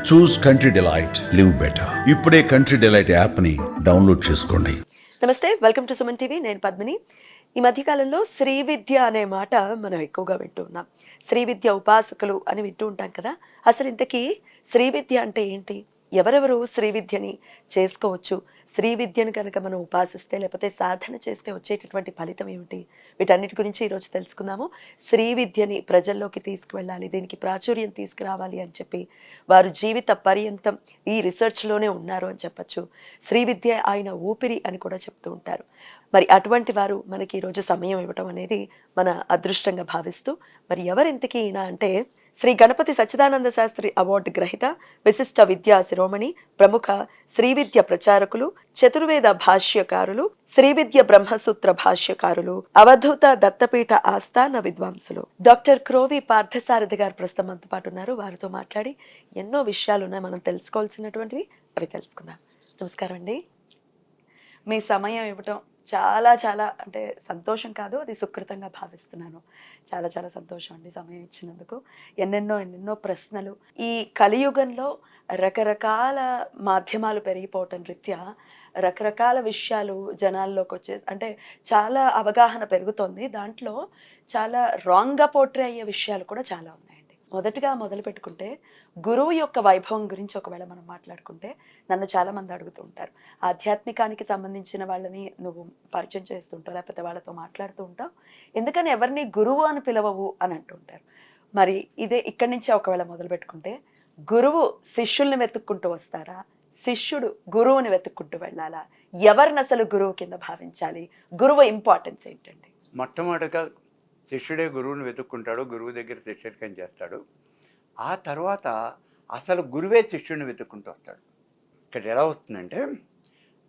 చూస్ country delight, live better. ఇప్పుడే country delight యాప్ని download చేసుకోండి. నమస్తే, వెల్కమ్ టు సుమన్ టీవీ. నేను పద్మిని. ఈ మధ్యకాలంలో శ్రీ విద్య అనే మాట మనం ఎక్కువగా వింటూ ఉన్నాం. శ్రీ విద్య ఉపాసకులు అని వింటూ ఉంటాం కదా. అసలు ఇంతకీ శ్రీ విద్య అంటే ఏంటి? ఎవరెవరు శ్రీ విద్యని చేసుకోవచ్చు? శ్రీ విద్యను కనుక మనం ఉపాసిస్తే లేకపోతే సాధన చేస్తే వచ్చేటటువంటి ఫలితం ఏమిటి? వీటన్నిటి గురించి ఈరోజు తెలుసుకుందాము. శ్రీ విద్యని ప్రజల్లోకి తీసుకువెళ్ళాలి, దీనికి ప్రాచుర్యం తీసుకురావాలి అని చెప్పి వారు జీవిత పర్యంతం ఈ రీసెర్చ్లోనే ఉన్నారు అని చెప్పచ్చు. శ్రీ విద్య ఆయన ఊపిరి అని కూడా చెప్తూ ఉంటారు. మరి అటువంటి వారు మనకి ఈరోజు సమయం ఇవ్వటం అనేది మన అదృష్టంగా భావిస్తూ, మరి ఎవరింతకీ ఈయన అంటే శ్రీ గణపతి సచ్చిదానంద శాస్త్రి అవార్డు గ్రహీత, విశిష్ట విద్యా శిరోమణి, ప్రముఖ శ్రీ విద్య ప్రచారకులు, చతుర్వేద భాష్యకారులు, శ్రీ విద్య బ్రహ్మసూత్ర భాష్యకారులు, అవధూత దత్తపీఠ ఆస్థాన విద్వాంసులు డాక్టర్ క్రోవి పార్థసారథి గారు ప్రస్తుతం మనతో పాటు ఉన్నారు. వారితో మాట్లాడి ఎన్నో విషయాలు ఉన్నాయి మనం తెలుసుకోవాల్సినటువంటివి, అవి తెలుసుకుందాం. నమస్కారం అండి. మీ సమయం ఇవ్వటం చాలా చాలా అంటే సంతోషం కాదు, అది సుకృతంగా భావిస్తున్నాను. చాలా చాలా సంతోషం అండి సమయం ఇచ్చినందుకు. ఎన్నెన్నో ప్రశ్నలు. ఈ కలియుగంలో రకరకాల మాధ్యమాలు పెరిగిపోవటం రీత్యా రకరకాల విషయాలు జనాల్లోకి వచ్చే అంటే చాలా అవగాహన పెరుగుతోంది. దాంట్లో చాలా రాంగ్గా పోట్రే అయ్యే విషయాలు కూడా చాలా ఉన్నాయండి. మొదటగా మొదలు పెట్టుకుంటే గురువు యొక్క వైభవం గురించి ఒకవేళ మనం మాట్లాడుకుంటే నన్ను చాలా మంది అడుగుతూ ఉంటారు. ఆధ్యాత్మికానికి సంబంధించిన వాళ్ళని నువ్వు పరిచయం చేస్తుంటావు, లేకపోతే వాళ్ళతో మాట్లాడుతూ ఉంటావు, ఎందుకని ఎవరిని గురువు అని పిలవవు అని అంటుంటారు. మరి ఇదే ఇక్కడి నుంచి ఒకవేళ మొదలు పెట్టుకుంటే గురువు శిష్యుల్ని వెతుక్కుంటూ వస్తారా, శిష్యుడు గురువుని వెతుక్కుంటూ వెళ్ళాలా? ఎవరిని అసలు గురువు కింద భావించాలి? గురువు ఇంపార్టెన్స్ ఏంటండి? మొట్టమొదటిగా శిష్యుడే గురువుని వెతుక్కుంటాడు, గురువు దగ్గర శిష్యరికం చేస్తాడు. ఆ తర్వాత అసలు గురువే శిష్యుడిని వెతుక్కుంటూ వస్తాడు. ఇక్కడ ఎలా వస్తుందంటే,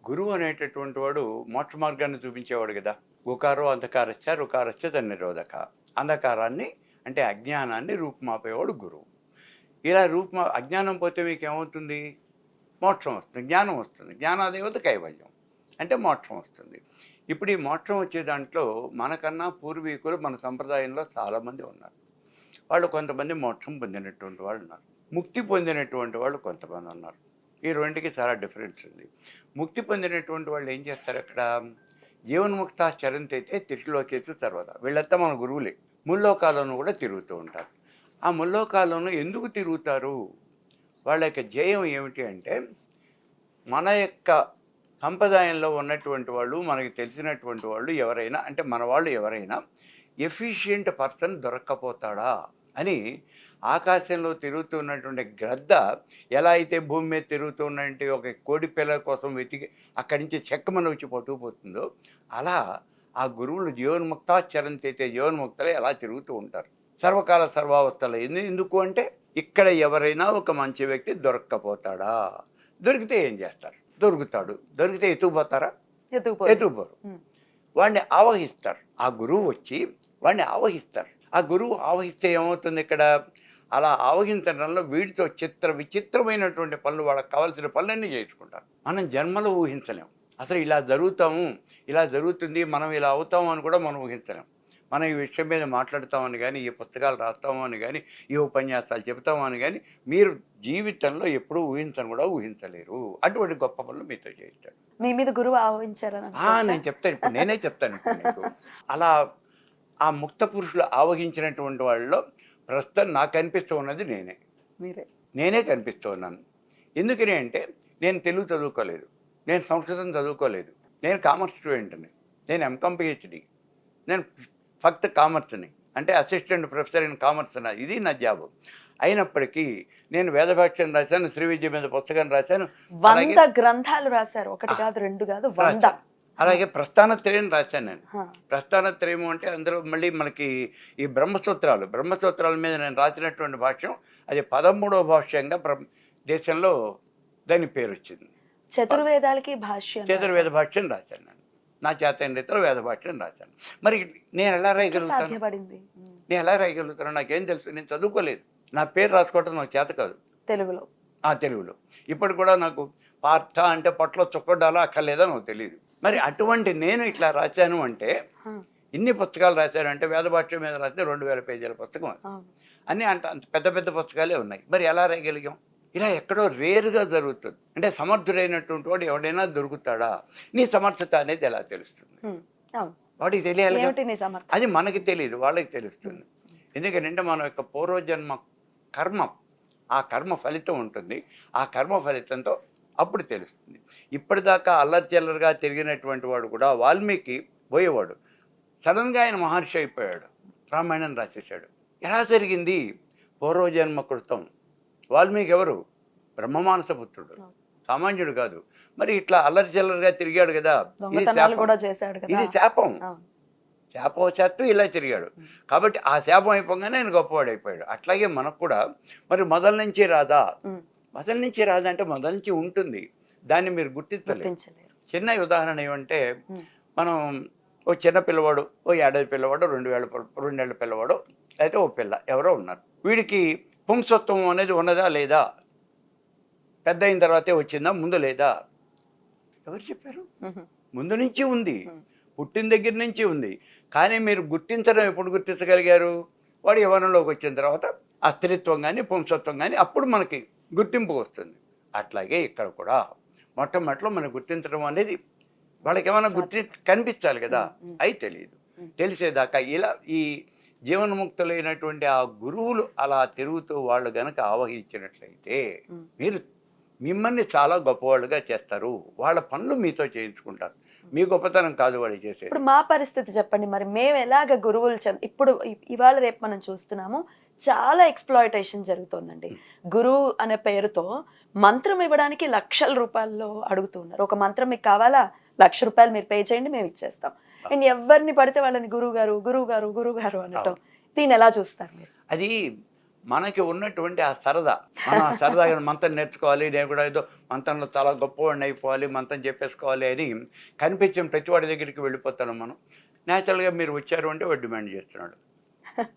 గురువు అనేటటువంటి వాడు మోక్ష మార్గాన్ని చూపించేవాడు కదా. ఉకారో అంధకారశ్చ రుకారశ్చ తన్నిరోధక. అంధకారాన్ని అంటే అజ్ఞానాన్ని రూపుమాపేవాడు గురువు. ఇలా అజ్ఞానం పోతే మీకు ఏమవుతుంది? మోక్షం వస్తుంది, జ్ఞానం వస్తుంది. జ్ఞానాదేవత కైవల్యం అంటే మోక్షం వస్తుంది. ఇప్పుడు ఈ మోక్షం వచ్చే దాంట్లో మనకన్నా పూర్వీకులు మన సంప్రదాయంలో చాలామంది ఉన్నారు. వాళ్ళు కొంతమంది మోక్షం పొందినటువంటి వాళ్ళు ఉన్నారు, ముక్తి పొందినటువంటి వాళ్ళు కొంతమంది ఉన్నారు. ఈ రెండుకి చాలా డిఫరెన్స్ ఉంది. ముక్తి పొందినటువంటి వాళ్ళు ఏం చేస్తారు? అక్కడ జీవన్ముక్త చరంతి అయితే తిరిలోకేతు తర్వాత వీళ్ళంతా మన గురువులే. ముల్లోకాలను కూడా తిరుగుతూ ఉంటారు. ఆ ముల్లోకాలను ఎందుకు తిరుగుతారు? వాళ్ళ యొక్క ధ్యేయం ఏమిటి అంటే, మన యొక్క సంప్రదాయంలో ఉన్నటువంటి వాళ్ళు, మనకి తెలిసినటువంటి వాళ్ళు ఎవరైనా అంటే మన వాళ్ళు ఎవరైనా ఎఫిషియెంట్ పర్సన్ దొరక్కపోతాడా అని ఆకాశంలో తిరుగుతున్నటువంటి గ్రద్ద ఎలా అయితే భూమి మీద తిరుగుతున్నటువంటి ఒక కోడి పిల్లల కోసం వెతికి అక్కడి నుంచి చెక్కమని వచ్చి పట్టుకుపోతుందో, అలా ఆ గురువులు జీవన్ముక్తాచరంతి అయితే జీవన్ముక్తలే ఎలా తిరుగుతూ ఉంటారు సర్వకాల సర్వావస్థలు. ఎందుకు అంటే, ఇక్కడ ఎవరైనా ఒక మంచి వ్యక్తి దొరక్కపోతాడా? దొరికితే ఏం చేస్తారు? దొరుకుతాడు. దొరికితే ఎత్తుకుపోతారా? ఎత్తుకుపోరు. వాడిని ఆవహిస్తారు. ఆ గురువు వచ్చి వాడిని ఆవహిస్తారు. ఆ గురువు ఆవహిస్తే ఏమవుతుంది? ఇక్కడ అలా ఆవహించడంలో వీడితో విచిత్రమైనటువంటి పనులు, వాళ్ళకి కావాల్సిన పనులన్నీ చేసుకుంటారు. మనం జన్మలో ఊహించలేము. అసలు ఇలా జరుగుతాము, ఇలా జరుగుతుంది, మనం ఇలా అవుతాము అని కూడా మనం ఊహించలేము. మనం ఈ విషయం మీద మాట్లాడతామని కానీ, ఈ పుస్తకాలు రాస్తాము అని కానీ, ఈ ఉపన్యాసాలు చెబుతాము అని కానీ మీరు జీవితంలో ఎప్పుడూ కూడా ఊహించలేరు. అటువంటి గొప్ప పనులు మీతో చేయిస్తాడు. మీ మీద గురువు ఆవహించారని నేను చెప్తాను, ఇప్పుడు నేనే చెప్తాను ఇప్పుడు నీకు. అలా ఆ ముక్త పురుషులు ఆవహించినటువంటి వాళ్ళలో ప్రస్తుతం నాకు కనిపిస్తూ ఉన్నది నేనే కనిపిస్తూ ఉన్నాను. ఎందుకని అంటే, నేను తెలుగు చదువుకోలేదు, నేను సంస్కృతం చదువుకోలేదు, నేను కామర్స్ స్టూడెంట్ని, నేను ఎంకామ్ పిహెచ్డి, నేను ఫక్త్ కామర్స్ని అంటే అసిస్టెంట్ ప్రొఫెసర్ ఇన్ కామర్స్. ఇది నా జాబ్. అయినప్పటికీ నేను వేదభాష్యం రాశాను, శ్రీ విద్య మీద పుస్తకం రాశాను, 100 గ్రంథాలు రాశారు. ఒకటి కాదు, రెండు కాదు, 100. అలాగే ప్రస్థానత్రయం రాశాను నేను. ప్రస్థానత్రయం అంటే అందులో మళ్ళీ మనకి ఈ బ్రహ్మసూత్రాల మీద నేను రాసినటువంటి భాష్యం, అది 13వ భాష్యంగా దేశంలో దాని పేరు వచ్చింది. చతుర్వేదాలకి భాష్యం, చతుర్వేద భాష్యం రాశాను నేను. నా చేతైన రీతిలో వేద భాష్యం రాశాను. మరి నేను ఎలా రాయగలుగుతాను? నాకేం తెలుసు? నేను చదువుకోలేదు. నా పేరు రాసుకోవటం నాకు చేత కాదు తెలుగులో. ఇప్పుడు కూడా నాకు పార్థ అంటే పొట్టలో చుక్కడాలా అక్కర్లేదో నాకు తెలియదు. మరి అటువంటి నేను ఇట్లా రాశాను అంటే, ఇన్ని పుస్తకాలు రాశానంటే వేద భాష్యం మీద రాస్తే 2000 పేజీల పుస్తకం. అన్నీ అంత పెద్ద పెద్ద పుస్తకాలే ఉన్నాయి. మరి ఎలా రాయగలిగాం? ఇలా ఎక్కడో రేరుగా జరుగుతుంది. అంటే సమర్థుడైనటువంటి వాడు ఎవడైనా దొరుకుతాడా? నీ సమర్థత అనేది ఎలా తెలుస్తుంది? అవును. వాడికి తెలియాలి కదా. ఏమిటి నీ సమర్థత? అది మనకి తెలియదు, వాళ్ళకి తెలుస్తుంది. ఎందుకంటే మన యొక్క పూర్వజన్మ కర్మ, ఆ కర్మ ఫలితం ఉంటుంది. ఆ కర్మ ఫలితంతో అప్పుడు తెలుస్తుంది. ఇప్పటిదాకా అల్లరి చిల్లరగా తిరిగినటువంటి వాడు కూడా వాల్మీకి పోయేవాడు. సడన్గా ఆయన మహర్షి అయిపోయాడు, రామాయణం రాసేశాడు. ఎలా జరిగింది? పూర్వజన్మ కృతం. వాల్మీకి ఎవరు? బ్రహ్మమానస పుత్రుడు, సామాన్యుడు కాదు. మరి ఇట్లా అల్లరి చిల్లరగా తిరిగాడు కదా, ఇది దొంగతనాలు శాపం. కూడా చేశాడు కదా. ఇది శాపం. అవును. శాపవశాత్తు ఇలా తిరిగాడు. కాబట్టి ఆ శాపం అయిపోగానే ఆయన గొప్పవాడు అయిపోయాడు. అట్లాగే మనకు కూడా మరి మొదల నుంచి రాదా? మొదల నుంచి రాదా అంటే మొదల నుంచి ఉంటుంది, దాన్ని మీరు గుర్తించలేరు. గుర్తించలేరు. చిన్న ఉదాహరణ ఏమంటే, మనం ఓ చిన్న పిల్లవాడు, ఓ ఏడాది పిల్లవాడు, 2 ఏళ్ళ పిల్లవాడు, అయితే ఓ పిల్ల ఎవరో ఉన్నారు. వీడికి పుంసత్వం అనేది ఉన్నదా లేదా? పెద్ద అయిన తర్వాతే వచ్చిందా, ముందు లేదా? ఎవరు చెప్పారు? ముందు నుంచి ఉంది, పుట్టిన దగ్గర నుంచి ఉంది. కానీ మీరు గుర్తించడం ఎప్పుడు గుర్తించగలిగారు? వాడు యవ్వనంలోకి వచ్చిన తర్వాత ఆ స్త్రీత్వం కానీ పుంసత్వం కానీ అప్పుడు మనకి గుర్తింపు వస్తుంది. అట్లాగే ఇక్కడ కూడా మొట్టమొదటిలో మనం గుర్తించడం అనేది వాళ్ళకి ఏమైనా కనిపించాలి కదా, అవి తెలియదు. తెలిసేదాకా ఇలా ఈ జీవన్ముక్తులైనటువంటి ఆ గురువులు అలా తిరుగుతూ వాళ్ళు గనక ఆవహించినట్లయితే మీరు మిమ్మల్ని చాలా గొప్పవాళ్ళుగా చేస్తారు. వాళ్ళ పనులు మీతో చేయించుకుంటారు. మీ గొప్పతనం కాదు వాళ్ళు చేసేది. ఇప్పుడు మా పరిస్థితి చెప్పండి. మరి మేము ఎలాగ గురువులు ఇప్పుడు ఇవాళ రేపు మనం చూస్తున్నాము, చాలా ఎక్స్ప్లాయిటేషన్ జరుగుతోందండి. గురువు అనే పేరుతో మంత్రం ఇవ్వడానికి లక్షల రూపాయల్లో అడుగుతున్నారు. ఒక మంత్రం మీకు కావాలా, ₹1,00,000 మీరు పే చేయండి, మేము ఇచ్చేస్తాం. అండ్ ఎవరిని పడితే వాళ్ళని గురువు గారు గురువు గారు గురువు గారు అనటం, దీన్ని ఎలా చూస్తారు మీరు? అది మనకి ఉన్నటువంటి ఆ సరదా. మనం ఆ సరదాగా మంత్రం నేర్చుకోవాలి, నేను కూడా ఏదో మంత్రంలో చాలా గొప్పవాడిని అయిపోవాలి, మంత్రం చెప్పేసుకోవాలి అని కనిపించిన ప్రతి వాడి దగ్గరికి వెళ్ళిపోతాను మనం. న్యాచురల్గా మీరు వచ్చారు అంటే వాడు డిమాండ్ చేస్తున్నాడు,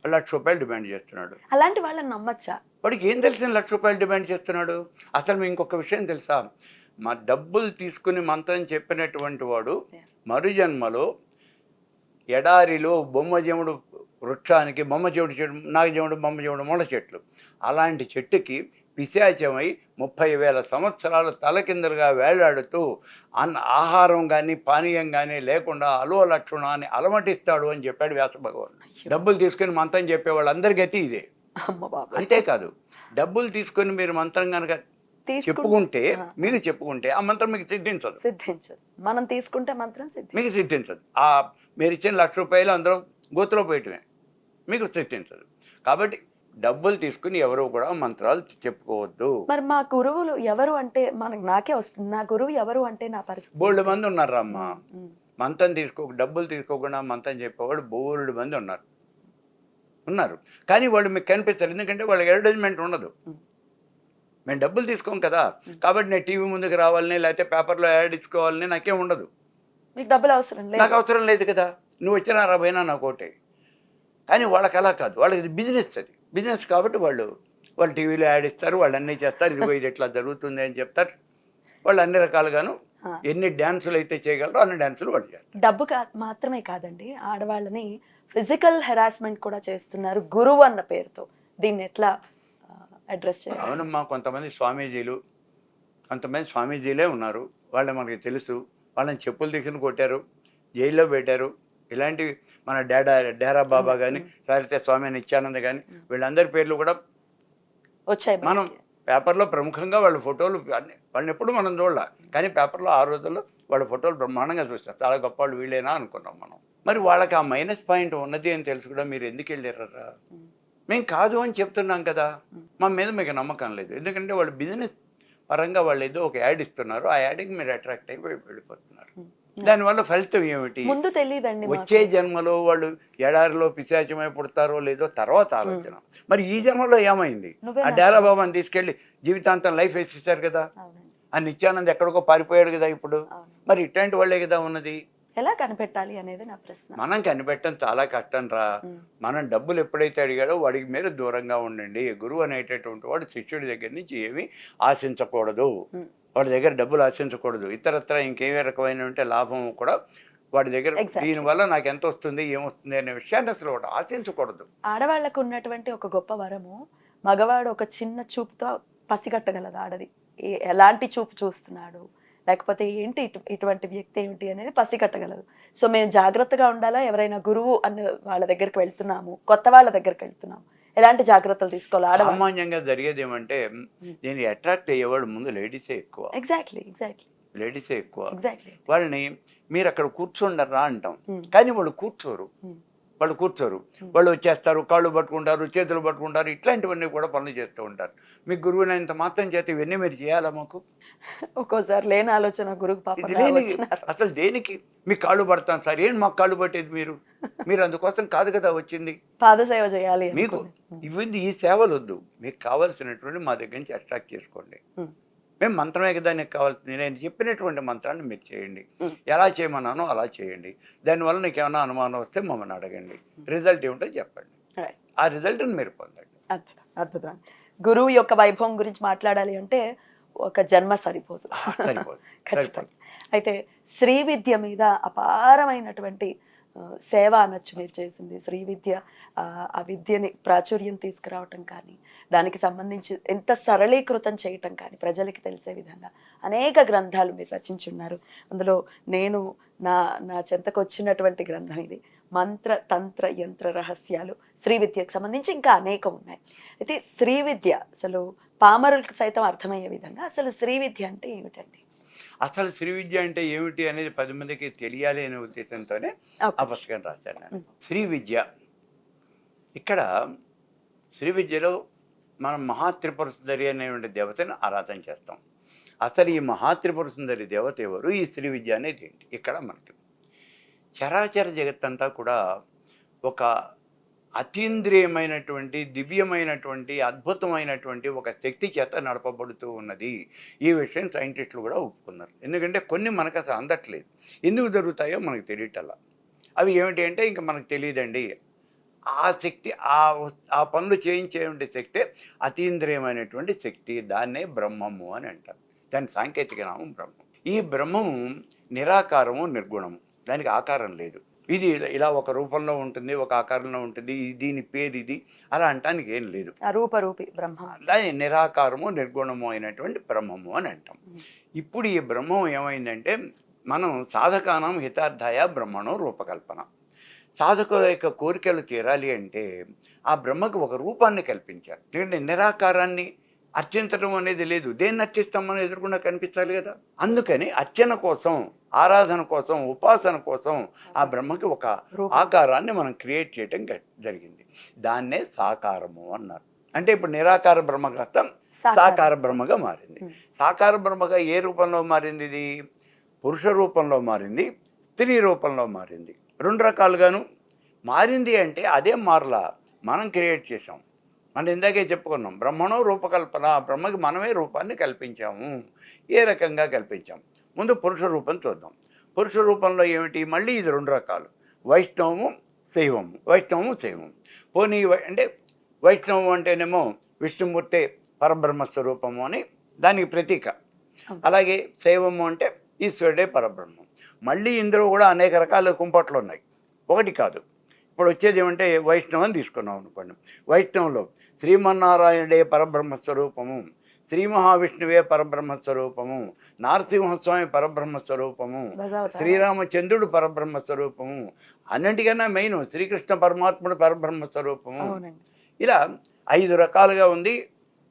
₹1,00,000 డిమాండ్ చేస్తున్నాడు. అలాంటి వాళ్ళని నమ్మచ్చా? వాడికి ఏం తెలిసిన ₹1,00,000 డిమాండ్ చేస్తున్నాడు? అసలు మీకు ఇంకొక విషయం తెలుసా? మా డబ్బులు తీసుకుని మంత్రం చెప్పినటువంటి వాడు మరుజన్మలో ఎడారిలో బొమ్మజముడు వృక్షానికి, బొమ్మజముడు చెట్టు, నాగజముడు, బొమ్మజముడు ముళ్ళ చెట్లు, అలాంటి చెట్టుకి పిశాచమై 30,000 సంవత్సరాలు తలకిందలుగా వేలాడుతూ ఆహారం కానీ పానీయం కానీ లేకుండా అలో లక్షణాన్ని అలమటిస్తాడు అని చెప్పాడు వ్యాస భగవానుడు. డబ్బులు తీసుకుని మంత్రం చెప్పే వాళ్ళందరి గతి ఇదే. అంతేకాదు, డబ్బులు తీసుకొని మీరు మంత్రం కనుక చెప్పుకుంటే, మీకు చెప్పుకుంటే ఆ మంత్రం మీకు సిద్ధించదు. మనం తీసుకుంటే మంత్రం మీకు సిద్ధించదు. ఆ మీరు ఇచ్చిన ₹1,00,000 అందరూ గోతులో పోయటమే, మీకు సిద్ధించదు. కాబట్టి డబ్బులు తీసుకుని ఎవరు కూడా మంత్రాలు చెప్పుకోవద్దు. మరి మా గురువులు ఎవరు అంటే నాకే వస్తుంది, నా గురువు ఎవరు అంటే నా పరిస్థితి. బోల్డ్ మంది ఉన్నారు అమ్మా. మంత్రం డబ్బులు తీసుకోకుండా మంత్రం చెప్పేవాడు బోల్డ్ మంది ఉన్నారు. కానీ వాళ్ళు మీకు కనిపించారు, ఎందుకంటే వాళ్ళకి అడ్వర్టైజ్మెంట్ ఉండదు. మేము డబ్బులు తీసుకోం కదా, కాబట్టి నేను టీవీ ముందుకు రావాలని, లేకపోతే పేపర్లో యాడ్ ఇచ్చుకోవాలని నాకేం ఉండదు. మీకు డబ్బులు అవసరం లేదు, నాకు అవసరం లేదు కదా, నువ్వు వచ్చినా రాబోయినా నాకు ఒకటే. కానీ వాళ్ళకి అలా కాదు, వాళ్ళకి బిజినెస్. అది బిజినెస్ కాబట్టి వాళ్ళు టీవీలో యాడ్ ఇస్తారు, వాళ్ళు అన్నీ చేస్తారు, ఇదిగో ఇది ఎట్లా జరుగుతుంది అని చెప్తారు. వాళ్ళు అన్ని రకాలుగాను ఎన్ని డ్యాన్సులు అయితే చేయగలరో అన్ని డ్యాన్సులు వాళ్ళు చేస్తారు. డబ్బు మాత్రమే కాదండి, ఆడవాళ్ళని ఫిజికల్ హెరాస్మెంట్ కూడా చేస్తున్నారు గురువు అన్న పేరుతో. దీన్ని ఎట్లా అడ్రస్ చేయాలి? అవునమ్మా, కొంతమంది స్వామీజీలే ఉన్నారు, వాళ్ళని మనకి తెలుసు. వాళ్ళని చెప్పులు తీసుకుని కొట్టారు, జైల్లో పెట్టారు. ఇలాంటివి మన డేరా బాబా కానీ, సారితే స్వామి నిత్యానంద కానీ, వీళ్ళందరి పేర్లు కూడా వచ్చాయి. మనం పేపర్లో ప్రముఖంగా వాళ్ళ ఫోటోలు వాళ్ళని ఎప్పుడు మనం చూడాలి, కానీ పేపర్లో ఆ రోజుల్లో వాళ్ళ ఫోటోలు బ్రహ్మాండంగా చూస్తారు. చాలా గొప్ప వాళ్ళు వీళ్ళేనా అనుకున్నాం మనం. మరి వాళ్ళకి ఆ మైనస్ పాయింట్ ఉన్నది అని తెలుసు కూడా మీరు ఎందుకు వెళ్ళారా? మేము కాదు అని చెప్తున్నాం కదా. మా మీద మీకు నమ్మకం లేదు, ఎందుకంటే వాళ్ళు బిజినెస్ పరంగా వాళ్ళు ఏదో ఒక యాడ్ ఇస్తున్నారు, ఆ యాడ్కి మీరు అట్రాక్ట్ అయిపోయి వెళ్ళిపోతున్నారు. దానివల్ల ఫలితం ఏమిటి? ముందు తెలియదండి. వచ్చే జన్మలో వాళ్ళు ఎడారిలో పిశాచమై పుడతారో లేదో తర్వాత ఆలోచన. మరి ఈ జన్మలో ఏమైంది? ఆ డేరా బాబాని తీసుకెళ్ళి జీవితాంతం లైఫ్ వేసేసారు కదా. ఆ నిత్యానంద్ ఎక్కడికో పారిపోయాడు కదా ఇప్పుడు. మరి ఇట్లాంటి వాళ్ళే కదా ఉన్నది. ఎలా కనిపెట్టాలి అనేది నా ప్రశ్న. మనం కనిపెట్టడం చాలా కష్టం రా. మనం డబ్బులు ఎప్పుడైతే అడిగాడో వాడికి మీరు దూరంగా ఉండండి. గురువు అనేటటువంటి వాడు శిష్యుడి దగ్గర నుంచి ఏమీ ఆశించకూడదు, వాడి దగ్గర డబ్బులు ఆశించకూడదు. ఇతరత్ర ఇంకేమే రకమైన లాభం కూడా వాడి దగ్గర దీనివల్ల నాకు ఎంత వస్తుంది ఏమొస్తుంది అనే విషయాన్ని అసలు వాడు ఆశించకూడదు. ఆడవాళ్లకు ఉన్నటువంటి ఒక గొప్ప వరము, మగవాడు ఒక చిన్న చూపుతో పసిగట్టగలదు ఆడది ఎలాంటి చూపు చూస్తున్నాడు, లేకపోతే ఏంటి ఇటువంటి వ్యక్తి ఏమిటి అనేది పసిగట్టగలదు. సో మేము జాగ్రత్తగా ఉండాలా, ఎవరైనా గురువు అన్న వాళ్ళ దగ్గరికి వెళ్తున్నాము, కొత్త వాళ్ళ దగ్గరికి వెళ్తున్నాము, ఎలాంటి జాగ్రత్తలు తీసుకోవాలి ఆడవాళ్ళు? సామాన్యంగా జరిగేది ఏమంటే దీనికి అట్రాక్ట్ అయ్యేవాళ్ళు ముందు లేడీసే ఎక్కువ. ఎగ్జాక్ట్లీ లేడీసే ఎక్కువ. వాళ్ళని మీరు అక్కడ కూర్చోండరా అంటాం, కానీ వాళ్ళు కూర్చోరు. వాళ్ళు వచ్చేస్తారు, కాళ్ళు పట్టుకుంటారు, చేతులు పట్టుకుంటారు, ఇట్లాంటివన్నీ కూడా పనులు చేస్తూ ఉంటారు. మీ గురువునంత మాత్రం చేత ఇవన్నీ మీరు చేయాలా? మాకు ఒక్కోసారి లేని ఆలోచన గురువు అసలు దేనికి మీ కాళ్ళు పడతాను సార్, ఏం మాకు కాళ్ళు పట్టేది? మీరు అందుకోసం కాదు కదా వచ్చింది, పాదసేవ చేయాలి మీకు ఈ సేవలు వద్దు. మీకు కావాల్సినటువంటి మా దగ్గర నుంచి అట్రాక్ట్ చేసుకోండి. మేము మంత్రమే కదా నీకు కావాల్సింది, నేను చెప్పినటువంటి మంత్రాన్ని మీరు చేయండి, ఎలా చేయమన్నానో అలా చేయండి. దానివల్ల నీకు ఏమైనా అనుమానం వస్తే మమ్మల్ని అడగండి, రిజల్ట్ ఏమిటో చెప్పండి, ఆ రిజల్ట్ని మీరు పొందండి. అద్భుతం. గురువు యొక్క వైభవం గురించి మాట్లాడాలి అంటే ఒక జన్మ సరిపోదు. ఖచ్చితంగా. అయితే శ్రీ విద్య మీద అపారమైనటువంటి సేవ అనొచ్చు మీరు చేసింది. శ్రీ విద్య ఆ విద్యని ప్రాచుర్యం తీసుకురావటం కానీ, దానికి సంబంధించి ఎంత సరళీకృతం చేయటం కానీ, ప్రజలకి తెలిసే విధంగా అనేక గ్రంథాలు మీరు రచించున్నారు. అందులో నేను నా చెంతకు వచ్చినటువంటి గ్రంథం ఇది, మంత్ర తంత్ర యంత్ర రహస్యాలు. శ్రీ విద్యకు సంబంధించి ఇంకా అనేకం ఉన్నాయి. అయితే శ్రీ విద్య అసలు పామరులకు సైతం అర్థమయ్యే విధంగా అసలు శ్రీ విద్య అంటే ఏమిటండి? అసలు శ్రీ విద్య అంటే ఏమిటి అనేది 10 మందికి తెలియాలి అనే ఉద్దేశంతోనే ఆ పుస్తకం రాశాను నేను. శ్రీ విద్య, ఇక్కడ శ్రీ విద్యలో మనం మహాత్రిపుర సుందరి అనేటువంటి దేవతను ఆరాధన చేస్తాం. అసలు ఈ మహాత్రిపుర సుందరి దేవత ఎవరు, ఈ శ్రీ విద్య అనేది ఏంటి? ఇక్కడ మనకి చరాచర జగత్తంతా కూడా ఒక అతీంద్రియమైనటువంటి, దివ్యమైనటువంటి, అద్భుతమైనటువంటి ఒక శక్తి చేత నడపబడుతూ ఉన్నది. ఈ విషయం సైంటిస్టులు కూడా ఒప్పుకున్నారు. ఎందుకంటే కొన్ని మనకు అసలు అందట్లేదు, ఎందుకు జరుగుతాయో మనకు తెలియటల్లా. అవి ఏమిటి అంటే ఇంకా మనకు తెలియదండి. ఆ శక్తి, ఆ పనులు చేయించేటువంటి శక్తే అతీంద్రియమైనటువంటి శక్తి, దాన్నే బ్రహ్మము అని అంటారు. దాని సాంకేతిక నామం బ్రహ్మం. ఈ బ్రహ్మము నిరాకారము, నిర్గుణము, దానికి ఆకారం లేదు. ఇది ఇలా ఒక రూపంలో ఉంటుంది, ఒక ఆకారంలో ఉంటుంది, దీని పేరు ఇది అలా అంటానికి ఏం లేదు. రూపరూపి బ్రహ్మ, దాని నిరాకారము, నిర్గుణము అయినటువంటి బ్రహ్మము అని అంటాం. ఇప్పుడు ఈ బ్రహ్మం ఏమైందంటే, మనం సాధకానం హితార్థాయ బ్రహ్మణో రూపకల్పన. సాధకుల యొక్క కోరికలు తీరాలి అంటే ఆ బ్రహ్మకు ఒక రూపాన్ని కల్పించారు. ఎందుకంటే నిరాకారాన్ని అర్చించడం అనేది లేదు, దేన్ని అర్చిస్తామని ఎదురుకుండా కనిపించాలి కదా. అందుకని అర్చన కోసం, ఆరాధన కోసం, ఉపాసన కోసం ఆ బ్రహ్మకి ఒక ఆకారాన్ని మనం క్రియేట్ చేయడం జరిగింది. దాన్నే సాకారము అన్నారు. అంటే ఇప్పుడు నిరాకార బ్రహ్మ కాస్త సాకార బ్రహ్మగా మారింది. సాకార బ్రహ్మగా ఏ రూపంలో మారింది? ఇది పురుష రూపంలో మారింది, స్త్రీ రూపంలో మారింది. 2 రకాలుగాను మారింది. అంటే అదే మారలా, మనం క్రియేట్ చేసాం. మనం ఇందాకే చెప్పుకున్నాం, బ్రహ్మణో రూపకల్పన, బ్రహ్మకి మనమే రూపాన్ని కల్పించాము. ఏ రకంగా కల్పించాం? ముందు పురుష రూపం చూద్దాం. పురుష రూపంలో ఏమిటి? మళ్ళీ ఇది 2 రకాలు, వైష్ణవము, శైవము. వైష్ణవము, శైవము. పోనీ అంటే వైష్ణవం అంటేనేమో విష్ణుమూర్తి పరబ్రహ్మ స్వరూపము అని దానికి ప్రతీక. అలాగే శైవము అంటే ఈశ్వరుడే పరబ్రహ్మం. మళ్ళీ ఇందులో కూడా అనేక రకాల కుంపట్లు ఉన్నాయి, ఒకటి కాదు. ఇప్పుడు వచ్చేది ఏమంటే వైష్ణవం తీసుకున్నాం అనుకోండి. వైష్ణవంలో శ్రీమన్నారాయణుడే పరబ్రహ్మ స్వరూపము, శ్రీ మహావిష్ణువే పరబ్రహ్మ స్వరూపము, నారసింహస్వామి పరబ్రహ్మ స్వరూపము, శ్రీరామచంద్రుడు పరబ్రహ్మ స్వరూపము, అన్నింటికన్నా మెయిన్ శ్రీకృష్ణ పరమాత్ముడు పరబ్రహ్మ స్వరూపము. ఇలా 5 రకాలుగా ఉంది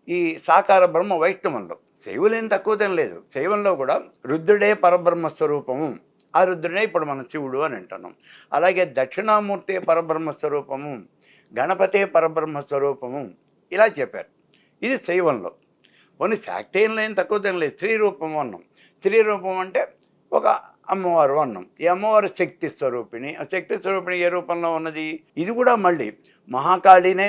ఈ సాకార బ్రహ్మ వైష్ణవంలో. శైవులేం తక్కువదేం లేదు. శైవంలో కూడా రుద్రుడే పరబ్రహ్మ స్వరూపము, ఆ రుద్రుడే ఇప్పుడు మన శివుడు అని అంటున్నాం. అలాగే దక్షిణామూర్తి పరబ్రహ్మ స్వరూపము, గణపతే పరబ్రహ్మ స్వరూపము, ఇలా చెప్పారు. ఇది శైవంలో. కొన్ని శాక్తేయంలో ఏం తక్కువదేం లేదు. స్త్రీ రూపము అన్నాం. స్త్రీ రూపం అంటే ఒక అమ్మవారు అన్నాం. ఈ అమ్మవారు శక్తి స్వరూపిణి. ఆ శక్తి స్వరూపిణి ఏ రూపంలో ఉన్నది? ఇది కూడా మళ్ళీ మహాకాళినే,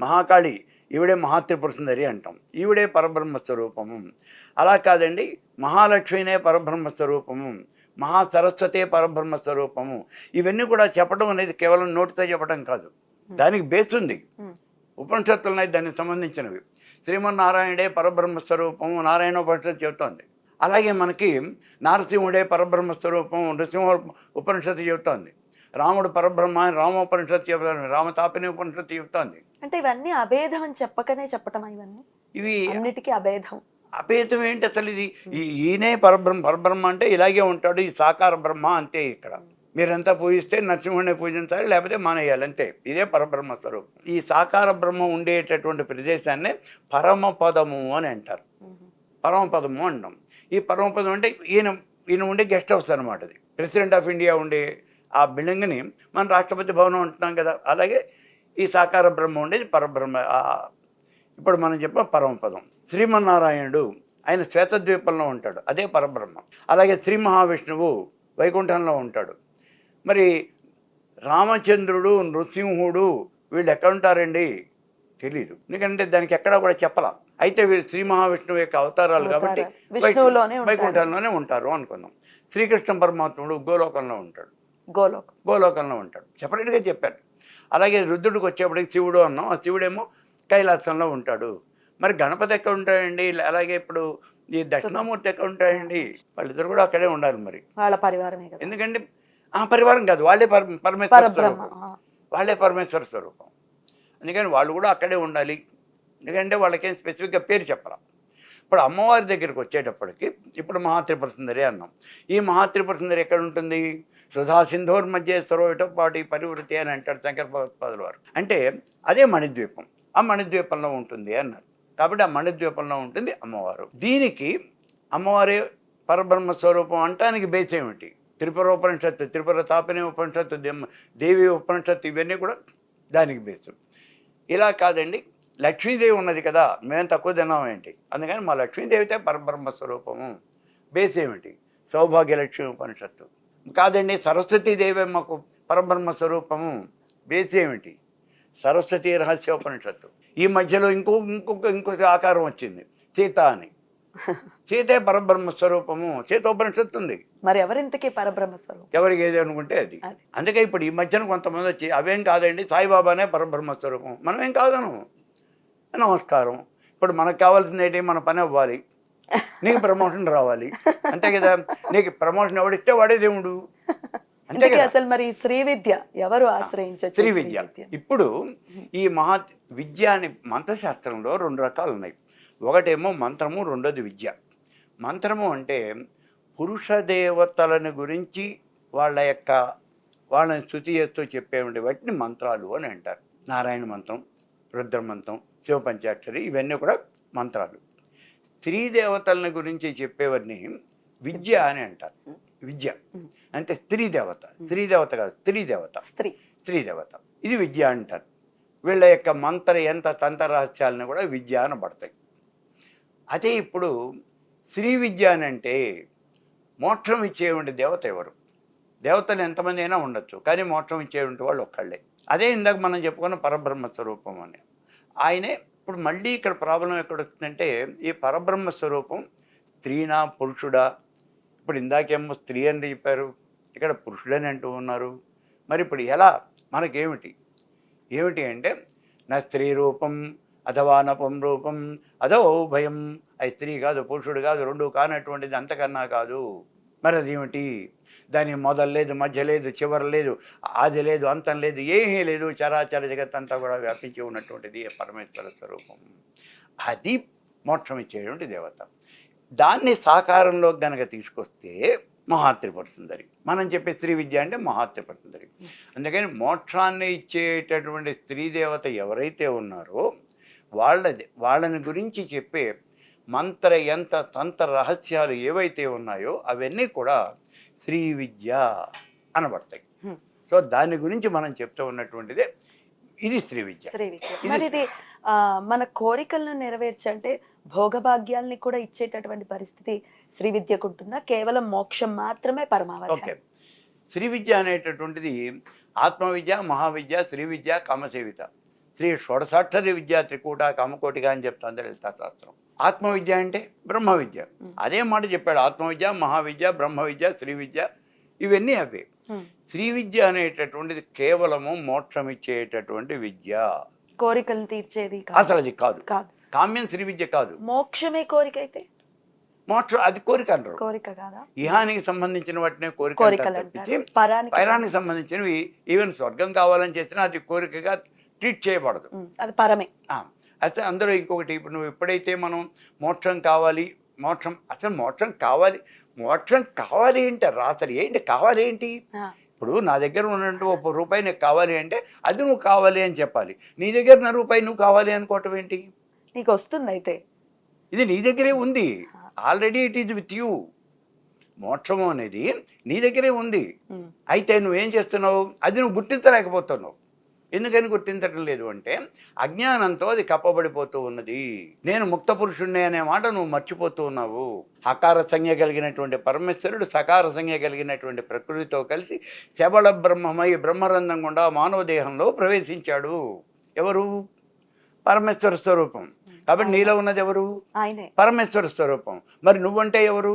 మహాకాళి ఈవిడే మహాత్రిపుర సుందరి అంటాం, ఈవిడే పరబ్రహ్మ స్వరూపము. అలా కాదండి, మహాలక్ష్మినే పరబ్రహ్మ స్వరూపము, మహాసరస్వతే పరబ్రహ్మ స్వరూపము. ఇవన్నీ కూడా చెప్పడం అనేది కేవలం నోటితో చెప్పడం కాదు, దానికి బేస్ ఉంది. ఉపనిషత్తులు ఉన్నాయి దానికి సంబంధించినవి. శ్రీమన్నారాయణుడే పరబ్రహ్మ స్వరూపము నారాయణోపనిషత్తు చెబుతోంది. అలాగే మనకి నారసింహుడే పరబ్రహ్మ స్వరూపము నృసింహ ఉపనిషత్తు చెబుతోంది. రాముడు పరబ్రహ్మ అని రామోపనిషత్తు చెబుతోంది, రామతాపిని ఉపనిషత్తు చెబుతోంది. అంటే ఇవన్నీ అభేదం అని చెప్పకనే చెప్పటం ఇవన్నీ ఇవి అన్నిటికీ అభేదం. అభేదం ఏంటి అసలు? ఇది ఈయనే పరబ్రహ్మ. పరబ్రహ్మ అంటే ఇలాగే ఉంటాడు, ఈ సాకార బ్రహ్మ అంతే. ఇక్కడ మీరంతా పూజిస్తే నరసింహుడిని పూజించాలి, లేకపోతే మానేయాలి, అంతే. ఇదే పరబ్రహ్మ స్వరూపం. ఈ సాకార బ్రహ్మ ఉండేటటువంటి ప్రదేశాన్ని పరమపదము అని అంటారు. పరమపదము అంటాం. ఈ పరమపదం అంటే ఈయన ఉండే గెస్ట్ హౌస్ అనమాట. అది ప్రెసిడెంట్ ఆఫ్ ఇండియా ఉండే ఆ బిల్డింగ్ని మనం రాష్ట్రపతి భవనం అంటున్నాం కదా, అలాగే ఈ సాకార బ్రహ్మ ఉండేది పరబ్రహ్మ. ఇప్పుడు మనం చెప్పిన పరమపదం. శ్రీమన్నారాయణుడు ఆయన శ్వేతద్వీపంలో ఉంటాడు, అదే పరబ్రహ్మ. అలాగే శ్రీ మహావిష్ణువు వైకుంఠంలో ఉంటాడు. మరి రామచంద్రుడు, నృసింహుడు వీళ్ళు ఎక్కడ ఉంటారండి? తెలీదు, ఎందుకంటే దానికి ఎక్కడా కూడా చెప్పలా. అయితే వీళ్ళు శ్రీ మహావిష్ణువు యొక్క అవతారాలు కాబట్టి వైకుంఠంలోనే ఉంటారు అనుకుందాం. శ్రీకృష్ణ పరమాత్ముడు గోలోకంలో ఉంటాడు, గోలోకంలో ఉంటాడు, సెపరేట్గా చెప్పారు. అలాగే రుద్రుడికి వచ్చేప్పటికి శివుడు అన్నాం, ఆ శివుడేమో కైలాసంలో ఉంటాడు. మరి గణపతి ఎక్కడ ఉంటాయండి? అలాగే ఇప్పుడు ఈ దక్షిణామూర్తి ఎక్కడ ఉంటాయండి? వాళ్ళిద్దరు కూడా అక్కడే ఉండాలి. మరి వాళ్ళ పరివారమే కదా. ఎందుకంటే పరివారం కాదు, వాళ్ళే పరమేశ్వర స్వరూపం, వాళ్ళే పరమేశ్వర స్వరూపం. అందుకని వాళ్ళు కూడా అక్కడే ఉండాలి. ఎందుకంటే వాళ్ళకేం స్పెసిఫిక్గా పేరు చెప్పాలి. ఇప్పుడు అమ్మవారి దగ్గరికి వచ్చేటప్పటికి ఇప్పుడు మహాత్రిపుర సుందరి అన్నాం. ఈ మహాత్రిపుర సుందరి ఎక్కడ ఉంటుంది? సుధా సింధోర్ మధ్య సరోటపాటి పరివృతి అని అంటాడు శంకర భగవత్పాదుల వారు. అంటే అదే మణిద్వీపం, ఆ మణిద్వీపంలో ఉంటుంది అన్నారు. కాబట్టి ఆ మణిద్వీపంలో ఉంటుంది అమ్మవారు. దీనికి అమ్మవారి పరబ్రహ్మ స్వరూపం అంటానికి బేస్ ఏమిటి? త్రిపుర ఉపనిషత్తు, త్రిపుర తాపిని ఉపనిషత్తు, దేవి ఉపనిషత్తు, ఇవన్నీ కూడా దానికి బేసు. ఇలా కాదండి, లక్ష్మీదేవి ఉన్నది కదా, మేము తక్కువ తిన్నాం ఏంటి? అందుకని మా లక్ష్మీదేవితే పరబ్రహ్మ స్వరూపము. బేస్ ఏమిటి? సౌభాగ్యలక్ష్మి ఉపనిషత్తు. కాదండి, సరస్వతీదేవి మాకు పరబ్రహ్మ స్వరూపము. బేస్ ఏమిటి? సరస్వతీ రహస్యోపనిషత్తు. ఈ మధ్యలో ఇంకొక ఆకారం వచ్చింది, సీత అని. సీతే పరబ్రహ్మ స్వరూపము, సీతోపనిషత్తు ఉంది. మరి ఎవరింతకీ పరబ్రహ్మ స్వరూపం? ఎవరికి ఏది అనుకుంటే అది. అందుకే ఇప్పుడు ఈ మధ్యన కొంతమంది వచ్చి అవేం కాదండి, సాయిబాబానే పరబ్రహ్మ స్వరూపం. మనం ఏం కాదను, నమస్కారం. ఇప్పుడు మనకు కావాల్సింది ఏంటి? మన పని అవ్వాలి, నీకు ప్రమోషన్ రావాలి, అంతే కదా. నీకు ప్రమోషన్ ఎవడిస్తే వాడే దేవుడు, అంతే కదా. అసలు మరి శ్రీ విద్య ఎవరు ఆశ్రయించవచ్చు? శ్రీ విద్య. ఇప్పుడు ఈ విద్య అని మంత్రశాస్త్రంలో 2 రకాలు ఉన్నాయి. ఒకటేమో మంత్రము, రెండోది విద్య. మంత్రము అంటే పురుష దేవతలను గురించి వాళ్ళని స్తుతి చేస్తూ చెప్పేవంటి వాటిని మంత్రాలు అని అంటారు. నారాయణ మంత్రం, రుద్ర మంత్రం, శివ పంచాక్షరి, ఇవన్నీ కూడా మంత్రాలు. స్త్రీ దేవతలను గురించి చెప్పేవన్నీ విద్య అని అంటారు. విద్య అంటే స్త్రీ దేవత, స్త్రీ దేవత కాదు, స్త్రీ దేవత, స్త్రీ దేవత, ఇది విద్య అంటారు. వీళ్ళ యొక్క మంత్ర తంత్ర రహస్యాలను కూడా విద్య అనబడతాయి. అదే ఇప్పుడు శ్రీ విద్య అని అంటే మోక్షం ఇచ్చేటువంటి దేవత ఎవరు? దేవతలు ఎంతమంది అయినా ఉండొచ్చు, కానీ మోక్షం ఇచ్చేటువంటి వాళ్ళు ఒక్కళ్ళే. అదే ఇందాక మనం చెప్పుకున్న పరబ్రహ్మ స్వరూపం అని. ఆయనే. ఇప్పుడు మళ్ళీ ఇక్కడ ప్రాబ్లం ఎక్కడ వస్తుందంటే, ఈ పరబ్రహ్మ స్వరూపం స్త్రీనా పురుషుడా? ఇప్పుడు ఇందాకేమో స్త్రీ అని చెప్పారు, ఇక్కడ పురుషుడని అంటూ ఉన్నారు. మరి ఇప్పుడు ఎలా? మనకేమిటి అంటే నా స్త్రీ రూపం అథవా నపం రూపం అదో భయం. అది స్త్రీ కాదు, పురుషుడు కాదు, రెండు కానటువంటిది, అంతకన్నా కాదు. మరి అదేమిటి? దాని మొదలు లేదు, మధ్య లేదు, చివరి లేదు, ఆది లేదు, అంతం లేదు, ఏమీ లేదు. చరాచర జగత్ అంతా కూడా వ్యాపించి ఉన్నటువంటిది పరమేశ్వర స్వరూపం. అది మోక్షం ఇచ్చేటువంటి దేవత. దాన్ని సాకారంలో గనక తీసుకొస్తే మహాత్రిపుర సుందరి. మనం చెప్పే శ్రీ విద్య అంటే మహాత్రిపుర సుందరి. అందుకని మోక్షాన్ని ఇచ్చేటటువంటి స్త్రీ దేవత ఎవరైతే ఉన్నారో వాళ్ళని గురించి చెప్పే మంత్ర తంత్ర రహస్యాలు ఏవైతే ఉన్నాయో అవన్నీ కూడా శ్రీ విద్య అనబడతాయి. సో దాని గురించి మనం చెప్తూ ఉన్నటువంటిదే ఇది శ్రీ విద్య. మరి ఇది మన కోరికలను నెరవేర్చంటే భోగభాగ్యాల్ని కూడా ఇచ్చేటటువంటి పరిస్థితి శ్రీ విద్యకు ఉంటుందా? కేవలం మోక్షం మాత్రమే పరమావధి? ఓకే. శ్రీ విద్య అనేటటువంటిది ఆత్మవిద్య, మహావిద్య, శ్రీ విద్య, కామసేవిత, శ్రీ షోడశాక్షరి విద్య, త్రికూట, కామకోటిగా అని చెప్తాను లలితాశాస్త్రం. ఆత్మవిద్య అంటే బ్రహ్మ విద్య. అదే మాట చెప్పాడు. ఆత్మవిద్య, మహావిద్య, బ్రహ్మ విద్య, శ్రీ విద్య, ఇవన్నీ అవే. శ్రీ విద్య అనేటటువంటిది కేవలము మోక్షం ఇచ్చేటటువంటి విద్య, కోరికలను తీర్చేది అసలు అది కాదు. కామ్యం శ్రీ విద్య కాదు. మోక్షమే కోరిక అయితే మోక్షం అది కోరిక అంటారు. కోరిక కాదా? ఇహానికి సంబంధించిన వాటినే కోరిక. పరానికి సంబంధించినవి ఈవెన్ స్వర్గం కావాలని చేసినా అది కోరికగా ట్రీట్ చేయబడదు, అది పరమే. అయితే అందరూ ఇంకొకటి, ఇప్పుడు నువ్వు ఎప్పుడైతే మనం మోక్షం కావాలి, మోక్షం కావాలి అంటే అసలు ఏంటి కావాలి ఏంటి? ఇప్పుడు నా దగ్గర ఉన్నట్టు ₹1 నీకు కావాలి అంటే అది నువ్వు కావాలి అని చెప్పాలి. నీ దగ్గర ఉన్న రూపాయి నువ్వు కావాలి అనుకోవటం ఏంటి? నీకు వస్తుంది అయితే ఇది నీ దగ్గరే ఉంది, already it is with you. మోక్షము అనేది నీ దగ్గరే ఉంది. అయితే నువ్వేం చేస్తున్నావు, అది నువ్వు గుర్తించలేకపోతున్నావు. ఎందుకని గుర్తించడం లేదు అంటే అజ్ఞానంతో అది కప్పబడిపోతూ ఉన్నది. నేను ముక్త పురుషుణ్ణి అనే మాట నువ్వు మర్చిపోతూ ఉన్నావు. హకార సంజ్ఞ కలిగినటువంటి పరమేశ్వరుడు సకార సంజ్ఞ కలిగినటువంటి ప్రకృతితో కలిసి శబళ బ్రహ్మమై బ్రహ్మరంధం గుండా మానవ దేహంలో ప్రవేశించాడు. ఎవరు? పరమేశ్వర స్వరూపం. కాబట్టి నీలో ఉన్నది ఎవరు? పరమేశ్వర స్వరూపం. మరి నువ్వంటే ఎవరు?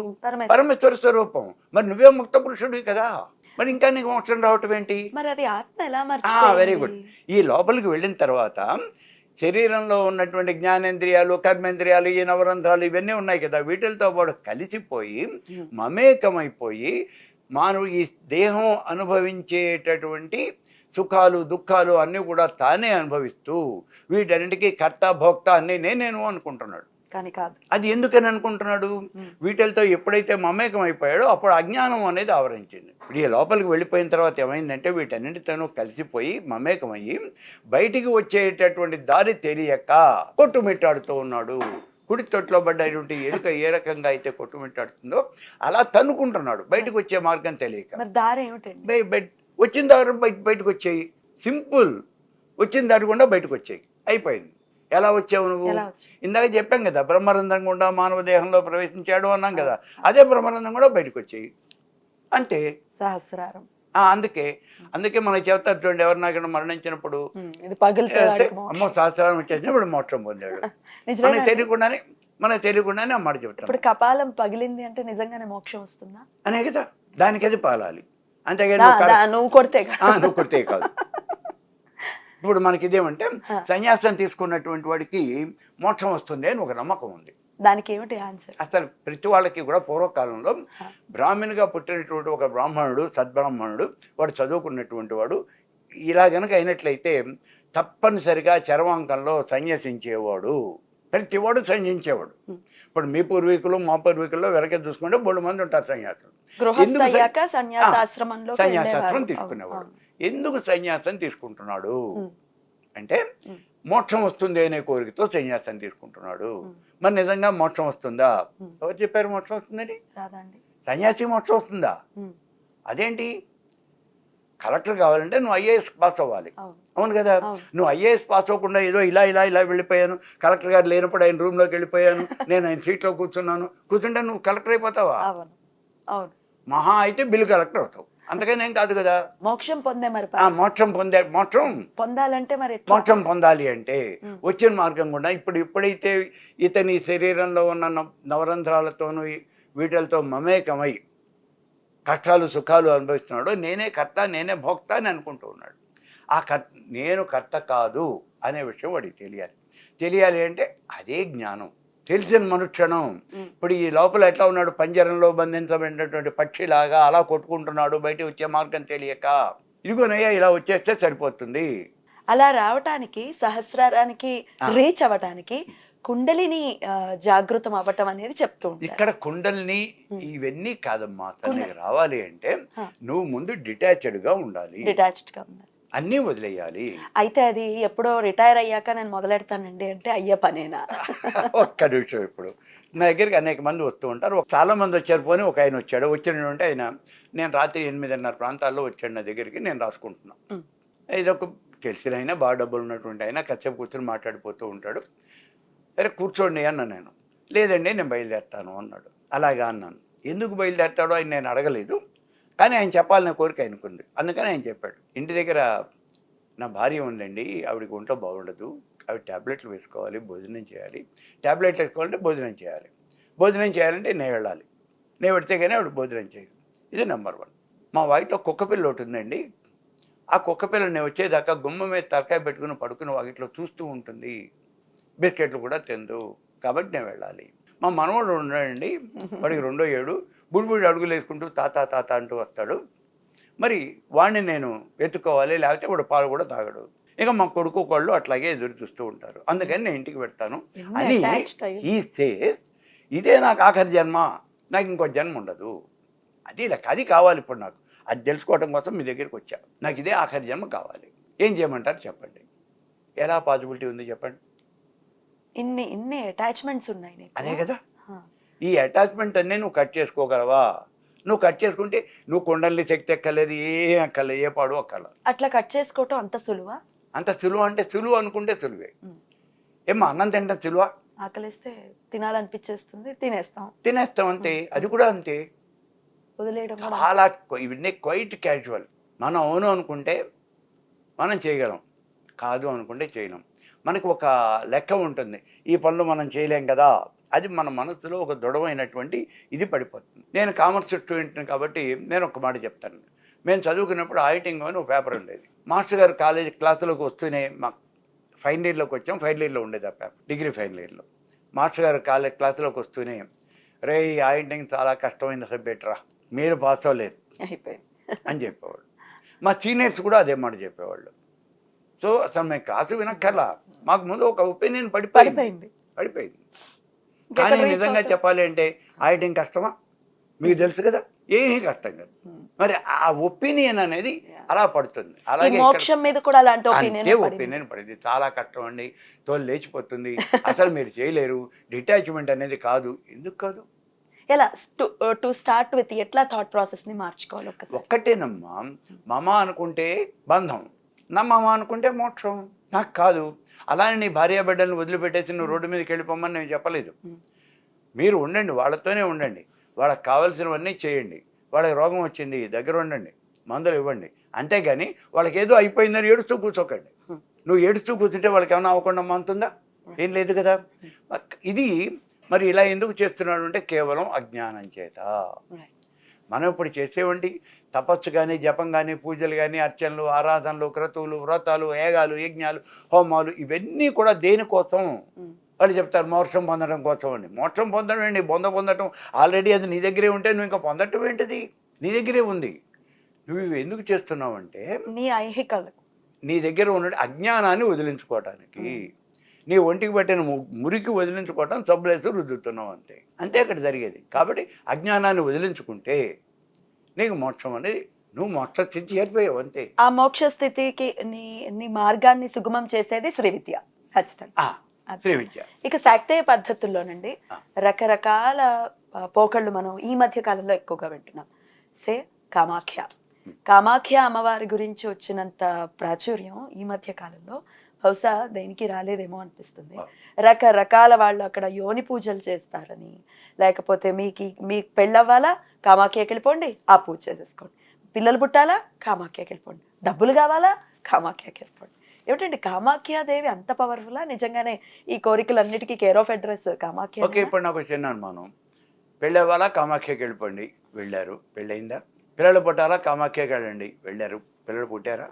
పరమేశ్వర స్వరూపం. మరి నువ్వే ముక్త పురుషుడివి కదా, మరి ఇంకా నీకు మోక్షం రావటం ఏంటి? మరి అది ఆత్మ ఎలా? Very good. ఈ లోపలికి వెళ్ళిన తర్వాత శరీరంలో ఉన్నటువంటి జ్ఞానేంద్రియాలు, కర్మేంద్రియాలు, ఈ నవరంధ్రాలు ఇవన్నీ ఉన్నాయి కదా, వీటితో పాటు కలిసిపోయి మమేకమైపోయి మానవు ఈ దేహం అనుభవించేటటువంటి సుఖాలు దుఃఖాలు అన్నీ కూడా తానే అనుభవిస్తూ వీటన్నిటికీ కర్త భోక్త అన్నీ నేను అనుకుంటున్నాడు. కానీ కాదు. అది ఎందుకని అనుకుంటున్నాడు? వీటితో ఎప్పుడైతే మమేకం అయిపోయాడో అప్పుడు అజ్ఞానం అనేది ఆవరించింది. ఈ లోపలికి వెళ్ళిపోయిన తర్వాత ఏమైందంటే వీటన్నిటితోనూ కలిసిపోయి మమేకమయ్యి బయటికి వచ్చేటటువంటి దారి తెలియక కొట్టుమిట్టాడుతూ ఉన్నాడు. కుడి తొట్లో పడ్డటువంటి ఎలుక ఏ రకంగా అయితే కొట్టుమిట్టాడుతుందో అలా తన్నుకుంటున్నాడు, బయటకు వచ్చే మార్గం తెలియక. దారి ఏమిటండి? వచ్చిన దారి బయటకు వచ్చేయి, సింపుల్. వచ్చిన దారి గుండా బయటకు వచ్చేయి, అయిపోయింది. ఎలా వచ్చావు నువ్వు? ఇందాక చెప్పాం కదా, బ్రహ్మరంధం గుండా మానవ దేహంలో ప్రవేశించాడు అన్నాం కదా, అదే బ్రహ్మరంధం కూడా బయటకు వచ్చేయి, అంతే. సహస్రారం. అందుకే మనకి చెప్తారు చూడండి, ఎవరినాకైనా మరణించినప్పుడు అమ్మో సహస్రారం వచ్చేసినప్పుడు మోక్షం పొందాడు. మనకు తెలియకుండానే ఆ మాట చెప్తాడు. ఇప్పుడు కపాలం పగిలింది అంటే నిజంగానే మోక్షం వస్తుందా అనే కదా, దానికి అది పాలాలి. అంతేగాని నువ్వు కొడితే కాదు. ఇప్పుడు మనకి ఇదేమంటే సన్యాసం తీసుకున్నటువంటి వాడికి మోక్షం వస్తుంది అని ఒక నమ్మకం ఉంది. దానికి ఏమిటి ఆన్సర్? అసలు ప్రతి వాళ్ళకి కూడా పూర్వకాలంలో బ్రాహ్మణుగా పుట్టినటువంటి ఒక బ్రాహ్మణుడు, సద్బ్రాహ్మణుడు, వాడు చదువుకున్నటువంటి వాడు ఇలా గనక అయినట్లయితే తప్పనిసరిగా చరవాంకంలో సన్యసించేవాడు. ప్రతివాడు సన్యసించేవాడు. ఇప్పుడు మీ పూర్వీకులు మా పూర్వీకుల్లో వెనక చూసుకుంటే 3 మంది ఉంటారు సన్యాసులు. సన్యాసాశ్రమం తీసుకునేవాడు. ఎందుకు సన్యాసం తీసుకుంటున్నాడు అంటే మోక్షం వస్తుంది అనే కోరికతో సన్యాసం తీసుకుంటున్నాడు. మరి నిజంగా మోక్షం వస్తుందా? ఎవరు చెప్పారు మోక్షం వస్తుందని? సన్యాసి మోక్షం వస్తుందా? అదేంటి? కలెక్టర్ కావాలంటే నువ్వు ఐఏఎస్ పాస్ అవ్వాలి, అవును కదా. నువ్వు ఐఏఎస్ పాస్ అవ్వకుండా ఏదో ఇలా వెళ్ళిపోయాను, కలెక్టర్ గారు లేనప్పుడు ఆయన రూమ్లోకి వెళ్ళిపోయాను, నేను ఆయన సీట్లో కూర్చుంటే నువ్వు కలెక్టర్ అయిపోతావా? మహా అయితే బిల్లు కలెక్టర్ అవుతావు, అంతకని ఏం కాదు కదా. మోక్షం పొందాలంటే మరి మోక్షం పొందాలి అంటే వచ్చిన మార్గం కూడా ఎప్పుడైతే ఇతని శరీరంలో ఉన్న నవరంధ్రాలతోనూ వీటితో మమేకమై కష్టాలు సుఖాలు అనుభవిస్తున్నాడు, నేనే కర్త నేనే భోక్త అని అనుకుంటూ ఉన్నాడు. నేను కర్త కాదు అనే విషయం వాడికి తెలియాలి అంటే అదే జ్ఞానం. తెలిసిన మనుక్షణం. ఇప్పుడు ఈ లోపల ఎట్లా ఉన్నాడు? పంజరంలో బంధించబడినటువంటి పక్షిలాగా అలా కొట్టుకుంటున్నాడు, బయట వచ్చే మార్గం తెలియక. ఇదిగోనయ్యా ఇలా వచ్చేస్తే సరిపోతుంది. అలా రావటానికి, సహస్రారానికి రీచ్ అవ్వటానికి కుండలిని జాగృతం అవ్వటం అనేది చెప్తూ ఉంటారు. ఇక్కడ కుండలిని ఇవన్నీ కాదమ్మా, తనకి రావాలి అంటే నువ్వు ముందు డిటాచ్డ్ గా ఉండాలి, అన్నీ వదిలేయాలి. అయితే అది ఎప్పుడో రిటైర్ అయ్యాక నేను మొదలెడతానండి అంటే అయ్యే పనేనా? ఒక్క నిమిషం. ఇప్పుడు నా దగ్గరికి అనేక మంది వస్తూ ఉంటారు. చాలా మంది వచ్చారు, పోనీ ఒక ఆయన వచ్చాడు. వచ్చినటువంటి ఆయన నేను రాత్రి 8:30 ప్రాంతాల్లో వచ్చాడు నా దగ్గరికి, నేను రాసుకుంటున్నాను. ఇదొక తెలిసిన అయినా బాగా డబ్బులు ఉన్నటువంటి ఆయన, కాసేపు కూర్చొని మాట్లాడిపోతూ ఉంటాడు. సరే కూర్చోండి అన్నా నేను. లేదండి నేను బయలుదేరుతాను అన్నాడు. అలాగా అన్నాను. ఎందుకు బయలుదేరుతాడో ఆయన నేను అడగలేదు, కానీ ఆయన చెప్పాలనే కోరిక ఆయనకుంది, అందుకని ఆయన చెప్పాడు. ఇంటి దగ్గర నా భార్య ఉందండి, ఆవిడకి ఒంట్లో బాగుండదు, ఆవిడ ట్యాబ్లెట్లు వేసుకోవాలి, భోజనం చేయాలి, ట్యాబ్లెట్లు వేసుకోవాలంటే భోజనం చేయాలి, భోజనం చేయాలంటే నేను వెళ్ళాలి, నేను పెడితే కానీ ఆవిడ భోజనం చేయదు. ఇది నెంబర్ 1. మా వాకిట్లో కుక్క పిల్ల ఒకటి ఉందండి, ఆ కుక్క పిల్ల నేను వచ్చేదాకా గుమ్మ మీద తలకాయ పెట్టుకుని పడుకుని వాకిట్లో చూస్తూ ఉంటుంది, బిస్కెట్లు కూడా తిందు, కాబట్టి నేను వెళ్ళాలి. మా మనవడు ఉన్నాడండి, వాడికి 2వ ఏడు, బుడిబుడి అడుగులు వేసుకుంటూ తాత అంటూ వస్తాడు. మరి వాడిని నేను వెతుక్కోవాలి, లేకపోతే వాడు పాలు కూడా తాగడు. ఇక మా కొడుకు కోళ్ళు అట్లాగే ఎదురు చూస్తూ ఉంటారు. అందుకని నేను ఇంటికి పెడతాను అని attached అయ్యి. ఈ సేస్ ఇదే నాకు ఆఖరి జన్మ, నాకు ఇంకో జన్మ ఉండదు, అది లెక్క, అది కావాలి ఇప్పుడు నాకు. అది తెలుసుకోవడం కోసం మీ దగ్గరికి వచ్చా. నాకు ఇదే ఆఖరి జన్మ కావాలి, ఏం చేయమంటారు చెప్పండి? ఎలా పాసిబిలిటీ ఉంది చెప్పండి? ఇన్ని అటాచ్మెంట్స్ ఉన్నాయి నీకు. అదే కదా, హా. ఈ అటాచ్మెంట్ అన్నీ నువ్వు కట్ చేసుకోగలవా? నువ్వు కట్ చేసుకుంటే నువ్వు కొండల్ని శక్తి ఎక్కలేదు, ఏం ఎక్కలేదు, ఏ పాడు అక్కల. అట్లా కట్ చేసుకోవటం అంత సులువా? అంత సులువు అంటే సులువు అనుకుంటే సులువే. ఏమో అన్నం తింటాం సులువా? ఆకలిస్తే తినాలనిపించేస్తుంది, తినేస్తాం అంతే. అది కూడా అంతే, వదిలేయడం కూడా. చాలా ఇవన్నీ క్వైట్ క్యాజువల్. మనం అవును అనుకుంటే మనం చేయగలం, కాదు అనుకుంటే చేయలేం. మనకు ఒక లెక్క ఉంటుంది, ఈ పనులు మనం చేయలేం కదా, అది మన మనసులో ఒక దృఢమైనటువంటి ఇది పడిపోతుంది. నేను కామర్స్ స్టూడెంట్ని కాబట్టి నేను ఒక మాట చెప్తాను. మేము చదువుకున్నప్పుడు ఆడిటింగ్ అని ఒక పేపర్ ఉండేది. మాస్టర్ గారు కాలేజీ క్లాసులోకి వస్తూనే, మా ఫైనల్ ఇయర్లోకి వచ్చాం, ఫైనల్ ఇయర్లో ఉండేది ఆ పేపర్, డిగ్రీ ఫైనల్ ఇయర్లో. మాస్టర్ గారు కాలేజ్ క్లాసులోకి వస్తూనే, రే ఈ ఆడిటింగ్ చాలా కష్టమైన సబ్జెక్ట్ రా, మీరు పాస్ అవ్వలేదు అయిపోయింది అని చెప్పేవాళ్ళు. మా సీనియర్స్ కూడా అదే మాట చెప్పేవాళ్ళు. సో అసలు మేము క్లాసు వినక్కర్లా, మాకు ముందు ఒక ఒపీనియన్ పడిపోయింది. కానీ నిజంగా చెప్పాలి అంటే ఆడిటింగ్ కష్టమా? మీకు తెలుసు కదా, ఏమీ కష్టం కదా. మరి ఆ ఒపీనియన్ అనేది అలా పడుతుంది. అలాగే మోక్షం మీద కూడా అలాంటి అంతే ఒపీనియన్ పడింది, చాలా కష్టం అండి, తోలు లేచిపోతుంది, అసలు మీరు చేయలేరు, డిటాచ్మెంట్ అనేది కాదు. ఎందుకు కాదు? ఎలా టు స్టార్ట్ విత్ ఎట్లా థాట్ ప్రాసెస్ ని మార్చుకోవాలి? ఒక్కటేనమ్మా, మమ అనుకుంటే బంధం, నా మమ అనుకుంటే మోక్షం. నాకు కాదు. అలానే నీ భార్య బిడ్డలను వదిలిపెట్టేసి నువ్వు రోడ్డు మీదకి వెళ్ళిపోమని నేను చెప్పలేదు. మీరు ఉండండి, వాళ్ళతోనే ఉండండి, వాళ్ళకి కావాల్సినవన్నీ చేయండి, వాళ్ళకి రోగం వచ్చింది దగ్గర ఉండండి, మందులు ఇవ్వండి, అంతేగాని వాళ్ళకి ఏదో అయిపోయిందని ఏడుస్తూ కూర్చోకండి. నువ్వు ఏడుస్తూ కూర్చుంటే వాళ్ళకి ఏమైనా అవ్వకుండా మంతుందా? ఏం లేదు కదా. ఇది మరి ఇలా ఎందుకు చేస్తున్నాడు అంటే కేవలం అజ్ఞానం చేత. మనం ఇప్పుడు చేసేవంటి తపస్సు కానీ, జపం కానీ, పూజలు కానీ, అర్చనలు, ఆరాధనలు, క్రతువులు, వ్రతాలు, యాగాలు, యజ్ఞాలు, హోమాలు, ఇవన్నీ కూడా దేనికోసం? వాళ్ళు చెప్తారు మోక్షం పొందడం కోసం అండి. మోక్షం పొందడం ఏంటి? పొందడం ఆల్రెడీ అది నీ దగ్గరే ఉంటే నువ్వు ఇంకా పొందటం ఏంటిది? నీ దగ్గరే ఉంది. నువ్వు ఇవి ఎందుకు చేస్తున్నావు అంటే నీ దగ్గర ఉన్న అజ్ఞానాన్ని వదిలించుకోవటానికి, నీ ఒంటికి పట్టిన మురికి వదిలించుకోవటం, సబ్బులేసి రుద్దుతున్నావు అంతే. అంతే అక్కడ జరిగేది. కాబట్టి అజ్ఞానాన్ని వదిలించుకుంటే నీకు మోక్షం అనేది, నువ్వు మోక్ష స్థితి చేరిపోయావు అంతే. ఆ మోక్ష స్థితికి నీ మార్గాన్ని సుగమం చేసేది శ్రీ విద్య. ఖచ్చితంగా శ్రీ విద్య. ఇక శాక్తేయ పద్ధతుల్లోనండి రకరకాల పోకళ్ళు మనం ఈ మధ్య కాలంలో ఎక్కువగా వింటున్నాం. కామాఖ్య అమ్మవారి గురించి వచ్చినంత ప్రాచుర్యం ఈ మధ్య కాలంలో బహుశా దేనికి రాలేదేమో అనిపిస్తుంది. రకరకాల వాళ్ళు అక్కడ యోని పూజలు చేస్తారని, లేకపోతే మీ పెళ్ళవ్వాలా కామాఖ్యకి వెళ్ళిపోండి, ఆ పూజ చేసేసుకోండి, పిల్లలు పుట్టాలా కామాఖ్యకి వెళ్ళిపోండి, డబ్బులు కావాలా కామాఖ్యకి వెళ్ళిపోండి. ఏమిటండి కామాఖ్యాదేవి అంత పవర్ఫుల్లా? నిజంగానే ఈ కోరికలన్నిటికీ care of address Kamakhya? Okay, ఇప్పుడు నాకు చిన్న అనుమానం. పెళ్ళవ్వాలా కామాఖ్యకి వెళ్ళిపోండి, వెళ్ళారు, పెళ్ళయిందా? పిల్లలు పుట్టాలా కామాఖ్యకి వెళ్ళండి, వెళ్ళారు, పిల్లలు పుట్టారా?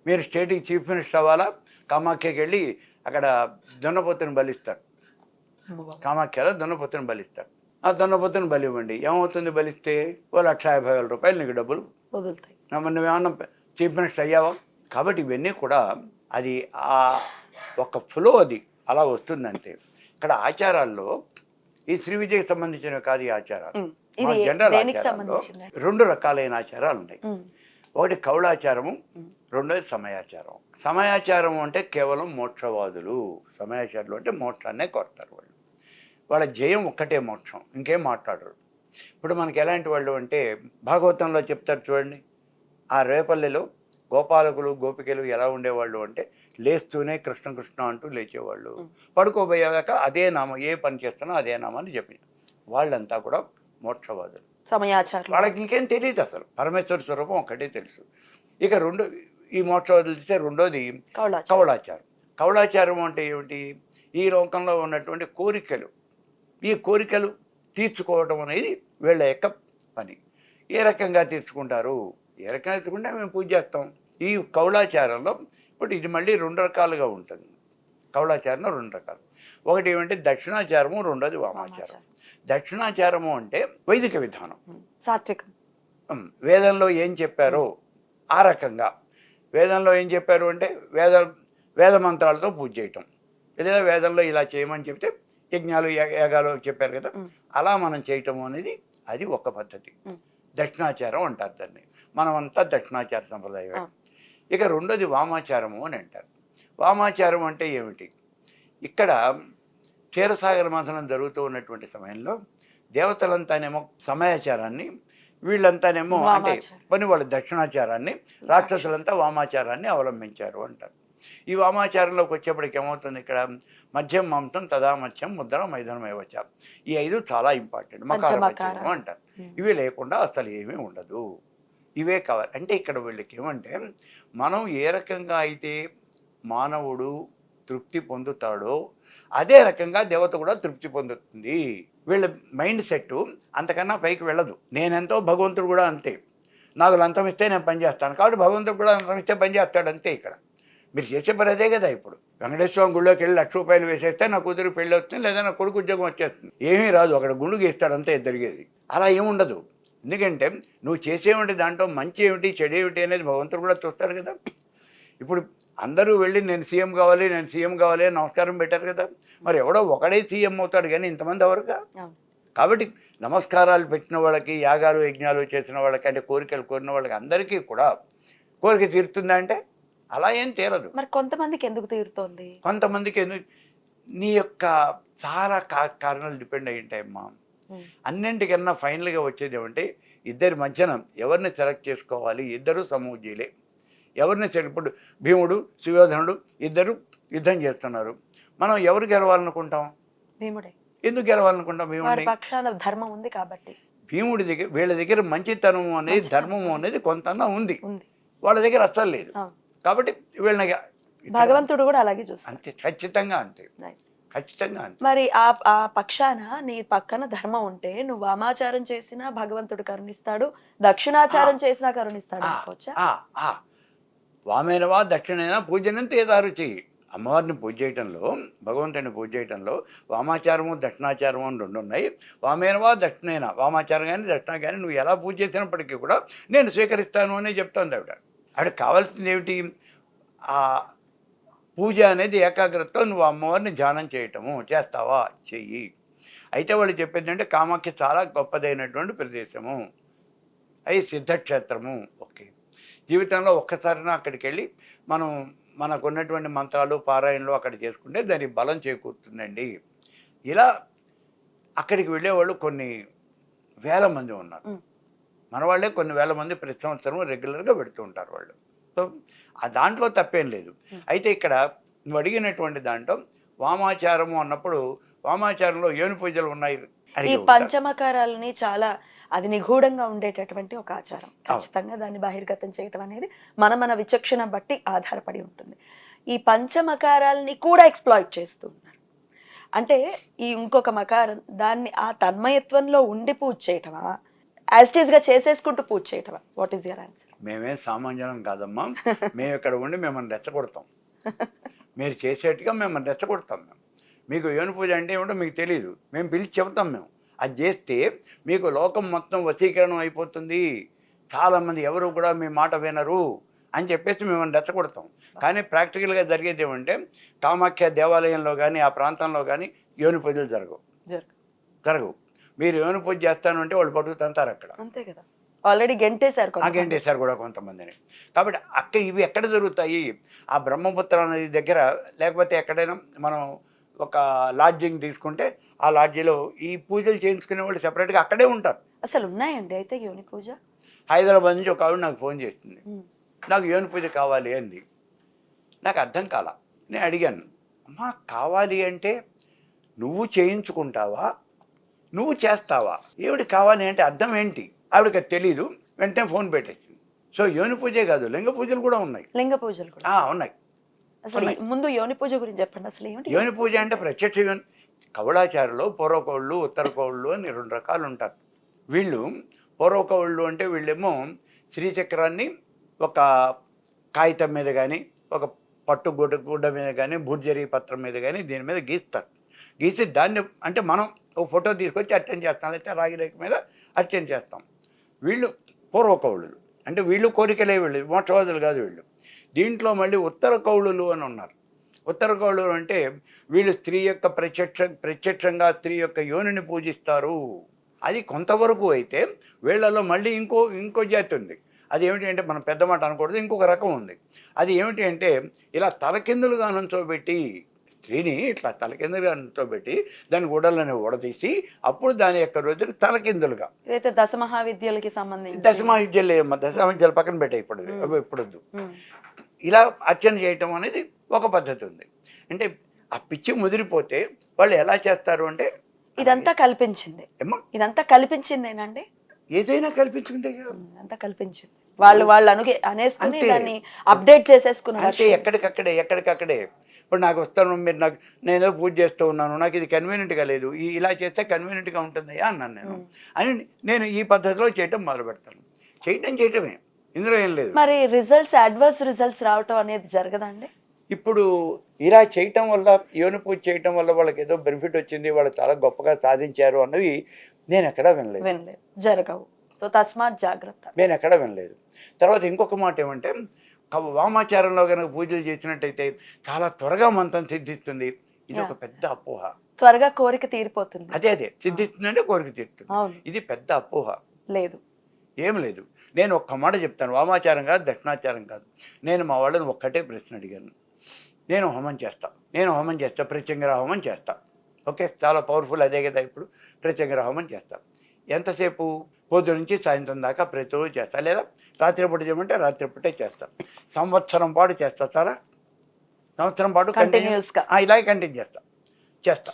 మీరు స్టేట్కి చీఫ్ మినిస్టర్ అవ్వాలా కామాఖ్యకి వెళ్ళి అక్కడ దున్నపోతుని బలిస్తారు, కామాఖ్యలో దున్నపోతుని బలిస్తారు. ఆ దున్నపోతుని బలి ఇవ్వండి, ఏమవుతుంది? బలిస్తే 1,50,000 రూపాయలు నీకు డబ్బులు వదులుతాయి. నువ్వేమన్నా చీఫ్ మినిస్టర్ అయ్యావా? కాబట్టి ఇవన్నీ కూడా అది ఆ ఒక ఫ్లో, అది అలా వస్తుందంటే. ఇక్కడ ఆచారాల్లో ఈ శ్రీ విద్యకి సంబంధించిన కాదు ఈ ఆచారాలు, జనరల్ ఆచారాల్లో 2 రకాలైన ఆచారాలు ఉన్నాయి. ఒకటి కౌళాచారము, రెండోది సమయాచారం. సమయాచారం అంటే కేవలం మోక్షవాదులు. సమయాచారులు అంటే మోక్షాన్నే కోరుతారు. వాళ్ళ జయం ఒక్కటే మోక్షం, ఇంకేం మాట్లాడరు. ఇప్పుడు మనకి ఎలాంటి వాళ్ళు అంటే భాగవతంలో చెప్తారు చూడండి, ఆ రేపల్లెలో గోపాలకులు గోపికలు ఎలా ఉండేవాళ్ళు అంటే లేస్తూనే కృష్ణ కృష్ణ అంటూ లేచేవాళ్ళు, పడుకోబోయాక అదే నామం, ఏ పని చేస్తున్నా అదే నామాన్ని చెప్పి. వాళ్ళంతా కూడా మోక్షవాదులు, సమయాచారం. వాళ్ళకి ఇంకేం తెలియదు, అసలు పరమేశ్వర స్వరూపం ఒక్కటే తెలుసు. ఇక ఈ మోక్షవాదులు చూస్తే రెండోది కౌళాచారం. కౌళాచారం అంటే ఏమిటి? ఈ లోకంలో ఉన్నటువంటి కోరికలు, ఈ కోరికలు తీర్చుకోవటం అనేది వీళ్ళ యొక్క పని. ఏ రకంగా తీర్చుకుంటారు? ఏ రకంగా తీర్చుకుంటే మేము పూజ చేస్తాం. ఈ కౌళాచారంలో ఇప్పుడు ఇది మళ్ళీ 2 రకాలుగా ఉంటుంది. కౌళాచారంలో 2 రకాలు. ఒకటి ఏమంటే దక్షిణాచారము, రెండోది వామాచారం. దక్షిణాచారము అంటే వైదిక విధానం, సాత్వికం. వేదంలో ఏం చెప్పారో ఆ రకంగా. వేదంలో ఏం చెప్పారు అంటే వేద మంత్రాలతో పూజ చేయటం, లేదా వేదంలో ఇలా చేయమని చెప్తే యజ్ఞాలు యాగాలు చెప్పారు కదా, అలా మనం చేయటము అనేది అది ఒక పద్ధతి. దక్షిణాచారం అంటారు దాన్ని, మనమంతా దక్షిణాచార సంప్రదాయం. ఇక రెండోది వామాచారము అని అంటారు. వామాచారం అంటే ఏమిటి? ఇక్కడ క్షీరసాగర మంథనం జరుగుతూ ఉన్నటువంటి సమయంలో దేవతలంతానేమో సమయాచారాన్ని, వీళ్ళంతానేమో అంటే పని వాళ్ళు దక్షిణాచారాన్ని, రాక్షసులంతా వామాచారాన్ని అవలంబించారు అంటారు. ఈ వామాచారంలోకి వచ్చేప్పటికి ఏమవుతుంది, ఇక్కడ మధ్యం మాంసం తదా మధ్యం ముద్ర మైదనమేవచ్చ, ఈ 5 చాలా ఇంపార్టెంట్. మకారం అంటారు. ఇవి లేకుండా అసలు ఏమీ ఉండదు, ఇవే కావాలి. అంటే ఇక్కడ వీళ్ళకి ఏమంటే, మనం ఏ రకంగా అయితే మానవుడు తృప్తి పొందుతాడో అదే రకంగా దేవత కూడా తృప్తి పొందుతుంది. వీళ్ళ మైండ్ సెట్ అంతకన్నా పైకి వెళ్ళదు. నేనెంతో, భగవంతుడు కూడా అంతే. నాకు లంచం ఇస్తే నేను పని చేస్తాను, కాబట్టి భగవంతుడు కూడా లంచం ఇస్తే పని చేస్తాడు అంతే. ఇక్కడ మీరు చేసే పని అదే కదా. ఇప్పుడు వెంకటేశ్వరం గుళ్ళోకి వెళ్ళి 1,00,000 రూపాయలు వేసేస్తే నా కూతురు పెళ్ళి వస్తుంది, లేదా నా కొడుకు ఉద్యోగం వచ్చేస్తుంది. ఏమీ రాదు, అక్కడ గుండు గీస్తాడు అంతే జరిగేది. అలా ఏముండదు. ఎందుకంటే నువ్వు చేసేవంటి దాంట్లో మంచి ఏమిటి చెడు ఏమిటి అనేది భగవంతుడు కూడా చూస్తాడు కదా. ఇప్పుడు అందరూ వెళ్ళి నేను సీఎం కావాలి, నేను సీఎం కావాలి అని నమస్కారం పెట్టారు కదా. మరి ఎవడో ఒకడే సీఎం అవుతాడు కానీ ఇంతమంది ఎవరుగా. కాబట్టి నమస్కారాలు పెట్టిన వాళ్ళకి, యాగాలు యజ్ఞాలు చేసిన వాళ్ళకి, అంటే కోరికలు కోరిన వాళ్ళకి అందరికీ కూడా కోరిక తీరుతుందా అంటే అలా ఏం తీరదు. మరి కొంతమందికి ఎందుకు తీరుతోంది? కొంతమందికి ఎందుకు, నీ యొక్క చాలా కారణాలు డిపెండ్ అయి ఉంటాయమ్మా. అన్నింటికన్నా ఫైనల్గా వచ్చేది ఏమంటే, ఇద్దరి మధ్యన ఎవరిని సెలెక్ట్ చేసుకోవాలి, ఇద్దరు సమూహజీలే. ఎవరిని ఇప్పుడు భీముడు సుయోధనుడు ఇద్దరు యుద్ధం చేస్తున్నారు, మనం ఎవరు గెలవాలనుకుంటాం? భీముడే. ఎందుకు గెలవాలనుకుంటాం? భీముడి పక్షాన ధర్మం ఉంది కాబట్టి. భీముడి దగ్గర, వీళ్ళ దగ్గర మంచితనం అనేది, ధర్మము అనేది కొంతన్నా ఉంది, వాళ్ళ దగ్గర అస్సలు లేదు. కాబట్టి వీళ్ళని భగవంతుడు కూడా అలాగే చూస్తాడు. అంతే, ఖచ్చితంగా అంతే, ఖచ్చితంగా అంతే. మరి ఆ పక్షాన నీ పక్కన ధర్మం ఉంటే నువ్వు వామాచారం చేసినా భగవంతుడు కరుణిస్తాడు, దక్షిణాచారం చేసినా కరుణిస్తాడు అనుకోవచ్చా? వామేనవా దక్షిణైనా పూజనంత ఏదారు చెయ్యి. అమ్మవారిని పూజ చేయటంలో, భగవంతుడిని పూజ చేయటంలో వామాచారము దక్షిణాచారము అని 2 ఉన్నాయి. వామేనవా దక్షిణైనా, వామాచారం కానీ దక్షిణ కానీ నువ్వు ఎలా పూజ చేసినప్పటికీ కూడా నేను స్వీకరిస్తాను అనే చెప్తోంది ఆవిడ. ఆవిడ కావాల్సింది ఏమిటి? ఆ పూజ అనేది ఏకాగ్రతతో నువ్వు అమ్మవారిని ధ్యానం చేయటము. చేస్తావా? చెయ్యి. అయితే వాళ్ళు చెప్పేది అంటే కామాఖ్య చాలా గొప్పదైనటువంటి ప్రదేశము, అది సిద్ధక్షేత్రము. ఓకే, జీవితంలో ఒక్కసారినా అక్కడికి వెళ్ళి మనం మనకున్నటువంటి మంత్రాలు పారాయణలు అక్కడ చేసుకుంటే దానికి బలం చేకూరుతుందండి. ఇలా అక్కడికి వెళ్ళేవాళ్ళు కొన్ని వేల మంది ఉన్నారు. మన వాళ్ళే కొన్ని వేల మంది ప్రతి సంవత్సరం రెగ్యులర్గా పెడుతూ ఉంటారు వాళ్ళు. సో ఆ దాంట్లో తప్పేం లేదు. అయితే ఇక్కడ నువ్వు అడిగినటువంటి దాంట్లో వామాచారము అన్నప్పుడు, వామాచారంలో ఏను పూజలు ఉన్నాయి. ఈ పంచమకారాలని చాలా అది నిగూఢంగా ఉండేటటువంటి ఒక ఆచారం. ఖచ్చితంగా దాన్ని బహిర్గతం చేయటం అనేది మన విచక్షణ బట్టి ఆధారపడి ఉంటుంది. ఈ పంచమకారాలని కూడా ఎక్స్ప్లాయిట్ చేస్తూ ఉన్నారు. అంటే ఈ ఇంకొక మకారం దాన్ని ఆ తన్మయత్వంలో ఉండి పూజ చేయటమా, యాస్టీస్గా చేసేసుకుంటూ పూజ చేయటమా? What is your answer? మేమేం సామాన్యం కాదమ్మా, మేము ఇక్కడ ఉండి మిమ్మల్ని రెచ్చగొడతాం. మీరు చేసేట్టుగా మిమ్మల్ని రెచ్చగొడతాం. మీకు ఏను పూజ అంటే ఏమిటో మీకు తెలియదు, మేము పిలిచి చెబుతాం. మేము అది చేస్తే మీకు లోకం మొత్తం వశీకరణం అయిపోతుంది, చాలామంది ఎవరు కూడా మీ మాట వినరు అని చెప్పేసి మిమ్మల్ని రెచ్చగొడతాం. కానీ ప్రాక్టికల్గా జరిగేది ఏమంటే, కామాఖ్య దేవాలయంలో కానీ ఆ ప్రాంతంలో కానీ యోని పూజలు జరగవు. మీరు యోని పూజ చేస్తాను అంటే వాళ్ళు పట్టుకు తంతారు అక్కడ. అంతే కదా, ఆల్రెడీ గెంటేశారు కూడా కొంతమందిని. కాబట్టి ఇవి ఎక్కడ జరుగుతాయి? ఆ బ్రహ్మపుత్ర నది దగ్గర, లేకపోతే ఎక్కడైనా మనం ఒక లాడ్జింగ్ తీసుకుంటే ఆ లాడ్జీలో ఈ పూజలు చేయించుకునే వాళ్ళు సెపరేట్గా అక్కడే ఉంటారు. అసలు ఉన్నాయండి అయితే యోని పూజ? హైదరాబాద్ నుంచి ఒక ఆవిడ నాకు ఫోన్ చేస్తుంది, నాకు యోని పూజ కావాలి అంది. నాకు అర్థం కాల. నేను అడిగాను, అమ్మా కావాలి అంటే నువ్వు చేయించుకుంటావా, నువ్వు చేస్తావా, ఏమిటి కావాలి అంటే అర్థం ఏంటి? ఆవిడకి తెలీదు. వెంటనే ఫోన్ పెట్టేసింది. సో యోని పూజే కాదు, లింగ పూజలు కూడా ఉన్నాయి. లింగ పూజలు కూడా ఉన్నాయి. అసలు ముందు యోని పూజ గురించి చెప్పండి. అసలు ఏమిటి యోని పూజ అంటే? ప్రత్యక్ష యోని, కవళాచారులు పూర్వకవుళ్ళు ఉత్తర కవుళ్ళు అని 2 రకాలు ఉంటారు. వీళ్ళు పూర్వకవుళ్ళు అంటే వీళ్ళేమో శ్రీచక్రాన్ని ఒక కాగితం మీద కానీ, ఒక పట్టు గుడ్డ మీద కానీ, భూర్జరీ పత్రం మీద కానీ దీని మీద గీస్తారు. గీసి దాన్ని అంటే మనం ఒక ఫోటో తీసుకొచ్చి అటెండ్ చేస్తాం, లేకపోతే రాగి రేఖ మీద అటెండ్ చేస్తాం. వీళ్ళు పూర్వకవుళ్ళు అంటే వీళ్ళు కోరికలే, వీళ్ళు మోక్షవాదులు కాదు వీళ్ళు. దీంట్లో మళ్ళీ ఉత్తర కౌళులు అని ఉన్నారు. ఉత్తర గౌళులు అంటే వీళ్ళు స్త్రీ యొక్క ప్రత్యక్షంగా స్త్రీ యొక్క యోనిని పూజిస్తారు. అది కొంతవరకు అయితే వీళ్ళలో మళ్ళీ ఇంకో జాతి ఉంది. అది ఏమిటి అంటే మనం పెద్ద మాట అనకూడదు, ఇంకొక రకం ఉంది. అది ఏమిటి అంటే ఇలా తలకిందులుగా నుంచోబెట్టి స్త్రీని ఇట్లా తలకిందులుగా నుంచోబెట్టి దాని గుడ్డలని ఊడదీసి అప్పుడు దాని యొక్క రోజులు తలకిందులుగా. ఇదైతే దశమహావిద్యలకి సంబంధించి. దశమహావిద్యలు పక్కన పెట్టాయి ఇప్పుడు, ఇప్పుడొద్దు. ఇలా అర్చన చేయటం అనేది ఒక పద్ధతి ఉంది. అంటే ఆ పిచ్చి ముదిరిపోతే వాళ్ళు ఎలా చేస్తారు అంటే ఇదంతా కల్పించింది. ఇదంతా కల్పించిందేనండి. ఏదైనా కల్పించుకుంటే అంతా కల్పించింది. వాళ్ళు అనేసుకుని దాన్ని అప్డేట్ చేసేసుకున్నారు. అంటే ఎక్కడికక్కడే ఇప్పుడు నాకు వస్తాను, మీరు నాకు నేను పూజ చేస్తూ ఉన్నాను, నాకు ఇది కన్వీనియంట్గా లేదు, ఇలా చేస్తే కన్వీనియంట్గా ఉంటుందయ్యా అన్నాను నేను ఈ పద్ధతిలో చేయటం మొదలు పెడతాను. చేయటమే, ఇందులో ఏం లేదు. మరి అడ్వర్స్ రిజల్ట్స్ రావటం అనేది జరగదండి? ఇప్పుడు ఇలా చేయటం వల్ల, యోని పూజ చేయటం వల్ల వాళ్ళకి ఏదో బెనిఫిట్ వచ్చింది, వాళ్ళు చాలా గొప్పగా సాధించారు అన్నవి నేను ఎక్కడా వినలేదు. జరగవు. సో తస్మాత్ జాగ్రత్త. నేను ఎక్కడా వినలేదు. తర్వాత ఇంకొక మాట ఏమంటే వామాచారంలో కనుక పూజలు చేసినట్టయితే చాలా త్వరగా మంత్రం సిద్ధిస్తుంది. ఇది ఒక పెద్ద అపోహ. త్వరగా కోరిక తీరిపోతుంది. అదే సిద్ధిస్తుంది అంటే కోరిక తీరుతుంది. ఇది పెద్ద అపోహ. లేదు, ఏం లేదు. నేను ఒక్క మాట చెప్తాను, వామాచారం కాదు, దక్షిణాచారం కాదు. నేను మా వాళ్ళని ఒక్కటే ప్రశ్న అడిగాను. నేను హోమం చేస్తా, ప్రత్యంగర హోమం చేస్తా. ఓకే, చాలా పవర్ఫుల్ అదే కదా. ఇప్పుడు ప్రత్యంగర హోమం చేస్తా. ఎంతసేపు? పొద్దు నుంచి సాయంత్రం దాకా ప్రతిరోజు చేస్తా, లేదా రాత్రిపూట చేయమంటే రాత్రిపూటే చేస్తా. సంవత్సరం పాటు చేస్తా. చాలా సంవత్సరం పాటు కంటిన్యూస్గా ఇలాగే కంటిన్యూ చేస్తా.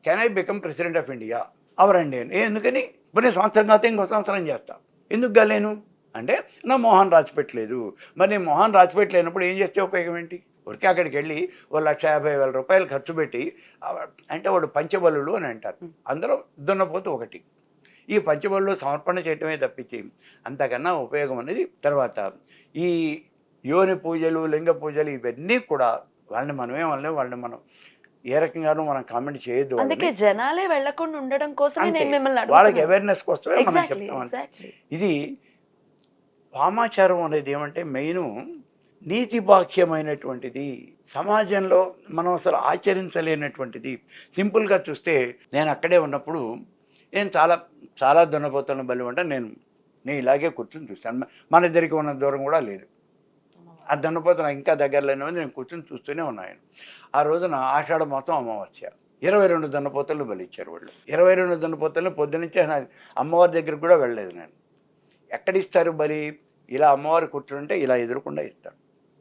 Can I become president of India? అవరండి. ఎందుకని? ఇప్పుడు నేను సంవత్సరం కాదు ఇంకో సంవత్సరం చేస్తా. ఎందుకు కాలేను అంటే నా మోహన్ రాసిపెట్టలేదు. మరి నేను మోహన్ రాసిపెట్టలేనప్పుడు ఏం చేస్తే ఉపయోగం ఏంటి? ఊరికే అక్కడికి వెళ్ళి 1,50,000 రూపాయలు ఖర్చు పెట్టి అంటే వాడు పంచబలులు అని అంటారు. అందులో దున్నపోతు ఒకటి. ఈ పంచబలులు సమర్పణ చేయటమే తప్పించి అంతకన్నా ఉపయోగం అనేది. తర్వాత ఈ యోని పూజలు, లింగ పూజలు ఇవన్నీ కూడా వాళ్ళని మనం ఏ రకంగానూ మనం కామెంట్ చేయొద్దు. అందుకే జనాలే వెళ్ళకుండా ఉండడం కోసమే నేను మిమ్మల్ని వాళ్ళకి అవేర్నెస్ కోసమే మనం చెప్తాం. ఇది వామాచారం అనేది ఏమంటే మెయిన్ నీతిబాక్యమైనటువంటిది, సమాజంలో మనం అసలు ఆచరించలేనటువంటిది. సింపుల్గా చూస్తే నేను అక్కడే ఉన్నప్పుడు నేను చాలా దున్నపోతున్న బలి ఉంటే నేను ఇలాగే కూర్చొని చూస్తాను. మన ఇద్దరికి ఉన్న దూరం కూడా లేదు. ఆ దున్నపోతు నాకు ఇంకా దగ్గరలోనే ఉంది. నేను కూర్చొని చూస్తూనే ఉన్నాను. ఆ రోజున ఆషాఢ మాసం అమావాస్య. 22 దున్నపోతలు బలి ఇచ్చారు వాళ్ళు. 22 దున్నపోతలను పొద్దునుంచే అమ్మవారి దగ్గరికి కూడా వెళ్ళలేదు నేను. ఎక్కడిస్తారు బలి? ఇలా అమ్మవారు కూర్చుంటే ఇలా ఎదురుకుండా ఇస్తారు,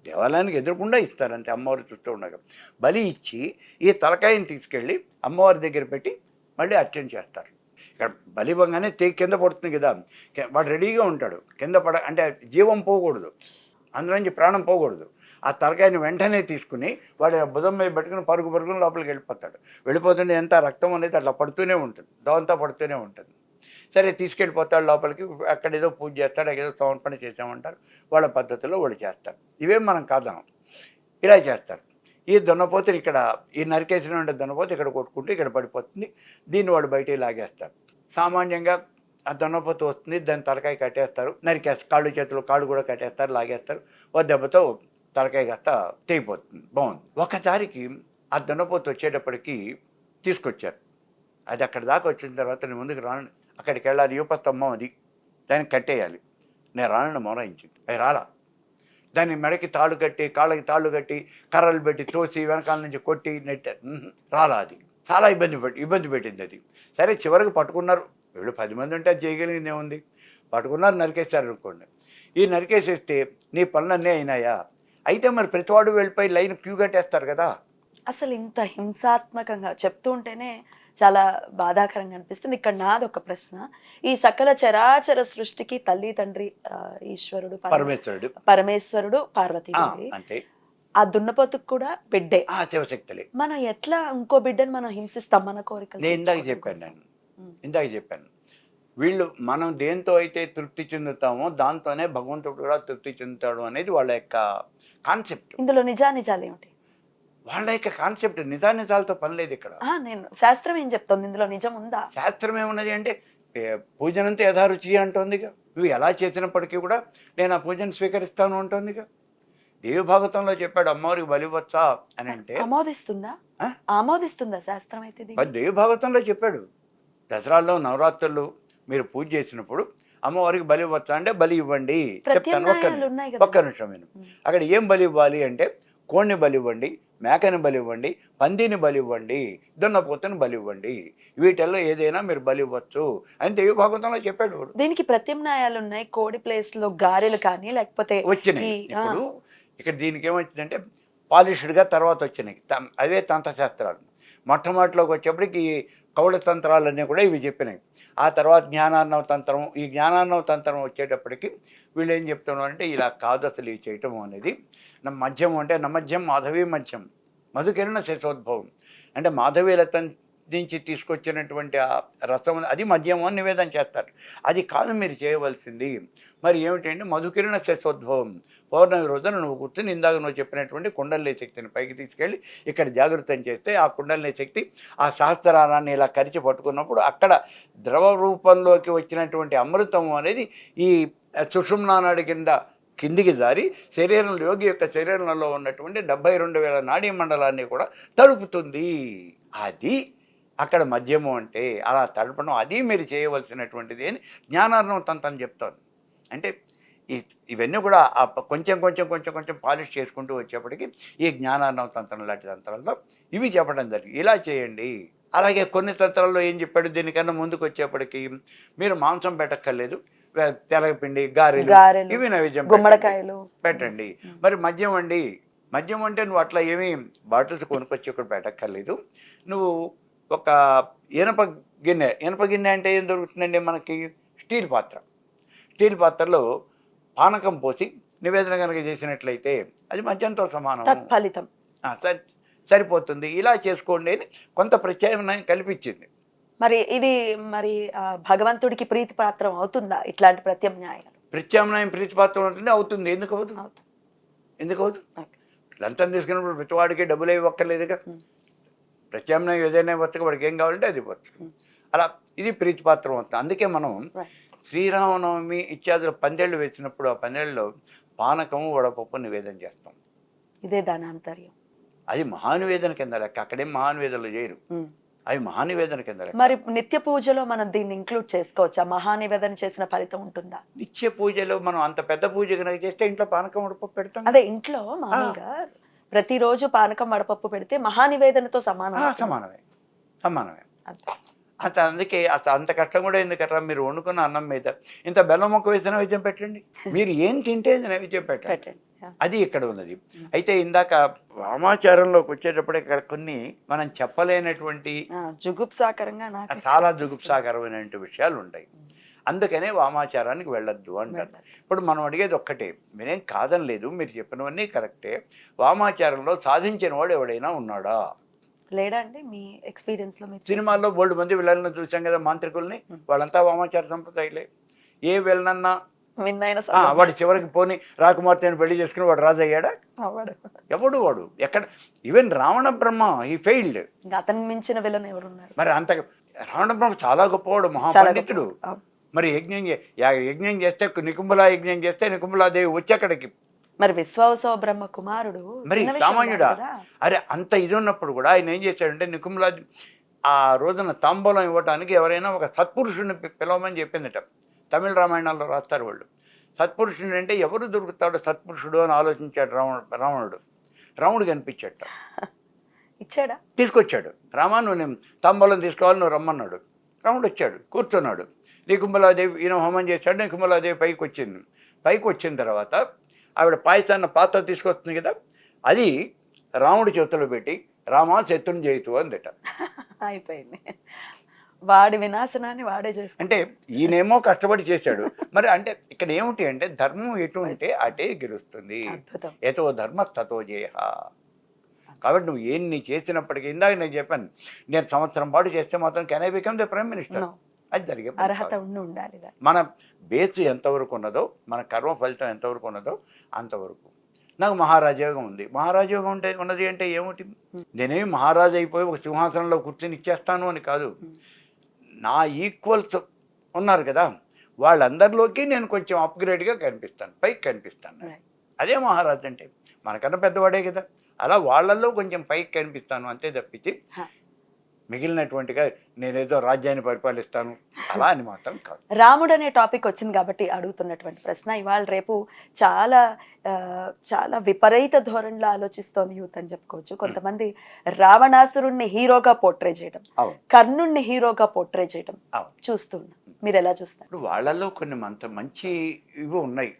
దేవాలయానికి ఎదురుకుండా ఇస్తారు. అంటే అమ్మవారు చూస్తూ ఉండగా బలి ఇచ్చి ఈ తలకాయని తీసుకెళ్ళి అమ్మవారి దగ్గర పెట్టి మళ్ళీ అర్చన చేస్తారు. ఇక్కడ బలి ఇవ్వగానే కింద పడుతుంది కదా, వాడు రెడీగా ఉంటాడు. కింద అంటే జీవం పోకూడదు, అందులోంచి ప్రాణం పోకూడదు. ఆ తలకాయని వెంటనే తీసుకుని వాడు భుజం మీద పెట్టుకుని పరుగుని లోపలికి వెళ్ళిపోతుంటే ఎంత రక్తం అనేది అట్లా పడుతూనే ఉంటుంది, దవంతా పడుతూనే ఉంటుంది. సరే తీసుకెళ్ళిపోతాడు లోపలికి. అక్కడ ఏదో పూజ చేస్తాడు, ఏదో సమర్పణ చేసామంటారు. వాళ్ళ పద్ధతిలో వాళ్ళు చేస్తారు. ఇవేం మనం కాదనం, ఇలా చేస్తారు. ఈ దున్నపోతుని ఇక్కడ ఈ నరికేసిన ఉండే దున్నపోతు ఇక్కడ కొట్టుకుంటూ ఇక్కడ పడిపోతుంది. దీన్ని వాడు బయటికి లాగేస్తారు. సామాన్యంగా ఆ దున్నపోతు వస్తుంది, దాని తలకాయ కట్టేస్తారు, కాళ్ళు చేతులు కాళ్ళు కూడా కట్టేస్తారు, లాగేస్తారు. ఓ దెబ్బతో తలకాయ కాస్త తెగిపోతుంది. బాగుంది. ఒకసారికి ఆ దున్నపోతు వచ్చేటప్పటికి తీసుకొచ్చారు. అది అక్కడ దాకా వచ్చిన తర్వాత నేను ముందుకు రాను, అక్కడికి వెళ్ళాలి, యూపస్తంభం అది, దానికి కట్టేయాలి. నేను రానని మొరాయించింది. అది రాలా. దాన్ని మెడకి తాళ్ళు కట్టి, కాళ్ళకి తాళ్ళు కట్టి, కర్రలు పెట్టి తోసి వెనకాల నుంచి కొట్టి నెట్టారు. రాలా. అది చాలా ఇబ్బంది పెట్టింది అది. సరే చివరికి పట్టుకున్నారు. వీళ్ళు 10 మంది ఉంటే అది చేయగలిగింది ఏముంది. పట్టుకున్నారు, నరికేశారు అనుకోండి. ఈ నరికేసేస్తే నీ పనులన్నీ అయినాయా? అయితే మరి ప్రతివాడు వెళ్ళిపోయి లైన్ క్యూ కట్టేస్తారు కదా. అసలు ఇంత హింసాత్మకంగా చెప్తూ ఉంటేనే చాలా బాధాకరంగా అనిపిస్తుంది. ఇక్కడ నాది ఒక ప్రశ్న. ఈ సకల చరాచర సృష్టికి తల్లి తండ్రి ఈశ్వరుడు పరమేశ్వరుడు పార్వతీదేవి, అంటే ఆ దున్నపోతుకు కూడా బిడ్డే, శివశక్తులే. మనం ఎట్లా ఇంకో బిడ్డను మనం హింసిస్తాం మన కోరికలు? నేను ఇందాక చెప్పాను వీళ్ళు మనం దేంతో అయితే తృప్తి చెందుతామో దాంతోనే భగవంతుడు కూడా తృప్తి చెందుతాడు అనేది వాళ్ళ యొక్క కాన్సెప్ట్. ఇందులో నిజానిజాలు ఏమిటి? వాళ్ళ యొక్క కాన్సెప్ట్. నిజానిజాలతో పని లేదు ఇక్కడ. నేను శాస్త్రం ఏం చెప్తుంది, ఇందులో నిజం ఉందా? శాస్త్రం ఏమున్నది అంటే పూజనంతా యథారుచి అంటోందిగా. నువ్వు ఎలా చేసినప్పటికీ కూడా నేను ఆ పూజను స్వీకరిస్తాను అంటోందిగా. దేవి భాగవతంలో చెప్పాడు అమ్మవారికి బలి ఇవ్వచ్చా అని అంటే ఆమోదిస్తుందా ఆ? ఆమోదిస్తుందా శాస్త్రం అయితే దీన్ని? మరి దేవి భాగవతంలో చెప్పాడు దసరాల్లో నవరాత్రులు మీరు పూజ చేసినప్పుడు అమ్మవారికి బలి ఇవ్వచ్చా అంటే బలి ఇవ్వండి చెప్తాను ప్రత్యామ్నాయాలు ఉన్నాయి కదా. ఒక్క నిమిషం విను. అక్కడ ఏం బలి ఇవ్వాలి అంటే కోడిని బలి ఇవ్వండి, మేకని బలి ఇవ్వండి, పందిని బలి ఇవ్వండి, దున్నపోతుని బలి ఇవ్వండి, వీటిల్లో ఏదైనా మీరు బలి ఇవ్వచ్చు అని దేవి భాగవతంలో చెప్పాడు వాడు. దీనికి ప్రత్యామ్నాయాలు ఉన్నాయి. కోడి ప్లేస్ లో గారెలు కానీ లేకపోతే వచ్చినాయి ఈ- ఇప్పుడు ఇక్కడ దీనికి ఏమొచ్చిందంటే పాలిష్డ్గా తర్వాత వచ్చినాయి అవే తంత్రశాస్త్రాలు. మొట్టమొదటిలోకి వచ్చేప్పటికి ఈ కౌళ తంత్రాలన్నీ కూడా ఇవి చెప్పినాయి. ఆ తర్వాత జ్ఞానార్ణవ తంత్రం, ఈ జ్ఞానార్ణవ తంత్రం వచ్చేటప్పటికి వీళ్ళు ఏం చెప్తున్నారు అంటే ఇలా కాదు అసలు ఇవి చేయటం అనేది మధ్యం అంటే నమధ్యం మాధవీ మధ్యం మధుకిరణ శేషోద్భవం అంటే మాధవీ లత నుంచి తీసుకొచ్చినటువంటి ఆ రసం అది మద్యం అని నివేదన చేస్తారు. అది కాదు మీరు చేయవలసింది. మరి ఏమిటంటే మధుకిరణ శేషోద్భవం పౌర్ణమి రోజున నువ్వు కూర్చుని ఇందాక నువ్వు చెప్పినటువంటి కుండలిని శక్తిని పైకి తీసుకెళ్ళి ఇక్కడ జాగృతం చేస్తే ఆ కుండలిని శక్తి ఆ సహస్రారాన్ని ఇలా కరిచి పట్టుకున్నప్పుడు అక్కడ ద్రవ రూపంలోకి వచ్చినటువంటి అమృతం అనేది ఈ సుషుమ్నానాడి కింద కిందికి జారి శరీరంలో యోగి యొక్క శరీరంలో ఉన్నటువంటి 72,000 నాడీ మండలాన్ని కూడా తడుపుతుంది. అది అక్కడ మద్యము అంటే అలా తడపడం అది మీరు చేయవలసినటువంటిది అని జ్ఞానార్ణవం తంత్రం చెప్తాను. అంటే ఇవన్నీ కూడా కొంచెం కొంచెం కొంచెం కొంచెం పాలిష్ చేసుకుంటూ వచ్చేప్పటికి ఈ జ్ఞానార్ణవ తంత్రం లాంటి తంత్రాల్లో ఇవి చెప్పడం జరిగింది. ఇలా చేయండి. అలాగే కొన్ని తంత్రాల్లో ఏం చెప్పాడు దీనికన్నా ముందుకు వచ్చేప్పటికి మీరు మాంసం పెట్టక్కర్లేదు, తెలగపిండి గారెలు ఇవి నైవేద్యం గుమ్మడికాయలు పెట్టండి. మరి మద్యం అండి, మద్యం అంటే నువ్వు అట్లా ఏమీ బాటిల్స్ కొనుక్కొచ్చి ఇక్కడ పెట్టక్కర్లేదు. నువ్వు ఒక ఇనప గిన్నె అంటే ఏం దొరుకుతుందండి మనకి స్టీల్ పాత్రలో పానకం పోసి నివేదన కనుక చేసినట్లయితే అది మద్యంతో సమానం, ఫలితం సరిపోతుంది. ఇలా చేసుకోండి అని కొంత ప్రత్యామ్నాయం కల్పించింది. మరి ఇది మరి భగవంతుడికి ప్రీతి పాత్రం అవుతుందా ఇట్లాంటి ప్రత్యామ్నాయాలు? ప్రత్యామ్నాయం ప్రీతిపాత్రం ఉంటుంది, అవుతుంది. ఎందుకు అవుతుంది? లంచం తీసుకున్నప్పుడు ప్రతివాడికి డబ్బులు ఇవ్వక్కర్లేదుగా. ప్రత్యామ్నాయం ఏదైనా ఇవ్వచ్చు, వాడికి ఏం కావాలంటే అది ఇవ్వచ్చు. అలా ఇది ప్రీతిపాత్రం అవుతుంది. అందుకే మనం శ్రీరామనవమి ఇత్యాదులు పందేళ్ళు వేసినప్పుడు ఆ పందేళ్ళలో పానకము వడపప్పు నివేదన చేస్తాం. ఇదే దానాంతర్యం. అది మహానివేదన కింద లెక్క. అక్కడేం మహానివేదనలు చేయరు, అవి మహానివేదన కింద లెక్క. మరి నిత్య పూజలో మనం దీన్ని ఇంక్లూడ్ చేసుకోవచ్చా? మహానివేదన చేసిన ఫలితం ఉంటుందా? నిత్య పూజలో మనం అంత పెద్ద పూజ కనుక చేస్తే ఇంట్లో పానకం వడపప్పు పెడతాం. అదే ఇంట్లో మామూలుగా ప్రతిరోజు పానకం వడపప్పు పెడితే మహానివేదనతో సమానమే. అందుకే అసలు అంత కష్టం కూడా ఎందుకట్రా, మీరు వండుకున్న అన్నం మీద ఇంత బెల్లం మొక్క వేసిన నైవేద్యం పెట్టండి, మీరు ఏం తింటే నైవేద్యం పెట్టండి. అది ఇక్కడ ఉన్నది. అయితే ఇందాక వామాచారంలోకి వచ్చేటప్పుడు ఇక్కడ కొన్ని మనం చెప్పలేనటువంటి జుగుప్సాకరంగా చాలా జుగుప్సాకరమైనటువంటి విషయాలు ఉంటాయి. అందుకనే వామాచారానికి వెళ్ళొద్దు అంటారు. ఇప్పుడు మనం అడిగేది ఒక్కటే, మీరేం కాదనలేదు, మీరు చెప్పినవన్నీ కరెక్టే. వామాచారంలో సాధించిన వాడు ఎవడైనా ఉన్నాడా? లేడా అండి మీ ఎక్స్పీరియన్స్ లో? సినిమాల్లో బోల్డ్ మంది విలన్లను చూసాం కదా, మాంత్రికుల్ని. వాళ్ళంతా వామాచార సంప్రదాయాలే. ఏ విలనన్నా వాడు చివరికి పోని రాకుమార్తెని పెళ్లి చేసుకుని వాడు రాజు అయ్యాడా? వాడు ఎక్కడ? ఈవెన్ రావణ బ్రహ్మ ఈ ఫెయిల్డ్. అతను మించిన విలన్ ఎవరున్నారు? మరి అంత రావణ బ్రహ్మ చాలా గొప్పవాడు, మహాపండితుడు. మరి యజ్ఞం చేస్తే నికుంభలా యజ్ఞం చేస్తే నికుంభలాదేవి వచ్చి అక్కడికి. మరి విశ్వావసవ బ్రహ్మ కుమారుడు మరి సామాన్యుడా? అరే అంత ఇది ఉన్నప్పుడు కూడా ఆయన ఏం చేశాడంటే నికుంభలా ఆ రోజున తాంబూలం ఇవ్వటానికి ఎవరైనా ఒక సత్పురుషుడిని పిలవమని చెప్పిందట. తమిళ రామాయణాల్లో రాస్తారు వాళ్ళు. సత్పురుషుడు అంటే ఎవరు దొరుకుతాడు సత్పురుషుడు అని ఆలోచించాడు రాముడు కనిపించాట. ఇచ్చాడా? తీసుకొచ్చాడు. రామా నువ్వు నేను తాంబూలం తీసుకోవాలి, నువ్వు రమ్మన్నాడు. రాముడు వచ్చాడు, కూర్చున్నాడు. నికుంభలాదేవి ఈయన హోమం చేశాడు. నికుంభలాదేవి పైకి వచ్చిన తర్వాత ఆవిడ పాయసాన్న పాత్ర తీసుకొస్తుంది కదా, అది రాముడి చేతిలో పెట్టి రామా శత్రుని చేయుతూ అందట. అయిపోయింది. వాడి వినాశనాన్ని వాడే చేస్తాడు. అంటే ఈయనేమో కష్టపడి చేశాడు. మరి అంటే ఇక్కడ ఏమిటి అంటే ధర్మం ఎటు అంటే అటే గెలుస్తుంది. ఏతో ధర్మ తతో జయ. కాబట్టి నువ్వు నీ చేసినప్పటికీ, ఇందాక నేను చెప్పాను, నేను సంవత్సరం పాటు చేస్తే మాత్రం can I become the prime minister? అది జరిగే అర్హత ఉండాలి. మన బేస్ ఎంతవరకు ఉన్నదో, మన కర్మ ఫలితం ఎంతవరకు ఉన్నదో అంతవరకు. నాకు మహారాజయోగం ఉంది. మహారాజయోగం ఉన్నది అంటే ఏమిటి? నేనేమి మహారాజు అయిపోయి ఒక సింహాసనంలో కూర్చొని ఇచ్చేస్తాను అని కాదు. నా ఈక్వల్స్ ఉన్నారు కదా, వాళ్ళందరిలోకి నేను కొంచెం అప్గ్రేడ్గా కనిపిస్తాను, పైకి కనిపిస్తాను. అదే మహారాజు అంటే. మనకన్నా పెద్దవాడే కదా, అలా వాళ్ళల్లో కొంచెం పైకి కనిపిస్తాను అంతే తప్పించి హ. మిగిలినటువంటిగా నేనేదో రాజ్యాన్ని పరిపాలిస్తాను అలా అని మాత్రం కాదు. రాముడు అనే టాపిక్ వచ్చింది కాబట్టి అడుగుతున్నటువంటి ప్రశ్న. ఇవాళ రేపు చాలా ఆ, చాలా విపరీత ధోరణిలో ఆలోచిస్తోంది యూత్ అని చెప్పుకోవచ్చు. కొంతమంది రావణాసురుణ్ణి హీరోగా పోర్ట్రే చేయడం, అవును కర్ణుణ్ణి హీరోగా పోర్ట్రే చేయడం అవును. చూస్తున్నాం. మీరు ఎలా చూస్తారు? ఇప్పుడు వాళ్ళల్లో కొన్ని మంచి ఇవి ఉన్నాయి,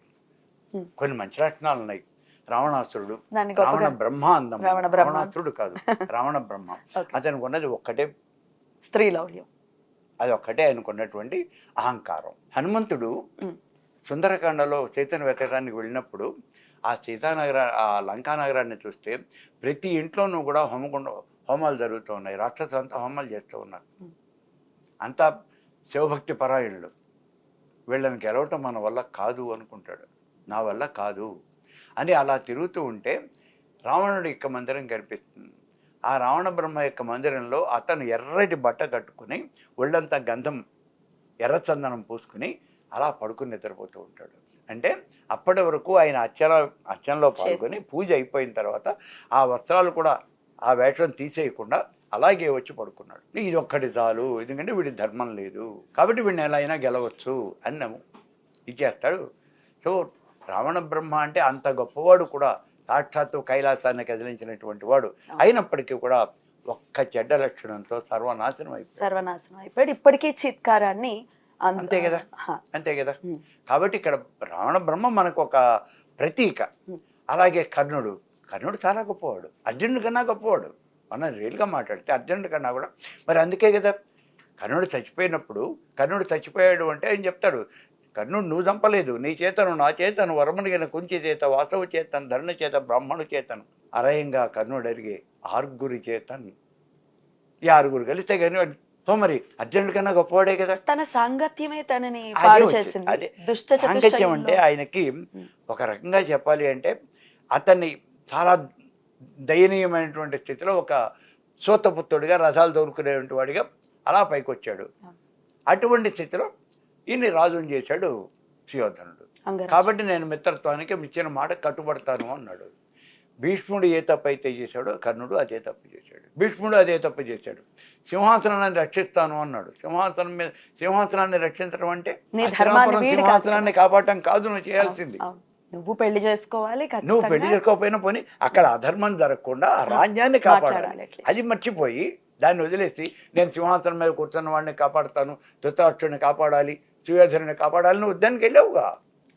కొన్ని మంచి లక్షణాలు ఉన్నాయి. రావణాసురుడు దాన్ని గొప్పగా రావణ బ్రహ్మ అందం, రావణ బ్రహ్మ. రావణాసురుడు కాదు రావణ బ్రహ్మ. Okay. అతనికి ఉన్నది ఒక్కటే, స్త్రీ లౌల్యం. అది ఒక్కటే ఆయనకున్నటువంటి అహంకారం. హనుమంతుడు ఉమ్. సుందరకాండలో సీతను వెతకడానికి వెళ్ళినప్పుడు ఆ ఆ లంకా నగరాన్ని చూస్తే ప్రతి ఇంట్లోనూ కూడా హోమాలు జరుగుతూ ఉన్నాయి, రాక్షసులంతా హోమాలు చేస్తూ ఉన్నారు. అంతా శివభక్తి పరాయణులు. వీళ్ళని గెలవటం మన వల్ల కాదు అనుకుంటాడు, నా వల్ల కాదు అని అలా తిరుగుతూ ఉంటే రావణుడి యొక్క మందిరం కనిపిస్తుంది. ఆ రావణ బ్రహ్మ యొక్క మందిరంలో అతను ఎర్రటి బట్ట కట్టుకుని ఒళ్ళంతా గంధం ఎర్రచందనం పూసుకుని అలా పడుకుని నిద్రపోతూ ఉంటాడు. అంటే అప్పటి వరకు ఆయన అర్చనలో పాల్గొని పూజ అయిపోయిన తర్వాత ఆ వస్త్రాలు కూడా ఆ వేషం తీసేయకుండా అలాగే వచ్చి పడుకున్నాడు. ఇది ఒక్కటి చాలు, ఎందుకంటే వీడి ధర్మం లేదు కాబట్టి వీడిని ఎలా అయినా గెలవచ్చు అని ఇచ్చేస్తాడు. సో రావణ బ్రహ్మ అంటే అంత గొప్పవాడు కూడా, సాక్షాత్తు కైలాసాన్ని కదిలించినటువంటి వాడు అయినప్పటికీ కూడా ఒక్క చెడ్డ లక్షణంతో సర్వనాశనం అయిపోయాడు. ఇప్పటికీ చిత్కారాన్ని అంతే కదా, అంతే కదా. కాబట్టి ఇక్కడ రావణ బ్రహ్మ మనకు ఒక ప్రతీక. అలాగే కర్ణుడు చాలా గొప్పవాడు, అర్జునుడి కన్నా గొప్పవాడు. మనం రియల్గా మాట్లాడితే అర్జునుడి కన్నా కూడా. మరి అందుకే కదా కర్ణుడు చచ్చిపోయినప్పుడు, కర్ణుడు చచ్చిపోయాడు అంటే ఆయన చెప్తాడు, కర్ణుడు నువ్వు చంపలేదు, నీ చేతను నా చేతను వరమునిగిన కుంచి చేత వాసవు చేతను ధరణి చేత బ్రాహ్మణు చేతను అరయంగా కర్ణుడు అడిగే ఆరుగురి చేతను. ఈ ఆరుగురు కలిస్తే కానీ సో మరి అర్జునుడి కన్నా గొప్పవాడే కదా. తన సాంగత్యమే తనని పాడు చేసింది. అదే సాంగత్యం అంటే ఆయనకి ఒక రకంగా చెప్పాలి అంటే అతన్ని చాలా దయనీయమైనటువంటి స్థితిలో ఒక సూతపుత్రుడిగా రథాలు దొరుకునేటువంటి వాడిగా అలా పైకి వచ్చాడు. అటువంటి స్థితిలో ఈయన్ని రాజుని చేశాడు సుయోధనుడు. కాబట్టి నేను మిత్రత్వానికి ఇచ్చిన మాట కట్టుబడతాను అన్నాడు. భీష్ముడు ఏ తప్పు అయితే చేశాడో కర్ణుడు అదే తప్పు చేశాడు, భీష్ముడు అదే తప్పు చేశాడు. సింహాసనాన్ని రక్షిస్తాను అన్నాడు. సింహాసనాన్ని రక్షించడం అంటే సింహాసనాన్ని కాపాడటం కాదు నువ్వు చేయాల్సింది. నువ్వు పెళ్లి చేసుకోవాలి, నువ్వు పెళ్లి చేసుకోకపోయినా పోనీ అక్కడ అధర్మం జరగకుండా ఆ రాజ్యాన్ని కాపాడాలి. అది మర్చిపోయి దాన్ని వదిలేసి నేను సింహాసనం మీద కూర్చున్న వాడిని కాపాడుతాను, ధృతరాష్ట్రుడిని కాపాడాలి, సుయోధనుడిని కాపాడాలి, నువ్వు ఉద్యానికి వెళ్ళావుగా.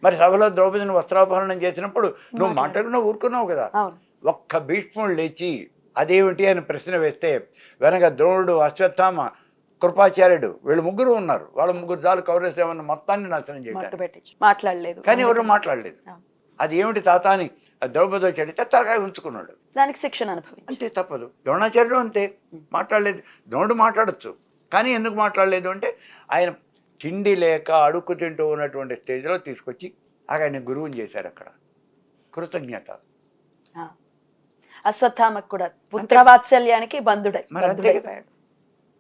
మరి సభలో ద్రౌపదిని వస్త్రాపహరణం చేసినప్పుడు నువ్వు మాట్లాడుకున్నా ఊరుకున్నావు కదా. ఒక్క భీష్ముడు లేచి అదేమిటి అని ప్రశ్న వేస్తే వెనక ద్రోణుడు, అశ్వత్థామ, కృపాచార్యుడు వీళ్ళు ముగ్గురు ఉన్నారు. వాళ్ళ ముగ్గురు చాలు కౌరవసేవన్న మొత్తాన్ని నాశనం చేయడానికి. మాట్లాడలేదు, కానీ ఎవరు మాట్లాడలేదు. అది ఏమిటి తాత అని ద్రౌపది వచ్చి అడిగితే తలకాయ ఉంచుకున్నాడు. దానికి శిక్షణ అనుభవం అంతే, తప్పదు. ద్రోణాచార్యుడు అంతే మాట్లాడలేదు. ద్రోణుడు మాట్లాడచ్చు, కానీ ఎందుకు మాట్లాడలేదు అంటే ఆయన తిండి లేక అడుక్కు తింటూ ఉన్నటువంటి స్టేజ్లో తీసుకొచ్చి ఆయన గురువుని చేశారు. అక్కడ కృతజ్ఞత. అశ్వత్థామకు కూడా పుత్రవాత్సల్యానికి బంధుడై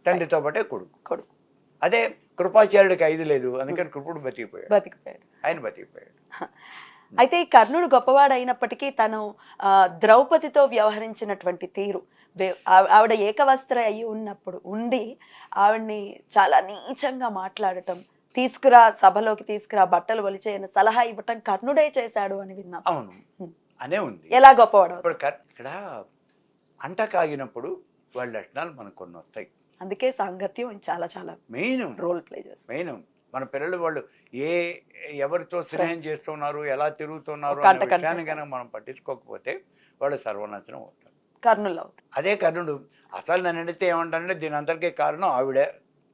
తండ్రితో పాటే కొడుకు. అదే కృపాచార్యుడికి 5 లేదు, అందుకని కృపుడు బతికిపోయాడు, ఆయన బతికిపోయాడు. అయితే ఈ కర్ణుడు గొప్పవాడు అయినప్పటికీ తను ద్రౌపదితో వ్యవహరించినటువంటి తీరు, ఆవిడ ఏకవస్త్ర అయి ఉండి ఆవిడ్ని చాలా నీచంగా మాట్లాడటం, సభలోకి తీసుకురా బట్టలు ఒలిచేయని సలహా ఇవ్వటం కర్ణుడే చేశాడు అని విన్నాం. అవును, అనే ఉంది. ఎలా గొప్పవాడు? ఇప్పుడు ఇక్కడ అంట కాగినప్పుడు వాళ్ళ లక్షణాలు మనకు కొన్ని వస్తాయి. అందుకే సాంగత్యం చాలా చాలా మెయిన్ రోల్ ప్లే చేస్తుంది. మెయిన్ మన పిల్లలు వాళ్ళు ఎవరితో స్నేహం చేస్తున్నారు, ఎలా తిరుగుతున్నారు అనే విషయాన్ని కనుక మనం పట్టించుకోకపోతే వాళ్ళు సర్వనాశనం అవుతారు. కర్ణులు అదే కర్ణుడు అసలు నన్ను అడిగితే ఏమంటానంటే దీని అందరికీ కారణం ఆవిడే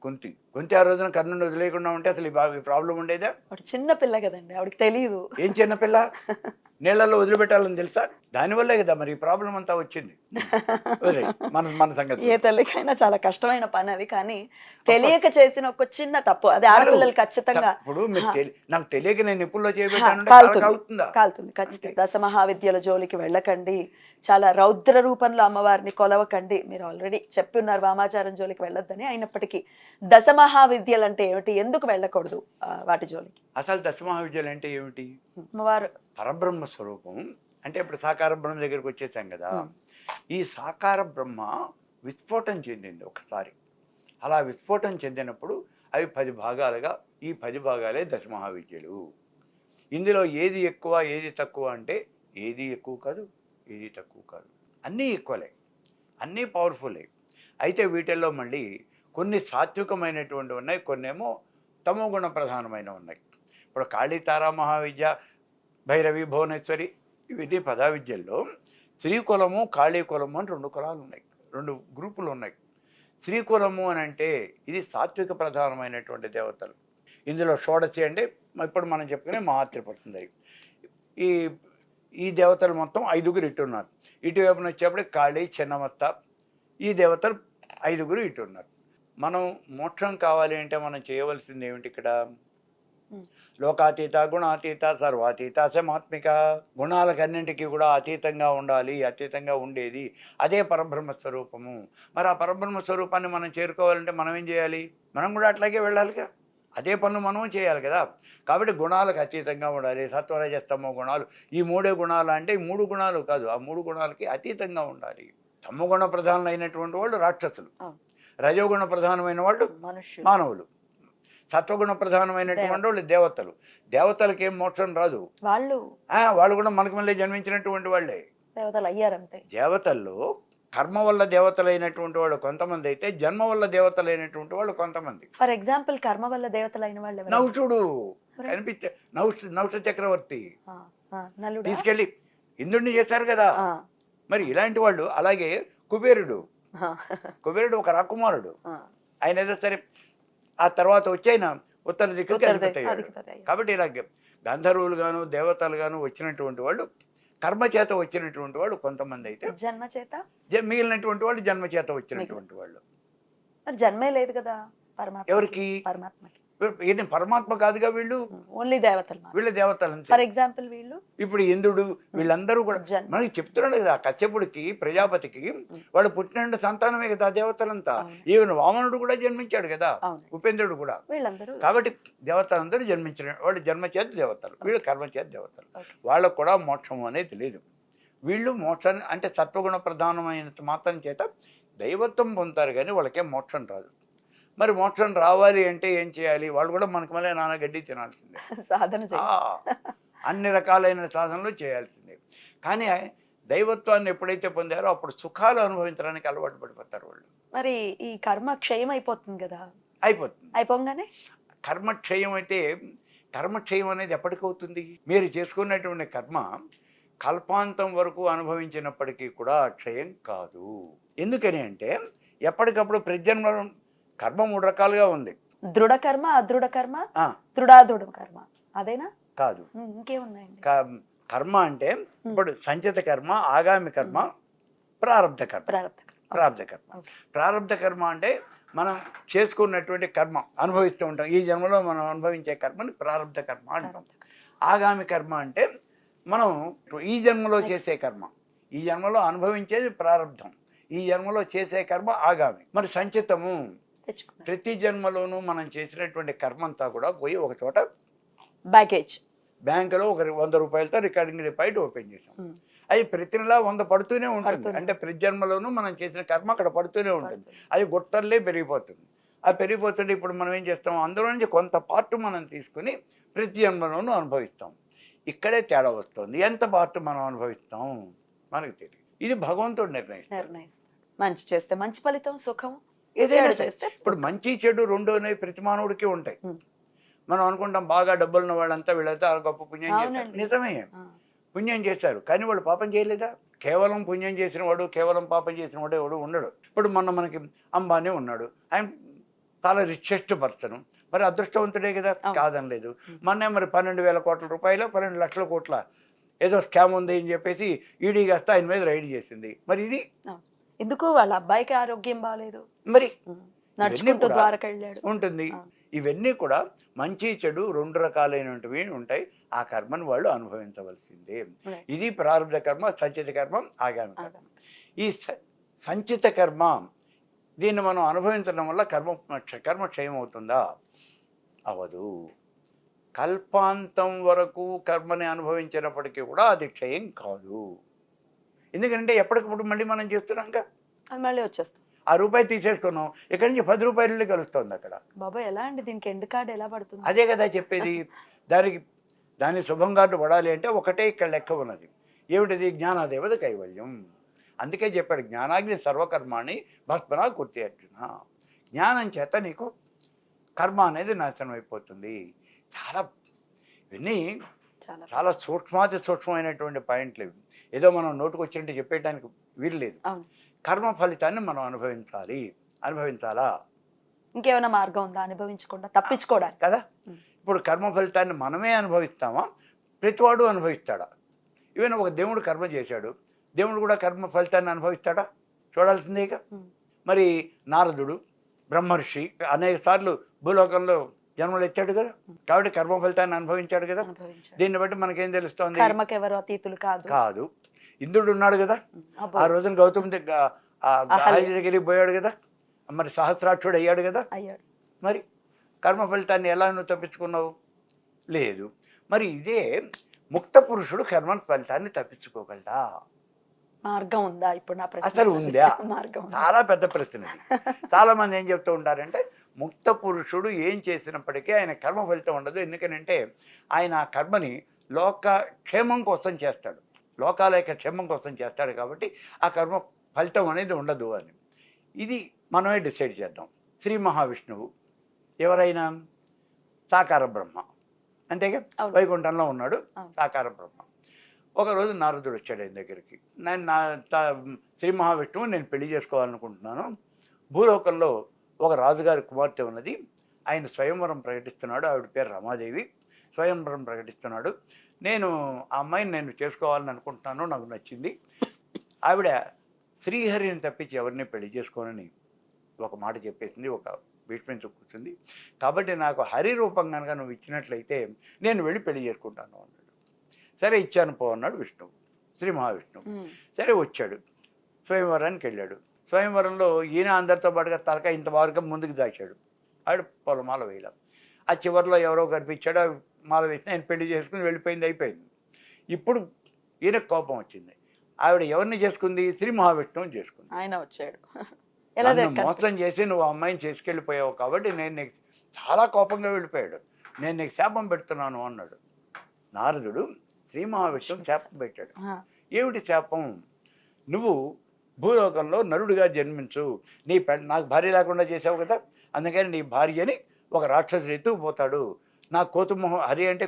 కుంతి ఆ రోజున కర్ణుని వదిలేయకుండా ఉంటే అసలు ఈ ప్రాబ్లం ఉండేదా? చిన్న పిల్ల కదండి, ఆవిడకి తెలియదు. ఏం చిన్నపిల్ల? నీళ్ళల్లో వదిలిపెట్టాలని తెలుసా? దానివల్లే కదా మరి ఈ ప్రాబ్లం అంతా వచ్చింది. మన సంగతి ఏ తల్లికైనా చాలా కష్టమైన పని అది, కానీ తెలియక చేసిన ఒక చిన్న తప్పు అది ఆడపిల్లలు ఖచ్చితంగా. ఇప్పుడు నాకు తెలియక నేను నిప్పుల్లో చేయబెట్టాను, కాలుతుంది ఖచ్చితంగా. దశ మహావిద్యల జోలికి వెళ్ళకండి, చాలా రౌద్ర రూపంలో అమ్మవారిని కొలవకండి. మీరు ఆల్రెడీ చెప్పున్నారు వామాచారం జోలికి వెళ్ళొద్దని. అయినప్పటికీ దశ మహావిద్యలు అంటే ఏమిటి, ఎందుకు వెళ్ళకూడదు వాటి జోలికి? అసలు దశ మహావిద్యలు అంటే ఏమిటి? అమ్మవారు పరబ్రహ్మ స్వరూపం, అంటే ఇప్పుడు సాకార బ్రహ్మ దగ్గరికి వచ్చేసాం కదా. ఈ సాకార బ్రహ్మ విస్ఫోటం చెందింది ఒకసారి. అలా విస్ఫోటం చెందినప్పుడు అవి 10 భాగాలుగా, ఈ 10 భాగాలే దశమహావిద్యలు. ఇందులో ఏది ఎక్కువ ఏది తక్కువ అంటే ఏది ఎక్కువ కాదు, ఏది తక్కువ కాదు, అన్నీ ఈక్వలే, అన్నీ పవర్ఫుల్లే. అయితే వీటిల్లో మళ్ళీ కొన్ని సాత్వికమైనటువంటి ఉన్నాయి, కొన్నేమో తమోగుణ ప్రధానమైన ఉన్నాయి. ఇప్పుడు కాళీ తారా మహావిద్య, భైరవి, భువనేశ్వరి, ఇవన్నీ పదావిద్యల్లో శ్రీకులము, కాళీ కులము అని 2 కులాలు ఉన్నాయి, 2 గ్రూపులు ఉన్నాయి. శ్రీకులము అని అంటే ఇది సాత్విక ప్రధానమైనటువంటి దేవతలు. ఇందులో షోడశి అంటే ఇప్పుడు మనం చెప్పుకునే మహాత్రిపుర సుందరి. ఈ ఈ దేవతలు మొత్తం 5గురు ఇటు ఉన్నారు. ఇటువైపున వచ్చేప్పటికి కాళీ, చిన్నమత్త, ఈ దేవతలు 5గురు ఇటు ఉన్నారు. మనం మోక్షం కావాలి అంటే మనం చేయవలసింది ఏమిటి? ఇక్కడ లోకాతీత, గుణాతీత, సర్వాతీత, సమాత్మిక. గుణాలకన్నింటికి కూడా అతీతంగా ఉండాలి, అతీతంగా ఉండేది అదే పరబ్రహ్మ స్వరూపము. మరి ఆ పరబ్రహ్మ స్వరూపాన్ని మనం చేరుకోవాలంటే మనం ఏం చేయాలి? మనం కూడా అట్లాగే వెళ్ళాలిగా, అదే పనులు మనము చేయాలి కదా. కాబట్టి గుణాలకు అతీతంగా ఉండాలి. సత్వరజస్తమో గుణాలు, ఈ 3 గుణాలు అంటే ఈ 3 గుణాలు కాదు, ఆ 3 గుణాలకి అతీతంగా ఉండాలి. తమోగుణ ప్రధానులైనటువంటి వాళ్ళు రాక్షసులు, రజోగుణ ప్రధానమైన వాళ్ళు మానవులు, సత్వగుణ ప్రధానమైనటువంటి వాళ్ళు దేవతలు. దేవతలకి ఏం మోక్షం రాదు, వాళ్ళు కూడా మనకు మళ్ళీ జన్మించినటువంటి వాళ్ళే దేవతలు అయ్యారంతే. దేవతల్లో కర్మ వల్ల దేవతలైనటువంటి వాళ్ళు కొంతమంది అయితే, జన్మ వల్ల దేవతలైనటువంటి వాళ్ళు కొంతమంది. ఫర్ ఎగ్జాంపుల్ కర్మ వల్ల దేవతలైన వాళ్ళు నౌషుడు కనిపించే నౌష చక్రవర్తి తీసుకెళ్ళి ఇంద్రుడిని చేశారు కదా. మరి ఇలాంటి వాళ్ళు, అలాగే కుబేరుడు ఒక రాకుమారుడు, ఆయన ఏదో సరే ఆ తర్వాత వచ్చైన ఉత్తర దిక్కుకి అధిపతి అయ్యాడు. కాబట్టి ఇలా గంధర్వులు గాను దేవతలు గాను వచ్చినటువంటి వాళ్ళు కర్మ చేత వచ్చినటువంటి వాళ్ళు కొంతమంది అయితే, జన్మ చేత మిగిలినటువంటి వాళ్ళు జన్మ చేత వచ్చినటువంటి వాళ్ళు. జన్మే లేదు కదా పరమాత్మ. ఎవరికి? పరమాత్మకి. ఈయన పరమాత్మ కాదుగా, వీళ్ళు ఓన్లీ దేవతలు. వీళ్ళ దేవతలు. ఫర్ ఎగ్జాంపుల్ వీళ్ళు ఇప్పుడు ఇంద్రుడు, వీళ్ళందరూ కూడా మనకి చెప్తున్నాడు కదా, కశ్యపుడికి, ప్రజాపతికి వాడు పుట్టిన సంతానమే కదా దేవతలంతా. ఈవెన్ వామనుడు కూడా జన్మించాడు కదా, ఉపేంద్రుడు కూడా. వీళ్ళందరూ కాబట్టి దేవతలందరూ జన్మించిన వాళ్ళు జన్మ చేత దేవతలు, వీళ్ళు కర్మ చేత దేవతలు. వాళ్ళకు కూడా మోక్షం అనేది తెలియదు. వీళ్ళు మోక్షాన్ని అంటే సత్వగుణ ప్రధానమైన మాత్రం చేత దైవత్వం పొందుతారు, కానీ వాళ్ళకేం మోక్షం రాదు. మరి మోక్షం రావాలి అంటే ఏం చేయాలి? వాళ్ళు కూడా మనకు మళ్ళీ నాన్న గడ్డి తినాల్సిందే, సాధన అన్ని రకాలైన సాధనలు చేయాల్సిందే. కానీ దైవత్వాన్ని ఎప్పుడైతే పొందారో అప్పుడు సుఖాలు అనుభవించడానికి అలవాటు పడిపోతారు వాళ్ళు. మరి ఈ కర్మ క్షయం అయిపోతుంది కదా. అయిపోగానే కర్మక్షయం అయితే, కర్మక్షయం అనేది ఎప్పటికవుతుంది? మీరు చేసుకున్నటువంటి కర్మ కల్పాంతం వరకు అనుభవించినప్పటికీ కూడా క్షయం కాదు. ఎందుకని అంటే ఎప్పటికప్పుడు ప్రజన్మ కర్మ 3 రకాలుగా ఉంది. దృఢ కర్మ, అదృఢ కర్మ, దృఢాదృఢ కర్మ. అదేనా? కాదు, ఇంకేమున్నాయండి? కర్మ అంటే ఇప్పుడు సంచిత కర్మ, ఆగామి కర్మ, ప్రారబ్ధ కర్మ. ప్రారబ్ధ కర్మ అంటే మనం చేసుకున్నటువంటి కర్మ అనుభవిస్తూ ఉంటాం. ఈ జన్మలో మనం అనుభవించే కర్మని ప్రారబ్ధ కర్మ అంటాం. ఆగామి కర్మ అంటే మనం ఈ జన్మలో చేసే కర్మ, ఈ జన్మలో అనుభవించేది ప్రారబ్ధం, ఈ జన్మలో చేసే కర్మ ఆగామి. మరి సంచితము, ప్రతి జన్మలోనూ మనం చేసినటువంటి కర్మ అంతా కూడా పోయి ఒక చోట బ్యాంకులో ఒక 100 రూపాయలతో రికార్డింగ్ డిపాజిట్ ఓపెన్ చేసాం. అది ప్రతి నెల 100 పడుతూనే ఉంటుంది. అంటే ప్రతి జన్మలోనూ మనం చేసిన కర్మ అక్కడ పడుతూనే ఉంటుంది. అది గుట్టల్లే పెరిగిపోతుంది. అది పెరిగిపోతుంటే ఇప్పుడు మనం ఏం చేస్తాం? అందులో నుంచి కొంత పార్ట్ మనం తీసుకుని ప్రతి జన్మలోనూ అనుభవిస్తాం. ఇక్కడే తేడా వస్తుంది. ఎంత పార్ట్ మనం అనుభవిస్తాం మనకు తెలియదు. ఇది భగవంతుడు నిర్ణయిస్తాడు. మంచి చేస్తే మంచి ఫలితం, సుఖం ఏదైనా చేస్తే. ఇప్పుడు మంచి చెడు 2 అనేవి ప్రతి మానవుడికి ఉంటాయి. మనం అనుకుంటాం బాగా డబ్బులున్న వాళ్ళంతా వీళ్ళైతే గొప్ప పుణ్యం చేశారు. నిజమే, పుణ్యం చేశారు, కానీ వాళ్ళు పాపం చేయలేదా? కేవలం పుణ్యం చేసిన వాడు, కేవలం పాపం చేసిన వాడు ఎవడు ఉండడు. ఇప్పుడు మనకి అంబానీ ఉన్నాడు, ఆయన చాలా రిచెస్ట్ పర్సన్, మరి అదృష్టవంతుడే కదా, కాదనలేదు. మొన్నే మరి 12,000 కోట్ల రూపాయలు, 12 లక్షల కోట్ల ఏదో స్కామ్ ఉంది అని చెప్పేసి ఈడీ కాస్త ఆయన మీద రైడ్ చేసింది. మరి ఇది ఎందుకు? వాళ్ళ అబ్బాయికి ఆరోగ్యం బాగాలేదు, మరి ఉంటుంది. ఇవన్నీ కూడా మంచి చెడు 2 రకాలైనవి ఉంటాయి. ఆ కర్మను వాళ్ళు అనుభవించవలసిందే. ఇది ప్రారంభ కర్మ, సంచిత కర్మ, ఆగామి కర్మ. ఈ సంచిత కర్మ దీన్ని మనం అనుభవించడం వల్ల కర్మ క్షయం అవుతుందా? అవదు. కల్పాంతం వరకు కర్మని అనుభవించినప్పటికీ కూడా అది క్షయం కాదు. ఎందుకంటే ఎప్పటికప్పుడు మళ్ళీ మనం చేస్తున్నాంగా. అది మళ్ళీ వచ్చేస్తుంది. ఆ రూపాయి తీసేసుకున్నాం, ఇక్కడి నుంచి 10 రూపాయలు కలుస్తుంది అక్కడ. బాబా ఎలా అండి దీనికి ఎండ్ కార్డ్ ఎలా పడుతుంది? అదే కదా చెప్పేది. దాని శుభం కార్డు పడాలి అంటే ఒకటే ఇక్కడ లెక్క ఉన్నది. ఏమిటిది? జ్ఞానాదేవత కైవల్యం. అందుకే చెప్పాడు జ్ఞానాగ్ని సర్వకర్మాణి భస్మనా కుర్తి అర్జున. జ్ఞానం చేత నీకు కర్మ అనేది నాశనం అయిపోతుంది. చాలా ఇవన్నీ చాలా చాలా సూక్ష్మమైనటువంటి పాయింట్లు ఇవి. ఏదో మనం నోటుకు వచ్చినట్టు చెప్పేయడానికి వీలు లేదు. అవును. కర్మ ఫలితాన్ని మనం అనుభవించాలా ఇంకేమైనా మార్గం ఉందా అనుభవించకుండా తప్పించుకోవడానికి? కదా. ఇప్పుడు కర్మ ఫలితాన్ని మనమే అనుభవిస్తామా, ప్రతివాడు అనుభవిస్తాడా? ఈవెన్ ఒక దేవుడు కర్మ చేశాడు, దేవుడు కూడా కర్మ ఫలితాన్ని అనుభవిస్తాడా? చూడాల్సిందేగా. మరి నారదుడు బ్రహ్మర్షి అనేక సార్లు భూలోకంలో జన్మలు ఎత్తాడు కదా, కాబట్టి కర్మ ఫలితాన్ని అనుభవించాడు కదా. దీన్ని బట్టి మనకేం తెలుస్తోంది? కర్మకి ఎవరు అతీతులు కాదు. ఇంద్రుడు ఉన్నాడు కదా, ఆ రోజున గౌతమి దగ్గరికి పోయాడు కదా, మరి సహస్రాక్షుడు అయ్యాడు కదా. మరి కర్మ ఫలితాన్ని ఎలా నువ్వు తప్పించుకున్నావు? లేదు. మరి ఇదే ముక్త పురుషుడు కర్మ ఫలితాన్ని తప్పించుకోగలడా? మార్గం ఉందా? ఇప్పుడు నా ప్రశ్న అసలు ఉందా? మార్గం చాలా పెద్ద ప్రశ్న. చాలా మంది ఏం చెప్తూ ఉంటారంటే ముక్త పురుషుడు ఏం చేసినప్పటికీ ఆయన కర్మ ఫలితం ఉండదు. ఎందుకనంటే ఆయన ఆ కర్మని లోక క్షేమం కోసం చేస్తాడు, లోకాల యొక్క క్షేమం కోసం చేస్తాడు, కాబట్టి ఆ కర్మ ఫలితం అనేది ఉండదు అని. ఇది మనమే డిసైడ్ చేద్దాం. శ్రీ మహావిష్ణువు ఎవరైనా సాకార బ్రహ్మ, అంతేగా, వైకుంఠంలో ఉన్నాడు సాకార బ్రహ్మ. ఒకరోజు నారదుడు వచ్చాడు ఆయన దగ్గరికి. శ్రీ మహావిష్ణువు నేను పెళ్లి చేసుకోవాలనుకుంటున్నాను, భూలోకంలో ఒక రాజుగారి కుమార్తె ఉన్నది, ఆయన స్వయంవరం ప్రకటిస్తున్నాడు, ఆవిడ పేరు రమాదేవి, స్వయంవరం ప్రకటిస్తున్నాడు, నేను ఆ అమ్మాయిని నేను చేసుకోవాలని అనుకుంటున్నాను, నాకు నచ్చింది, ఆవిడ శ్రీహరిని తప్పించి ఎవరిని పెళ్లి చేసుకోనని ఒక మాట చెప్పేసింది, ఒక బీట్మెంట్ కూర్చుంది, కాబట్టి నాకు హరి రూపం కనుక నువ్వు ఇచ్చినట్లయితే నేను వెళ్ళి పెళ్లి చేసుకుంటాను అన్నాడు. సరే ఇచ్చాను పో అన్నాడు విష్ణువు, శ్రీ మహావిష్ణువు. సరే వచ్చాడు, స్వయంవరానికి వెళ్ళాడు. స్వయంవరంలో ఈయన అందరితో పాటుగా తలక ఇంత మార్గం ముందుకు దాచాడు, ఆవిడ పొలమాల వేయడం. ఆ చివరిలో ఎవరో కనిపించాడు, మాల వేసి నేను పెళ్లి చేసుకుని వెళ్ళిపోయింది, అయిపోయింది. ఇప్పుడు ఈయనకు కోపం వచ్చింది. ఆవిడ ఎవరిని చేసుకుంది? శ్రీ మహావిష్ణువుని చేసుకుంది. ఆయన వచ్చాడు, మోసం చేసి నువ్వు ఆ అమ్మాయిని చేసుకెళ్ళిపోయావు కాబట్టి నేను నీకు చాలా కోపంగా వెళ్ళిపోయాడు, నేను నీకు శాపం పెడుతున్నాను అన్నాడు. నారదుడు శ్రీ మహావిష్ణువు శాపం పెట్టాడు. ఏమిటి శాపం? నువ్వు భూలోకంలో నరుడిగా జన్మించు, నాకు భార్య లేకుండా చేసావు కదా, అందుకని నీ భార్యని ఒక రాక్షసుడు ఎత్తుకుపోతాడు, నా కోతిముఖం, హరి అంటే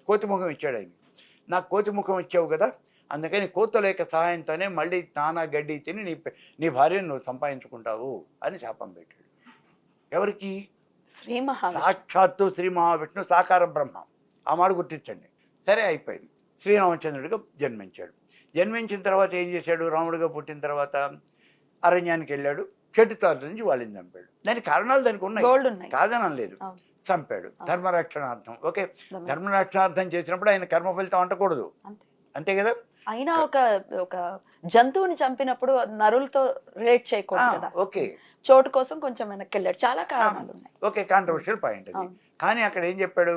కోతిముఖం ఇచ్చాడు ఆయన, నాకు కోతిముఖం ఇచ్చావు కదా, అందుకని కోతుల యొక్క సహాయంతోనే మళ్ళీ నానా గడ్డి తిని నీ భార్యను నువ్వు సంపాదించుకుంటావు అని శాపం పెట్టాడు. ఎవరికి? సాక్షాత్తు శ్రీ మహావిష్ణువు సాకార బ్రహ్మ. ఆ మాట గుర్తించండి. సరే అయిపోయింది. శ్రీరామచంద్రుడిగా జన్మించాడు. జన్మించిన తర్వాత ఏం చేశాడు? రాముడిగా పుట్టిన తర్వాత అరణ్యానికి వెళ్ళాడు, చెట్టు తాత నుంచి వాళ్ళని చంపాడు. దానికి కారణాలు దానికి ఉన్నాయి, కాదనం లేదు, చంపాడు ధర్మరక్షణార్థం. ఓకే, ధర్మరక్షణార్థం చేసినప్పుడు ఆయన కర్మ ఫలితం అంటకూడదు, అంతే కదా. అయినా ఒక జంతువుని చంపినప్పుడు నరులతో రిలేట్ చేయకూడదు కదా. ఓకే, చోటు కోసం కొంచెం వెనక్కి వెళ్ళాడు, చాలా కారణాలు ఉన్నాయి. ఓకే, కాంట్రవర్షియల్ పాయింట్ అది. కానీ అక్కడ ఏం చెప్పాడు?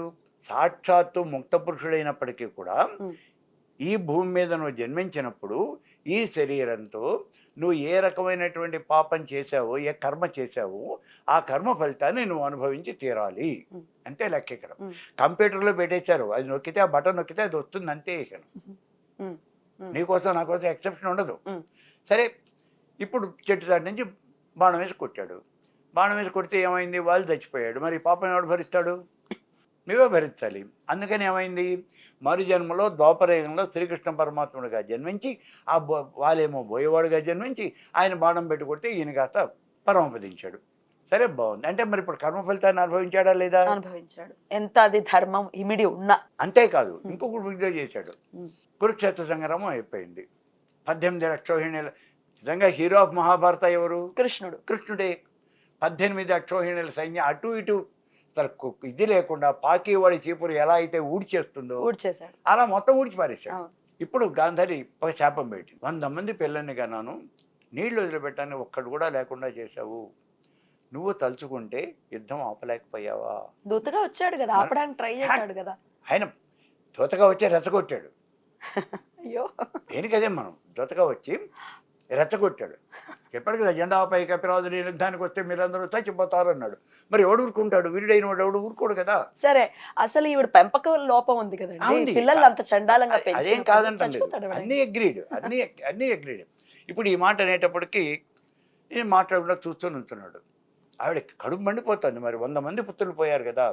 సాక్షాత్తు ముక్త పురుషుడైనప్పటికీ కూడా ఈ భూమి మీద నువ్వు జన్మించినప్పుడు ఈ శరీరంతో నువ్వు ఏ రకమైనటువంటి పాపం చేశావో, ఏ కర్మ చేశావో ఆ కర్మ ఫలితాన్ని నువ్వు అనుభవించి తీరాలి, అంతే లెక్క. ఇక్కడ కంప్యూటర్లో పెట్టేశారు, అది నొక్కితే ఆ బటన్ నొక్కితే అది వస్తుంది, అంతే. ఇక్కడ నీకోసం నా కోసం ఎక్సెప్షన్ ఉండదు. సరే, ఇప్పుడు చెట్టు దాటి నుంచి బాణం వేసి కొట్టాడు. బాణం వేసి కొడితే ఏమైంది? వాళ్ళు చచ్చిపోయాడు. మరి పాపం ఎవడు భరిస్తాడు? నువ్వే భరించాలి. అందుకని ఏమైంది? మరు జన్మలో ద్వాపరయుగంలో శ్రీకృష్ణ పరమాత్ముడిగా జన్మించి వాళ్ళేమో బోయేవాడుగా జన్మించి ఆయన బాణం పెట్టి కొడితే ఈయన కాస్త పరమపదించాడు. సరే, బాగుంది. అంటే మరి ఇప్పుడు కర్మ ఫలితాన్ని అనుభవించాడా లేదా? అనుభవించాడు. ఎంత అది ధర్మం ఇమిడి ఉన్నా. అంతేకాదు, ఇంకొకటి విడుదల చేశాడు. కురుక్షేత్ర సంగ్రామం అయిపోయింది. 18 అక్షోహిణీల, నిజంగా హీరో ఆఫ్ మహాభారత ఎవరు? కృష్ణుడే. 18 అక్షోహిణీల సైన్యం అటు ఇటు ఇది లేకుండా పాకివాడి చీపురు ఎలా అయితే ఊడ్చేస్తుందో అలా మొత్తం ఊడ్చి పారేశాడు. ఇప్పుడు గాంధారి ఒక శాపం పెట్టి 100 మంది పిల్లల్ని కన్నాను, నీళ్లు వదిలిపెట్టాన్ని ఒక్కడు కూడా లేకుండా చేశావు, నువ్వు తలుచుకుంటే యుద్ధం ఆపలేకపోయావా? దూతగా వచ్చాడు కదా, ఆపడానికి ట్రై చేశాడు కదా. ఆయన దూతగా వచ్చి రెచ్చగొట్టాడు. అయ్యో, దేనికదే మనం దూతగా వచ్చి రెచ్చగొట్టాడు. చెప్పాడు కదా, జెండాపై కపిరాజు యుద్ధానికి వస్తే మీరందరూ చచ్చిపోతారు అన్నాడు. మరి ఎవడు ఊరుకుంటాడు? వీరుడైన వాడు ఎవడు ఊరుకోడు కదా. సరే, అసలు ఈవిడ పెంపకం లోపం ఉంది కదండి, ఉంది. పిల్లలు అంత చండాలంగా అదేం పెంచినప్పుడు కాదంటే చచ్చిపోతాడు ఎవడైనా. అన్నీ అగ్రీడ్, అన్నీ అగ్రీడ్. ఇప్పుడు ఈ మాట అనేటప్పటికీ నేను మాట్లాడకుండా చూస్తూ ఉంటున్నాడు. ఆవిడ కడుపు మండిపోతుంది. మరి 100 మంది పుత్రులు పోయారు కదా,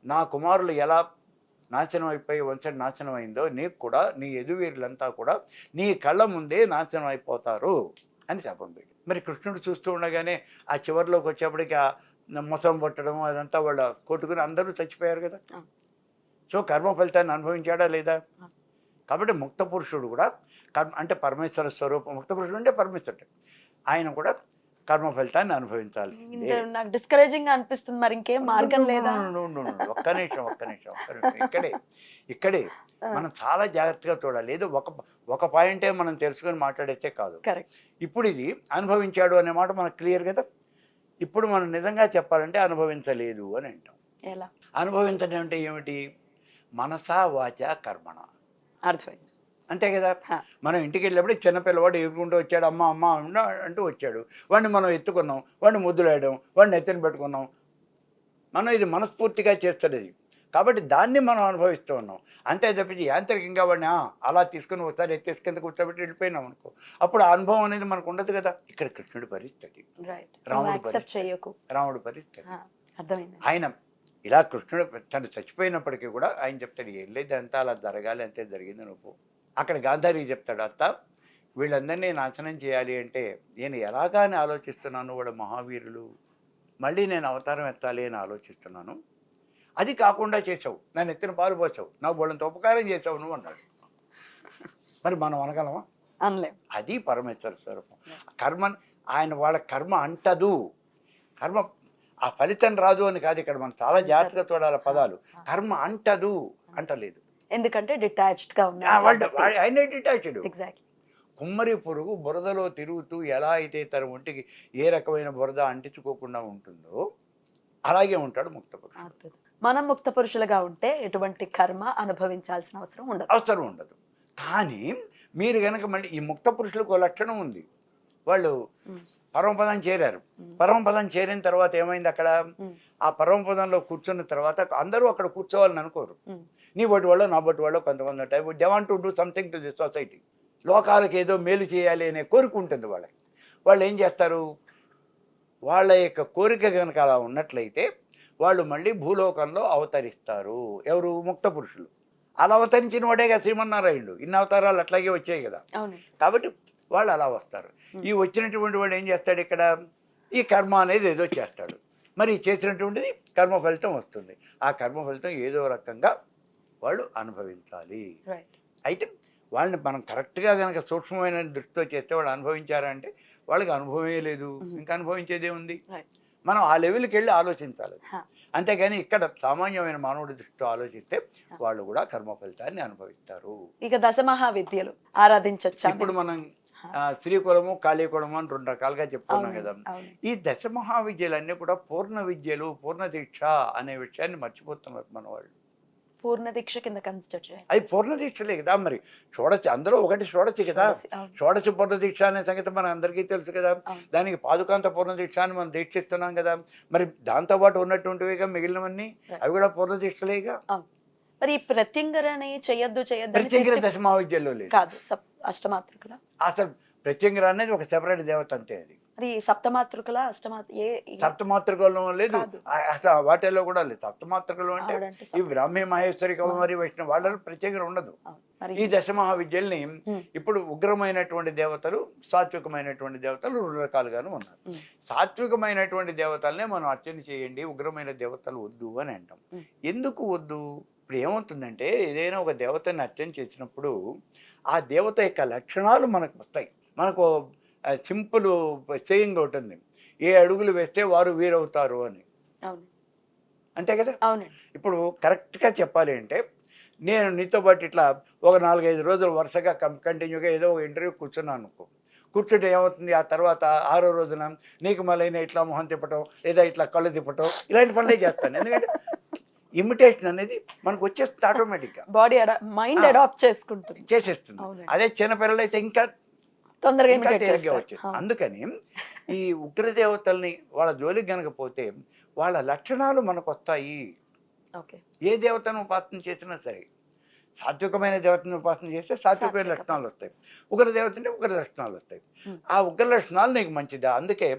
నా కుమారులు ఎలా నాశనం అయిపోయి వంశం నాశనం అయిందో నీకు కూడా, నీ ఎదువీరులంతా కూడా నీ కళ్ళ ముందే నాశనం అయిపోతారు అని శాపం పెట్టి. మరి కృష్ణుడు చూస్తూ ఉండగానే ఆ చివరిలోకి వచ్చేప్పటికి ఆ మొసం పట్టడం అదంతా వాళ్ళ కొట్టుకుని అందరూ చచ్చిపోయారు కదా. సో కర్మ ఫలితాన్ని అనుభవించాడా లేదా? కాబట్టి ముక్త పురుషుడు కూడా అంటే పరమేశ్వర స్వరూపం. ముక్త పురుషుడు అంటే పరమేశ్వరుడు. ఆయన కూడా కర్మ ఫలితాన్ని అనుభవించాల్సిందే. నాకు డిస్కరేజింగ్ అనిపిస్తుంది. మరి ఇంకేం మార్గం లేదా? ఒక్క నిమిషం ఇక్కడే మనం చాలా జాగ్రత్తగా చూడాలి. ఏదో ఒక పాయింటే మనం తెలుసుకొని మాట్లాడేస్తే కాదు. ఇప్పుడు ఇది అనుభవించాడు అనే మాట మనకు క్లియర్ కదా. ఇప్పుడు మనం నిజంగా చెప్పాలంటే అనుభవించలేదు అని అంటాం. ఎలా అనుభవించడం అంటే ఏమిటి? మనసా వాచ కర్మణ. అర్థమైంది. అంతే కదా. మనం ఇంటికి వెళ్ళినప్పుడు చిన్నపిల్లవాడు ఎగురుకుంటూ వచ్చాడు, అమ్మ అమ్మ అంటూ వచ్చాడు. వాడిని మనం ఎత్తుకున్నాం, వాడిని ముద్దులేయడం, వాడిని ఎత్తుని పెట్టుకున్నాం. మనం ఇది మనస్ఫూర్తిగా చేస్తుంది. కాబట్టి దాన్ని మనం అనుభవిస్తూ ఉన్నాం. అంతే తప్పించి యాంత్రికంగా వాడిని అలా తీసుకుని ఒకసారి ఎత్తేసుకుంటే కూర్చోబెట్టి వెళ్ళిపోయినాం అనుకో, అప్పుడు ఆ అనుభవం అనేది మనకు ఉండదు కదా. ఇక్కడ కృష్ణుడి పరిస్థితి, రాముడి పరిస్థితి. ఆయన ఇలా కృష్ణుడు తను చచ్చిపోయినప్పటికీ కూడా ఆయన చెప్తాడు, ఏం లేదు అంతా అలా జరగాలి, అంతే జరిగింది. నువ్వు అక్కడ గాంధారి చెప్తాడు, అత్త వీళ్ళందరినీ నాశనం చేయాలి అంటే నేను ఎలాగానే ఆలోచిస్తున్నాను, వాడు మహావీరులు, మళ్ళీ నేను అవతారం ఎత్తాలి అని ఆలోచిస్తున్నాను. అది కాకుండా చేసావు, నన్ను ఎత్తిన పాలు పోసావు, నా బోళ్ళంత ఉపకారం చేసావు నువ్వు అన్నాడు. మరి మనం అనగలమా? అనలేం. అది పరమేశ్వర స్వరూపం. కర్మ ఆయన వాళ్ళ కర్మ అంటదు. కర్మ ఆ ఫలితం రాదు అని కాదు. ఇక్కడ మనం చాలా జాగ్రత్తగా చూడాలి పదాలు. కర్మ అంటదు అంటలేదు, ఎందుకంటే డిటాచ్డ్ గా ఉన్నాడు. ఆయన డిటాచ్డ్. ఎగ్జాక్ట్లీ. కుమ్మరి పురుగు బురదలో తిరుగుతూ ఎలా అయితే తన ఒంటికి ఏ రకమైన బురద అంటించుకోకుండా ఉంటుందో అలాగే ఉంటాడు ముక్త పురుషుడు. మనం ముక్త పురుషులుగా ఉంటే ఎటువంటి కర్మ అనుభవించాల్సిన అవసరం ఉండదు. కానీ మీరు కనుక మళ్ళీ ఈ ముక్త పురుషులకు లక్షణం ఉంది. వాళ్ళు పరమపదం చేరారు. పరమపదం చేరిన తర్వాత ఏమైంది? అక్కడ ఆ పరమపదంలో కూర్చున్న తర్వాత అందరూ అక్కడ కూర్చోవాలని అనుకోరు. నీ బట్టి వాళ్ళు, నా బట్టి వాళ్ళు, కొంతమంది type they want to do something to the society. లోకాలకు ఏదో మేలు చేయాలి అనే కోరిక ఉంటుంది వాళ్ళకి. వాళ్ళు ఏం చేస్తారు? వాళ్ళ యొక్క కోరిక కనుక అలా ఉన్నట్లయితే వాళ్ళు మళ్ళీ భూలోకంలో అవతరిస్తారు. ఎవరు? ముక్త పురుషులు. అలా అవతరించిన వాడేగా శ్రీమన్నారాయణుడు. ఇన్ని అవతారాలు అట్లాగే వచ్చాయి కదా. కాబట్టి వాళ్ళు అలా వస్తారు. ఈ వచ్చినటువంటి వాడు ఏం చేస్తాడు? ఇక్కడ ఈ కర్మ అనేది ఏదో చేస్తాడు. మరి చేసినటువంటిది కర్మ ఫలితం వస్తుంది. ఆ కర్మ ఫలితం ఏదో రకంగా వాళ్ళు అనుభవించాలి. అయితే వాళ్ళని మనం కరెక్ట్గా కనుక సూక్ష్మమైన దృష్టితో చేస్తే వాళ్ళు అనుభవించారంటే వాళ్ళకి అనుభవమే లేదు, ఇంకా అనుభవించేదే ఉంది. మనం ఆ లెవెల్కి వెళ్ళి ఆలోచించాలి. అంతేగాని ఇక్కడ సామాన్యమైన మానవుడి దృష్టితో ఆలోచిస్తే వాళ్ళు కూడా కర్మ ఫలితాన్ని అనుభవిస్తారు. ఇక దశమహావిద్యలు ఆరాధించవచ్చు. ఇప్పుడు మనం శ్రీకులము, కాళీకులము అని 2 రకాలుగా చెప్పుకున్నాం కదా. ఈ దశమహావిద్యలన్నీ కూడా పూర్ణ విద్యలు, పూర్ణ దీక్ష అనే విషయాన్ని మర్చిపోతున్నారు మన వాళ్ళు. పూర్ణ దీక్ష కింద కన్సిడర్ చేయాలి. అది పూర్ణ దీక్షలే కదా. మరి షోడశి, అందులో ఒకటి షోడశి కదా. షోడశి పూర్ణ దీక్ష అనే సంగతి మన అందరికీ తెలుసు కదా. దానికి పాదుకాంత పూర్ణ దీక్ష అని మనం దీక్షిస్తున్నాం కదా. మరి దాంతోపాటు ఉన్నటువంటివిగా మిగిలినవన్నీ అవి కూడా పూర్ణ దీక్షలేగా. మరి ప్రత్యంగరని చేయొద్దు ప్రత్యంగర దశమహావిద్యలో లేదు కాదు, అష్టమాతృకుల. అసలు ప్రత్యంగర అనేది ఒక సెపరేట్ దేవత అంతే. అది మరి సప్తమాతృకుల సప్తమాతృకలో లేదు, అసలు వాటిల్లో కూడా లేదు. సప్తమాతృకలు అంటే ఈ బ్రాహ్మీ, మహేశ్వరి, కౌమారి, వైష్ణవ వాళ్ళలో ప్రత్యేకత ఉండదు. ఈ దశమహావిద్యల్ని ఇప్పుడు ఉగ్రమైనటువంటి దేవతలు, సాత్వికమైనటువంటి దేవతలు 2 రకాలుగాను ఉన్నారు. సాత్వికమైనటువంటి దేవతలనే మనం అర్చన చేయండి, ఉగ్రమైన దేవతలు వద్దు అని అంటాం. ఎందుకు వద్దు? ఇప్పుడు ఏమవుతుందంటే ఏదైనా ఒక దేవతని అర్చన చేసినప్పుడు ఆ దేవత యొక్క లక్షణాలు మనకు వస్తాయి. మనకు సింపుల్ సేయింగ్ ఉంటుంది, 7 అడుగులు వేస్తే వారు వీరవుతారు అని. అంతే కదా. ఇప్పుడు కరెక్ట్గా చెప్పాలి అంటే నేను నీతో పాటు ఇట్లా ఒక 4-5 రోజులు వరుసగా కంటిన్యూగా ఏదో ఒక ఇంటర్వ్యూ కూర్చున్నాను అనుకో. కూర్చుంటే ఏమవుతుంది, ఆ తర్వాత 6వ రోజున నీకు మళ్ళీ ఇట్లా మొహం తిప్పటం లేదా ఇట్లా కళ్ళు తిప్పటం ఇలాంటి పనులే చేస్తాను. ఎందుకంటే ఇమిటేషన్ అనేది మనకు వచ్చేస్తుంది ఆటోమేటిక్గా, బాడీ మైండ్ అడాప్ట్ చేసుకుంటుంది, చేసేస్తుంది. అవునండి. అదే చిన్నపిల్లలు అయితే ఇంకా తొందరగా ఇంకా imitate తేలిగ్గా చేస్తారు. వచ్చేది. అవును. అందుకని ఈ ఉగ్రదేవతల్ని వాళ్ళ జోలికి గనక పోతే వాళ్ళ లక్షణాలు మనకు వస్తాయి. ఓకే. ఏ దేవతను ఉపాసన చేసినా సరే, సాత్వికమైన దేవతను ఉపాసన చేస్తే సాత్వికమైన సాత్విక. లక్షణాలు వస్తాయి, ఉగ్ర దేవత అంటే ఉగ్ర లక్షణాలు వస్తాయి. ఉమ్. ఆ ఉగ్ర లక్షణాలు నీకు మంచిదా. అందుకే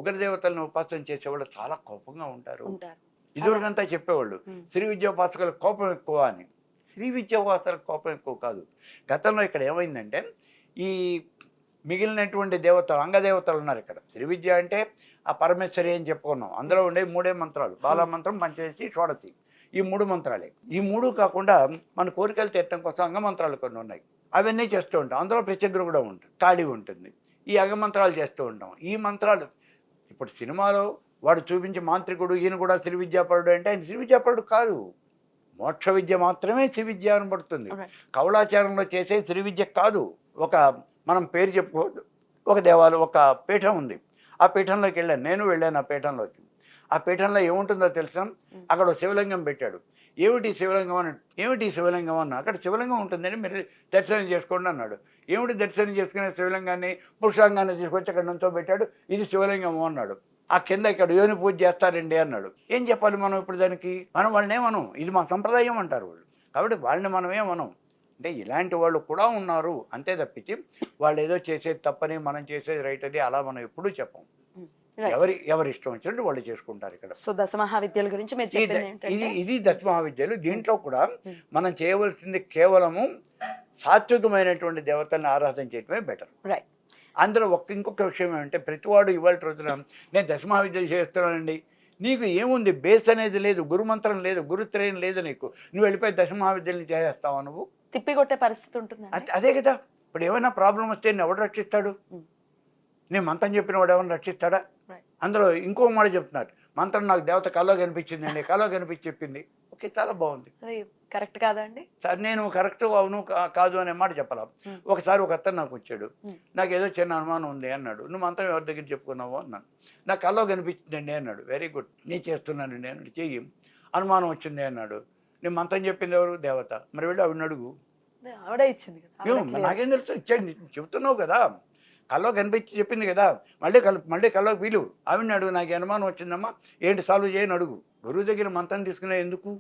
ఉగ్ర దేవతలను ఉపాసన చేసేవాళ్ళు చాలా కోపంగా ఉంటారు. ఉంటారు. ఇదివరకంతా చెప్పేవాళ్ళు ఉమ్. శ్రీ విద్యోపాసకులకు కోపం ఎక్కువ అని. శ్రీ విద్యోపాసకులకు కోపం ఎక్కువ కాదు. గతంలో ఇక్కడ ఏమైందంటే ఈ మిగిలినటువంటి దేవతలు అంగదేవతలు ఉన్నారు ఇక్కడ. శ్రీ విద్య అంటే ఆ పరమేశ్వరి అని చెప్పుకున్నాం. అందులో ఉండే 3 మంత్రాలు, బాలమంత్రం, పంచదశి, షోడశి, ఈ 3 మంత్రాలే. ఈ 3 కాకుండా మన కోరికలు తీర్చడం కోసం అంగమంత్రాలు కొన్ని ఉన్నాయి, అవన్నీ చేస్తూ ఉంటాం. అందులో ప్రత్యేకత కూడా ఉంటుంది, ఖాళీ ఉంటుంది. ఈ అంగమంత్రాలు చేస్తూ ఉంటాం. ఈ మంత్రాలు ఇప్పుడు సినిమాలో వాడు చూపించే మాంత్రికుడు ఈయన కూడా శ్రీ విద్యాపరుడు అంటే ఆయన శ్రీ విద్యాపరుడు కాదు, మోక్ష విద్య మాత్రమే శ్రీ విద్య అనబడుతుంది. కౌలాచారంలో చేసే శ్రీ విద్య కాదు. ఒక మనం పేరు చెప్పుకోవద్దు, ఒక ఒక పీఠం ఉంది. ఆ పీఠంలోకి వెళ్ళాను ఆ పీఠంలోకి. ఆ పీఠంలో ఏముంటుందో తెలుసా, అక్కడ శివలింగం పెట్టాడు. ఏమిటి శివలింగం అని, ఏమిటి శివలింగం అన్న, అక్కడ శివలింగం ఉంటుందని మీరు దర్శనం చేసుకోండి అన్నాడు. ఏమిటి దర్శనం చేసుకునే శివలింగాన్ని పురుషాంగాన్ని తీసుకొచ్చి అక్కడ నుంచో పెట్టాడు. ఇది శివలింగము అన్నాడు. ఆ కింద ఇక్కడ యోని పూజ చేస్తారండి అన్నాడు. ఏం చెప్పాలి మనం ఇప్పుడు దానికి? మనం వాళ్ళని ఏమనం, ఇది మా సంప్రదాయం అంటారు వాళ్ళు. కాబట్టి వాళ్ళని మనం ఏమనం. అంటే ఇలాంటి వాళ్ళు కూడా ఉన్నారు అంతే తప్పించి వాళ్ళు ఏదో చేసేది తప్పని మనం చేసేది రైట్ అని అలా మనం ఎప్పుడూ చెప్పం. ఎవరి ఇష్టం వచ్చినట్టు వాళ్ళు చేసుకుంటారు ఇక్కడ. సో దశమహావిద్యల గురించి మీరు చెప్పింది ఏంటంటే ఇది దశమహావిద్యలు. దీంట్లో కూడా మనం చేయవలసింది కేవలము సాత్వికమైనటువంటి దేవతల్ని ఆరాధన చేయటమే బెటర్. రైట్. అందులో ఇంకొక విషయం ఏమంటే ప్రతివాడు ఇవాళ రోజున నేను దశమహావిద్యలు చేస్తున్నానండి, నీకు ఏముంది, బేస్ అనేది లేదు, గురుమంత్రం లేదు, గురుత్రయం లేదు, నువ్వు వెళ్ళిపోయి దశమహావిద్యల్ని చేసేస్తావా? నువ్వు తిప్పికొట్టే పరిస్థితి ఉంటుంది. అదే కదా. ఇప్పుడు ఏమైనా ప్రాబ్లం వస్తే నేను ఎవడు రక్షిస్తాడు? నేను మంత్రం చెప్పిన వాడు ఎవరిని రక్షిస్తాడా? అందులో ఇంకో మాట చెప్తున్నారు, మంత్రం నాకు దేవత కల్లో కనిపించింది అండి, కల్లో కనిపించి చెప్పింది. ఓకే, చాలా బాగుంది, కరెక్ట్ కాదా అండి? సార్ నేను కరెక్ట్ అవును కాదు అనే మాట చెప్పాలా. ఒకసారి ఒక అతను నాకు వచ్చాడు, నాకు ఏదో చిన్న అనుమానం ఉంది అన్నాడు. నువ్వు మంత్రం ఎవరి దగ్గర చెప్పుకున్నావు అన్నాను. నాకు కల్లో కనిపించిందండి అన్నాడు. వెరీ గుడ్, నేను చేస్తున్నానండి అన్నాడు. చెయ్యి. అనుమానం వచ్చింది అన్నాడు. నేను మంత్రం చెప్పింది ఎవరు? దేవత. మరి వెళ్ళి ఆవిడ అడుగు. ఆవిడే ఇచ్చింది కదా. నాకేం తెలుసు, ఇచ్చాడు, చెబుతున్నావు కదా, కల్లో కనిపించి చెప్పింది కదా, మళ్ళీ కల్లోకి వీలు ఆవిడని అడుగు. నాకు అనుమానం వచ్చిందమ్మా, ఏంటి సాల్వ్ చేయని అడుగు. గురువు దగ్గర మంత్రం తీసుకునే ఎందుకు?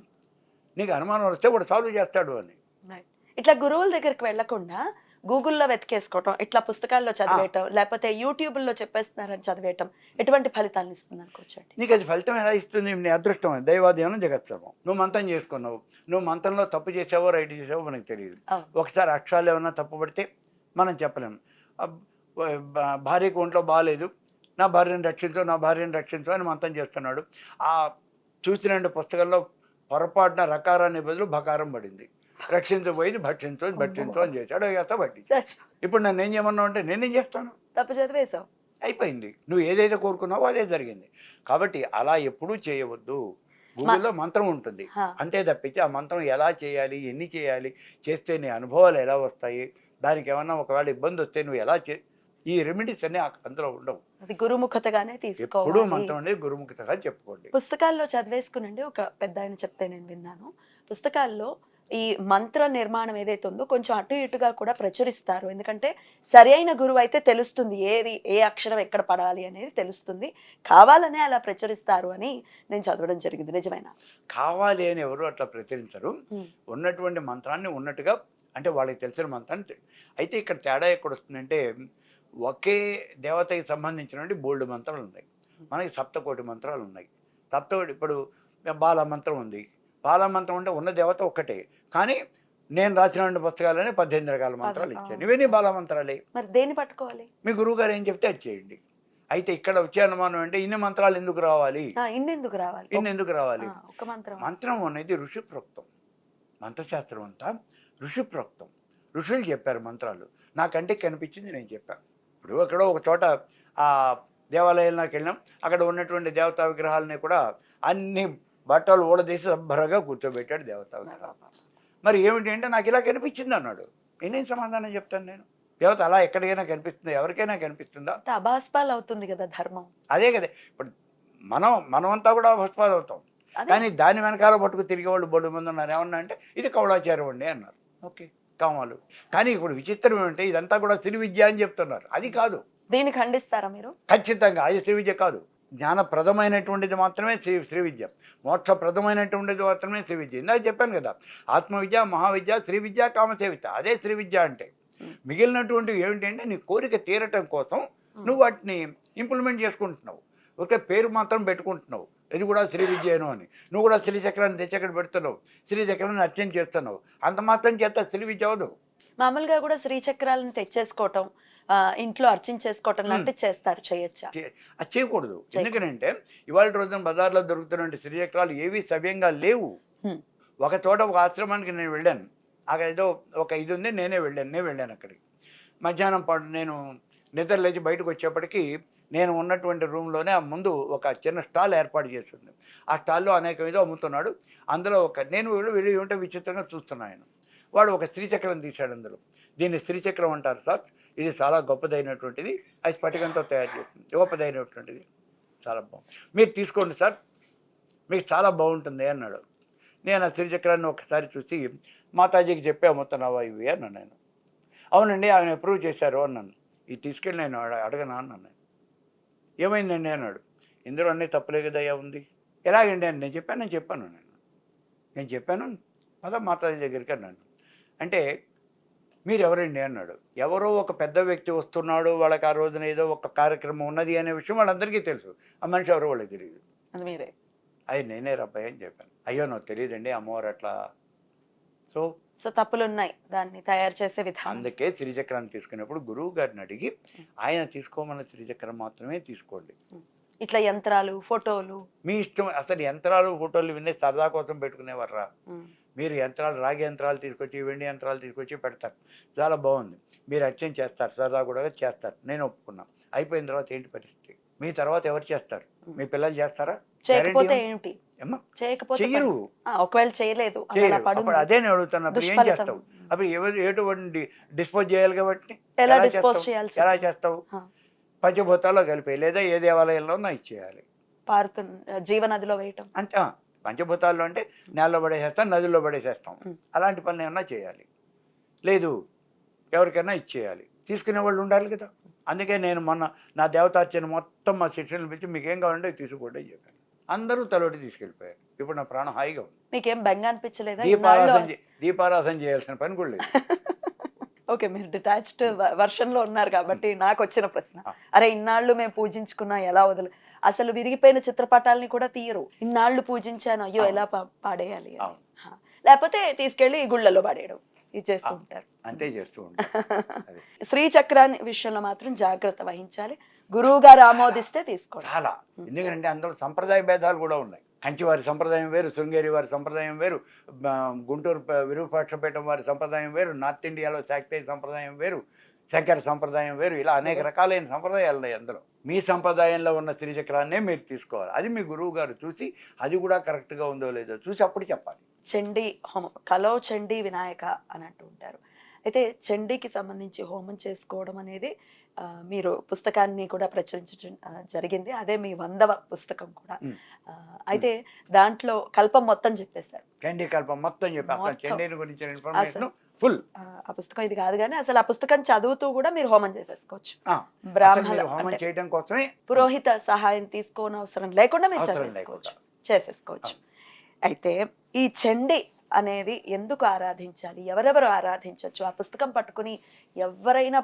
నీకు అనుమానం వస్తే వాడు సాల్వ్ చేస్తాడు అని. ఇట్లా గురువుల దగ్గరికి వెళ్లకుండా గూగుల్లో వెతికేసుకోవటం, ఇట్లా పుస్తకాల్లో చదివేయటం, లేకపోతే యూట్యూబ్లో చెప్పేస్తున్నారని చదివేయటం ఎటువంటి ఫలితాలను ఇస్తుంది అనుకోవచ్చండి? నీకు అది ఫలితం ఎలా ఇస్తుంది? నీ అదృష్టం, దైవాధీనం, జగత్సర్వం. నువ్వు మంత్రం చేసుకున్నావు, నువ్వు మంత్రంలో తప్పు చేసావో రైట్ చేసావో మనకు తెలియదు. ఒకసారి అక్షరాలు ఏమన్నా తప్పు పడితే మనం చెప్పలేము. భార్యకు ఒంట్లో బాగాలేదు, నా భార్యను రక్షించు అని మంత్రం చేస్తున్నాడు. ఆ చూసిన పుస్తకంలో పొరపాటున రకారాన్ని బదులు బకారం పడింది. రక్షించబోయింది భక్షించు అని చేశాడు. అయ్యేస్తా బట్టి ఇప్పుడు నన్ను ఏం చేయమన్నావు అంటే నేనేం చేస్తాను? తప్పు చదివేసావు, అయిపోయింది. నువ్వు ఏదైతే కోరుకున్నావో అదే జరిగింది. కాబట్టి అలా ఎప్పుడూ చేయవద్దు. గూగుల్లో మంత్రం ఉంటుంది అంతే తప్పించి ఆ మంత్రం ఎలా చేయాలి, ఎన్ని చేయాలి, చేస్తే నీ అనుభవాలు ఎలా వస్తాయి, దానికి ఏమన్నా ఒకవేళ ఇబ్బంది వస్తే నువ్వు ఎలా ఈ రెమెడీస్ అన్ని అందులో ఉండవు. అది గురుముఖతగానే తీసుకోవాలి. ఎప్పుడూ మంత్రం అనేది గురుముఖతగా చెప్పుకోండి. పుస్తకాల్లో చదివేసుకునండి. ఒక పెద్ద ఆయన చెప్తే నేను విన్నాను, పుస్తకాల్లో ఈ మంత్ర నిర్మాణం ఏదైతే ఉందో కొంచెం అటు ఇటుగా కూడా ప్రచురిస్తారు. ఎందుకంటే సరి అయిన గురువు అయితే తెలుస్తుంది, ఏ అక్షరం ఎక్కడ పడాలి అనేది తెలుస్తుంది, కావాలనే అలా ప్రచురిస్తారు అని నేను చదవడం జరిగింది. నిజమేనా? కావాలి అని ఎవరు అట్లా ప్రచురించరు. ఉన్నటువంటి మంత్రాన్ని ఉన్నట్టుగా, అంటే వాళ్ళకి తెలిసిన మంత్రాన్ని. అయితే ఇక్కడ తేడా ఎక్కడ వస్తుందంటే ఒకే దేవతకి సంబంధించినటువంటి బోల్డ్ మంత్రాలు ఉన్నాయి. మనకి సప్తకోటి మంత్రాలు ఉన్నాయి. సప్తకోటి ఇప్పుడు బాలమంత్రం ఉంది. బాలమంత్రం అంటే ఉన్న దేవత ఒక్కటే, కానీ నేను రాసినటువంటి పుస్తకాలని 18 రకాల మంత్రాలు ఇచ్చాను. ఇవన్నీ బాలమంత్రాలే. మరి దేన్ని పట్టుకోవాలి? మీ గురువు గారు ఏం చెప్తే అది చేయండి. అయితే ఇక్కడ వచ్చే అనుమానం అంటే ఇన్ని మంత్రాలు ఎందుకు రావాలి, ఇన్నెందుకు రావాలి? మంత్రం అనేది ఋషి ప్రోక్తం. మంత్రశాస్త్రం అంతా ఋషి ప్రోక్తం. ఋషులు చెప్పారు మంత్రాలు. నాకంటే కనిపించింది నేను చెప్పాను. ఇప్పుడు అక్కడ ఒక చోట ఆ దేవాలయంలోకి వెళ్ళాం, అక్కడ ఉన్నటువంటి దేవతా విగ్రహాలని కూడా అన్ని బట్టలు ఊడదీసి శుభ్రంగా కూర్చోబెట్టాడు దేవతా విగ్రహాలు. మరి ఏమిటి అంటే నాకు ఇలా కనిపించింది అన్నాడు. నేనేం సమాధానం చెప్తాను? నేను దేవత అలా ఎక్కడికైనా కనిపిస్తుందా? ఎవరికైనా కనిపిస్తుందా? అంటే అభాస్పాలు అవుతుంది కదా ధర్మం. అదే కదా. ఇప్పుడు మనమంతా కూడా భస్మాలు అవుతాం. అదే. కానీ దాని వెనకాల పట్టుకు తిరిగేవాళ్ళు బోడు మంది ఉన్నారు. ఏమన్నా అంటే ఇది కౌలాచారం అండి అన్నారు. ఓకే, కామాలు. కానీ ఇప్పుడు విచిత్రం ఏమంటే ఇదంతా కూడా శ్రీ విద్య అని చెప్తున్నారు. అది కాదు. దీన్ని ఖండిస్తారా మీరు? ఖచ్చితంగా అది శ్రీ విద్య కాదు. జ్ఞానప్రదమైనటువంటిది మాత్రమే శ్రీ విద్య. మోక్షప్రదమైనటువంటిది మాత్రమే శ్రీ విద్య. ఇందాక చెప్పాను కదా, ఆత్మవిద్య, మహావిద్య, శ్రీ విద్య, కామసేవిత, అదే శ్రీ విద్య అంటే. మిగిలినటువంటివి ఏమిటంటే నీ కోరిక తీరటం కోసం నువ్వు వాటిని ఇంప్లిమెంట్ చేసుకుంటున్నావు. ఒకే పేరు మాత్రం పెట్టుకుంటున్నావు, ఇది కూడా శ్రీ విద్యను అని. నువ్వు కూడా శ్రీచక్రాన్ని తెచ్చక్కడ పెడుతున్నావు, శ్రీచక్రాన్ని అర్చన చేస్తున్నావు. అంత మాత్రం చేత శ్రీ విద్య అవదు. మామూలుగా కూడా శ్రీచక్రాలను తెచ్చేసుకోవటం, ఇంట్లో అర్చించేసుకోవటం లాంటివి చేస్తారు, చేయొచ్చా? అది చేయకూడదు. ఎందుకంటే ఇవాళ రోజున బజార్లో దొరుకుతున్న శ్రీచక్రాలు ఏవి సవ్యంగా లేవు. ఒక చోట ఒక ఆశ్రమానికి నేను వెళ్ళాను. అక్కడ ఏదో ఒక ఇది ఉంది, నేను వెళ్ళాను అక్కడికి. మధ్యాహ్నం పాటు నేను నిద్ర లేచి బయటకు వచ్చేప్పటికి నేను ఉన్నటువంటి రూమ్లోనే ఆ ముందు ఒక చిన్న స్టాల్ ఏర్పాటు చేస్తుంది. ఆ స్టాల్లో అనేక ఏదో అమ్ముతున్నాడు. అందులో నేను వెళ్ళి ఏమిటో విచిత్రంగా చూస్తున్నాను. వాడు ఒక శ్రీచక్రం తీశాడు. అందులో దీన్ని శ్రీచక్రం అంటారు సార్, ఇది చాలా గొప్పదైనటువంటిది, అది స్ఫటికంతో తయారు చేస్తుంది, గొప్పదైనటువంటిది, చాలా బాగుంది, మీరు తీసుకోండి సార్, మీకు చాలా బాగుంటుంది అన్నాడు. నేను ఆ శ్రీచక్రాన్ని ఒకసారి చూసి మాతాజీకి చెప్పి అమ్ముతున్నావా ఇవి అన్నాను నేను. అవునండి, ఆయన అప్రూవ్ చేశారు అన్నాను. ఇది తీసుకెళ్ళి నేను అడగనా అన్నాను. నేను ఏమైందండి అన్నాడు. ఇందులో అన్నీ తప్పులే కదయ్యా ఉంది. ఎలాగండి అని నేను చెప్పాను పద మాతాజీ దగ్గరికి అన్నాను. అంటే మీరు ఎవరండి అన్నాడు. ఎవరో ఒక పెద్ద వ్యక్తి వస్తున్నాడు, వాళ్ళకి ఆ రోజున ఏదో ఒక కార్యక్రమం ఉన్నది అనే విషయం వాళ్ళందరికీ తెలుసు. ఆ మనిషి ఎవరో వాళ్ళకి తెలియదు. అది మీరే? అది నేనే రబ్బాయి అని చెప్పాను. అయ్యో నాకు తెలియదండి, అమ్మవారు అట్లా. సో తప్పులు ఉన్నాయి దాన్ని తయారు చేసే విధానం. అందుకే శ్రీచక్రాన్ని తీసుకునేప్పుడు గురువు గారిని అడిగి ఆయన తీసుకోమన్న శ్రీచక్రం మాత్రమే తీసుకోండి. ఇట్లా యంత్రాలు, ఫోటోలు మీ ఇష్టం. అసలు యంత్రాలు, ఫోటోలు వినే సరదా కోసం పెట్టుకునేవర్రా. మీరు యంత్రాలు, రాగి యంత్రాలు తీసుకొచ్చి, వెండి యంత్రాలు తీసుకొచ్చి పెడతారు, చాలా బాగుంది, మీరు అర్చన చేస్తారు, సరదా కూడా చేస్తారు, నేను ఒప్పుకున్నా. అయిపోయిన తర్వాత ఏంటి పరిస్థితి? మీ తర్వాత ఎవరు చేస్తారు? మీ పిల్లలు చేస్తారా? చేయకపోతే ఏంటి? చెయ్యరు. ఒకవేళ చేయలేదు, అప్పుడు అదే నేను అడుగుతున్నా, ఏం చేస్తావు? అప్పుడు ఎటువంటి డిస్పోజ్ చేయాలి కాబట్టి ఎలా డిస్పోజ్ చేయాలి? ఎలా చేస్తావు? పంచభూతాల్లో కలిపి లేదా ఏ దేవాలయంలో ఇచ్చేయాలి, జీవనదిలో వేయటం. అంటే పంచభూతాల్లో అంటే నేలలో పడేసేస్తాం, నదుల్లో పడేసేస్తాం, అలాంటి పనులు ఏమన్నా చేయాలి. లేదు, ఎవరికైనా ఇచ్చేయాలి, తీసుకునే వాళ్ళు ఉండాలి కదా. అందుకే నేను మొన్న నా దేవతార్చన మొత్తం మా శిష్యులను పిలిచి మీకేం కావాలంటే తీసుకోండి అని చెప్పాను. అందరూ తలోటి తీసుకెళ్ళిపోయారు. ఇప్పుడు నా ప్రాణం హాయిగా ఉంది. మీకేం బెంగ అనిపించలేదా? దీపారాధన చేయాల్సిన పని కూడా లేదు. ఓకే, మీరు డిటాచ్డ్ వర్షన్ లో ఉన్నారు కాబట్టి నాకు వచ్చిన ప్రశ్న, అరే ఇన్నాళ్ళు మేము పూజించుకున్నా ఎలా వదలు, అసలు విరిగిపోయిన చిత్రపటాలని కూడా తీయరు. ఇన్నాళ్ళు పూజించాను, అయ్యో ఎలా పాడేయాలి, లేకపోతే తీసుకెళ్లి గుళ్ళలో పడేయడం, ఇది చేస్తూ ఉంటారు. అంతే చేస్తూ ఉంటారు. శ్రీచక్రాన్ని విషయంలో మాత్రం జాగ్రత్త వహించాలి. గురువు గారు ఆమోదిస్తే తీసుకోండి. చాలా. ఎందుకంటే అందులో సంప్రదాయ భేదాలు కూడా ఉన్నాయి. కంచి వారి సంప్రదాయం వేరు, శృంగేరి వారి సంప్రదాయం వేరు, గుంటూరు విరూపాక్షపేటం వారి సంప్రదాయం వేరు, నార్త్ ఇండియాలో శాక్తేయ సంప్రదాయం వేరు, శంకర సంప్రదాయం వేరు, ఇలా అనేక రకాలైన సంప్రదాయాలు ఉన్నాయి. అందులో మీ సంప్రదాయంలో ఉన్న శ్రీచక్రాన్నే మీరు తీసుకోవాలి. అది మీ గురువు గారు చూసి అది కూడా కరెక్ట్గా ఉందో లేదో చూసి అప్పుడు చెప్పాలి. చండీ హోమం, కలో చండీ వినాయక అని అంటూ ఉంటారు. అయితే చండీకి సంబంధించి హోమం చేసుకోవడం అనేది మీరు పుస్తకాన్ని కూడా ప్రచురించడం జరిగింది. అదే మీ 100వ పుస్తకం కూడా. అయితే దాంట్లో కల్పం మొత్తం చెప్పేశారు. చండీ కల్పం మొత్తం చెప్పారు. చండీని గురించిన ఇన్ఫర్మేషన్ ఫుల్. ఆ పుస్తకం ఇది కాదు కానీ అసలు ఆ పుస్తకం చదువుతూ కూడా మీరు హోమం చేసేసుకోవచ్చు. బ్రాహ్మణ హోమం చేయడం కోసమే పురోహిత సహాయం తీసుకోనవసరం లేకుండా మీరు చేసేసుకోవచ్చు. అయితే ఈ చండీ అనేది ఎందుకు ఆరాధించాలి, ఎవరెవరు ఆరాధించవచ్చు? ఆ పుస్తకం పట్టుకుని ఎవరైనా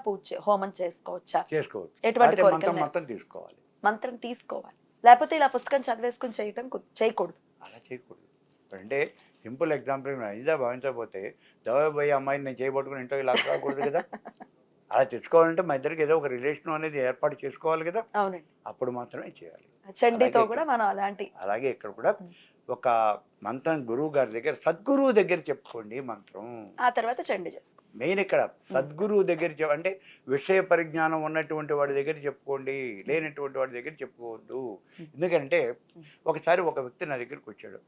హోమం చేసుకోవచ్చా? చేసుకోవచ్చు. ఎటువంటి మంత్రం తీసుకోవాలి, లేకపోతే ఇలా పుస్తకం చదివేసుకుని చేయకూడదు. అలా చేయకూడదు. అంటే సింపుల్ ఎగ్జాంపుల్, ఇదా భావించకపోతే దవాయి అమ్మాయిని నేను చేయబట్టుకుని ఇంట్లో ఇలా రాకూడదు కదా. అలా తెచ్చుకోవాలంటే మా ఇద్దరికి ఏదో ఒక రిలేషన్ అనేది ఏర్పాటు చేసుకోవాలి కదా. అవునండి, అప్పుడు మాత్రమే చేయాలి. చండీతో కూడా మనం అలాగే ఇక్కడ కూడా ఒక మంత్రం గురువు గారి దగ్గర, సద్గురువు దగ్గర చెప్పుకోండి మంత్రం. ఆ తర్వాత చండీ మెయిన్ ఇక్కడ సద్గురువు దగ్గర అంటే విషయ పరిజ్ఞానం ఉన్నటువంటి వాడి దగ్గర చెప్పుకోండి, లేనటువంటి వాడి దగ్గర చెప్పుకోవద్దు. ఎందుకంటే ఒకసారి ఒక వ్యక్తి నా దగ్గరికి వచ్చాడు,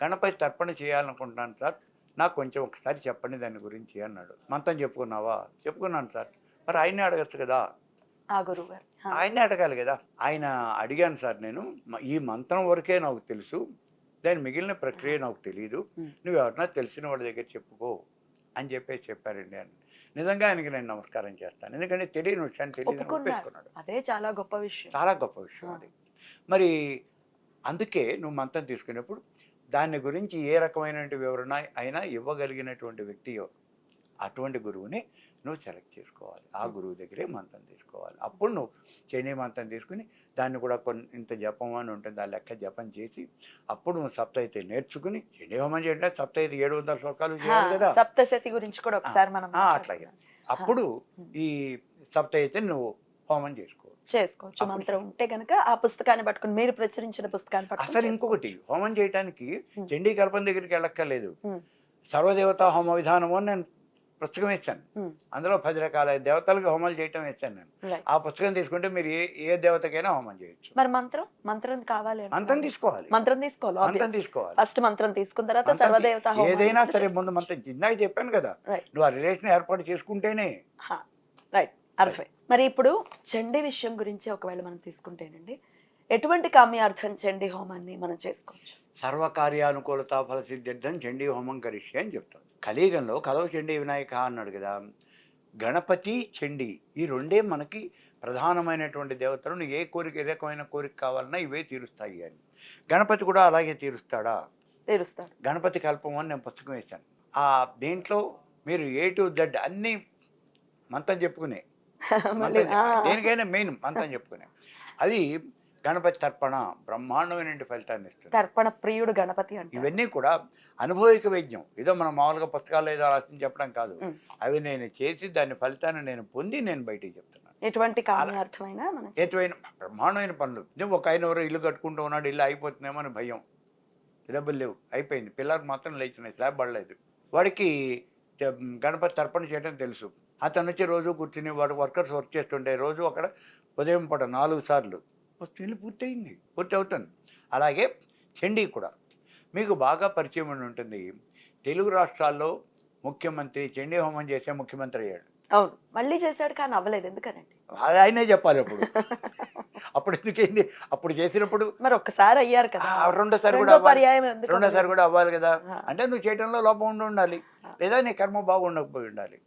గణపతి తర్పణ చేయాలనుకుంటున్నాను సార్, నాకు కొంచెం ఒకసారి చెప్పండి దాని గురించి అన్నాడు. మంత్రం చెప్పుకున్నావా? చెప్పుకున్నాను సార్. మరి ఆయనే అడగచ్చు కదా, ఆ గురువు గారు. ఆయనే అడగాలి కదా. ఆయన అడిగాను సార్, నేను ఈ మంత్రం వరకే నాకు తెలుసు, దాని మిగిలిన ప్రక్రియ నాకు తెలియదు, నువ్వు ఎవరన్నా తెలిసిన వాళ్ళ దగ్గర చెప్పుకో అని చెప్పేసి చెప్పారండి అని. నిజంగా ఆయనకి నేను నమస్కారం చేస్తాను, ఎందుకంటే తెలియని విషయాన్ని తెలియని ఒప్పేసుకున్నాడు. అదే చాలా గొప్ప విషయం, చాలా గొప్ప విషయం అది. మరి అందుకే నువ్వు మంత్రం తీసుకునేప్పుడు దాని గురించి ఏ రకమైన వివరణ అయినా ఇవ్వగలిగినటువంటి వ్యక్తి అటువంటి గురువుని నువ్వు సెలెక్ట్ చేసుకోవాలి. ఆ గురువు దగ్గరే మంత్రం తీసుకోవాలి. అప్పుడు నువ్వు చండీ మంత్రం తీసుకుని దాన్ని కూడా ఇంత జపం అని ఉంటుంది, ఆ లెక్క జపం చేసి అప్పుడు నువ్వు సప్తయితే నేర్చుకుని, చండీ హోమం చేయంటే సప్తయితే 700 శ్లోకాలు చేయాలి కదా, సప్తశతి గురించి కూడా ఒకసారి మనం అట్లాగే. అప్పుడు ఈ సప్తయితే నువ్వు హోమం చేసుకోవచ్చు. మంత్రం ఉంటే గనక ఆ పుస్తకాన్ని పట్టుకుని, మీరు ప్రచురించిన పుస్తకాన్ని పట్టుకుని. అసలు ఇంకొకటి, హోమం చేయడానికి చండీ కల్పన దగ్గరికి వెళ్ళక్కర్లేదు. సర్వదేవతా హోమ విధానము అని నేను పుస్తకం ఇచ్చాను, అందులో 10 రకాల దేవతలకు హోమాలు చేయటం ఇచ్చాను నేను. ఆ పుస్తకం తీసుకుంటే మీరు ఏ దేవతకైనా హోమం చేయొచ్చు. మరి మంత్రం కావాలి, మంత్రం తీసుకోవాలి. మంత్రం తీసుకోవాలి. ఫస్ట్ మంత్రం తీసుకున్న తర్వాత సర్వదేవత ఏదైనా సరే ముందు మంత్రం. ఇందాక చెప్పాను కదా, నువ్వు ఆ రిలేషన్ ఏర్పాటు చేసుకుంటేనే. రైట్, అర్థమే. మరి ఇప్పుడు చండీ విషయం గురించి ఒకవేళ మనం తీసుకుంటేనండి, ఎటువంటి కామ్యార్థం చండీ హోమాన్ని మనం చేసుకోవచ్చు? సర్వకార్యానుకూలత ఫలసిద్ధ్యర్థం చండీ హోమం కరిష్య అని చెప్తాను. కలియుగంలో కలవ చండీ వినాయక అన్నాడు కదా, గణపతి చండీ ఈ రెండే మనకి ప్రధానమైనటువంటి దేవతలు. నువ్వు ఏ రకమైన కోరిక కావాలన్నా ఇవే తీరుస్తాయి అని. గణపతి కూడా అలాగే తీరుస్తాడా? తీరుస్తాడు. గణపతి కల్పం అని నేను పుస్తకం వేశాను. ఆ దేంట్లో మీరు A to Z అన్ని మంత్రం చెప్పుకునే, దేనికైనా మెయిన్ మంత్రం చెప్పుకునే. అది గణపతి తర్పణ బ్రహ్మాండమైన ఫలితాన్ని ఇస్తుంది. తర్పణ ప్రియుడు గణపతి అంటే. ఇవన్నీ కూడా అనుభవిక వైద్యం, ఏదో మనం మామూలుగా పుస్తకాలు ఏదో రాసి చెప్పడం కాదు. అవి నేను చేసి దాని ఫలితాన్ని నేను పొంది నేను బయటికి చెప్తున్నాను. ఎటువంటి కామ్యార్థమైనా ఎటువంటి బ్రహ్మాండమైన పనులు. ఒక ఆయన ఎవరో ఇల్లు కట్టుకుంటూ ఉన్నాడు, ఇల్లు అయిపోతుందేమో అని భయం, డబ్బులు లేవు, అయిపోయింది, పిల్లలకు మాత్రం లేచినాయి, స్లాబ్ పడలేదు, వాడికి గణపతి తర్పణ చేయడం తెలుసు. అతను వచ్చి రోజు కూర్చుని వాడు వర్కర్స్ వర్క్ చేస్తుంటే రోజు అక్కడ ఉదయం పూట 4 సార్లు వస్తుంది, పూర్తి అవుతుంది. అలాగే చండీ కూడా మీకు బాగా పరిచయం ఉంటుంది. తెలుగు రాష్ట్రాల్లో ముఖ్యమంత్రి చండీ హోమం చేసే ముఖ్యమంత్రి అయ్యాడు. అవును, మళ్ళీ చేశాడు కానీ అవ్వలేదు, ఎందుకనండి? అది ఆయనే చెప్పాలి. అప్పుడు ఎందుకైంది? అప్పుడు చేసినప్పుడు మరి ఒక్కసారి అయ్యారు కదా, రెండోసారి కూడా అవ్వాలి కదా. అంటే నువ్వు చేయడంలో లోపం ఉండాలి, లేదా నీ కర్మ బాగుండకపోయి ఉండాలి,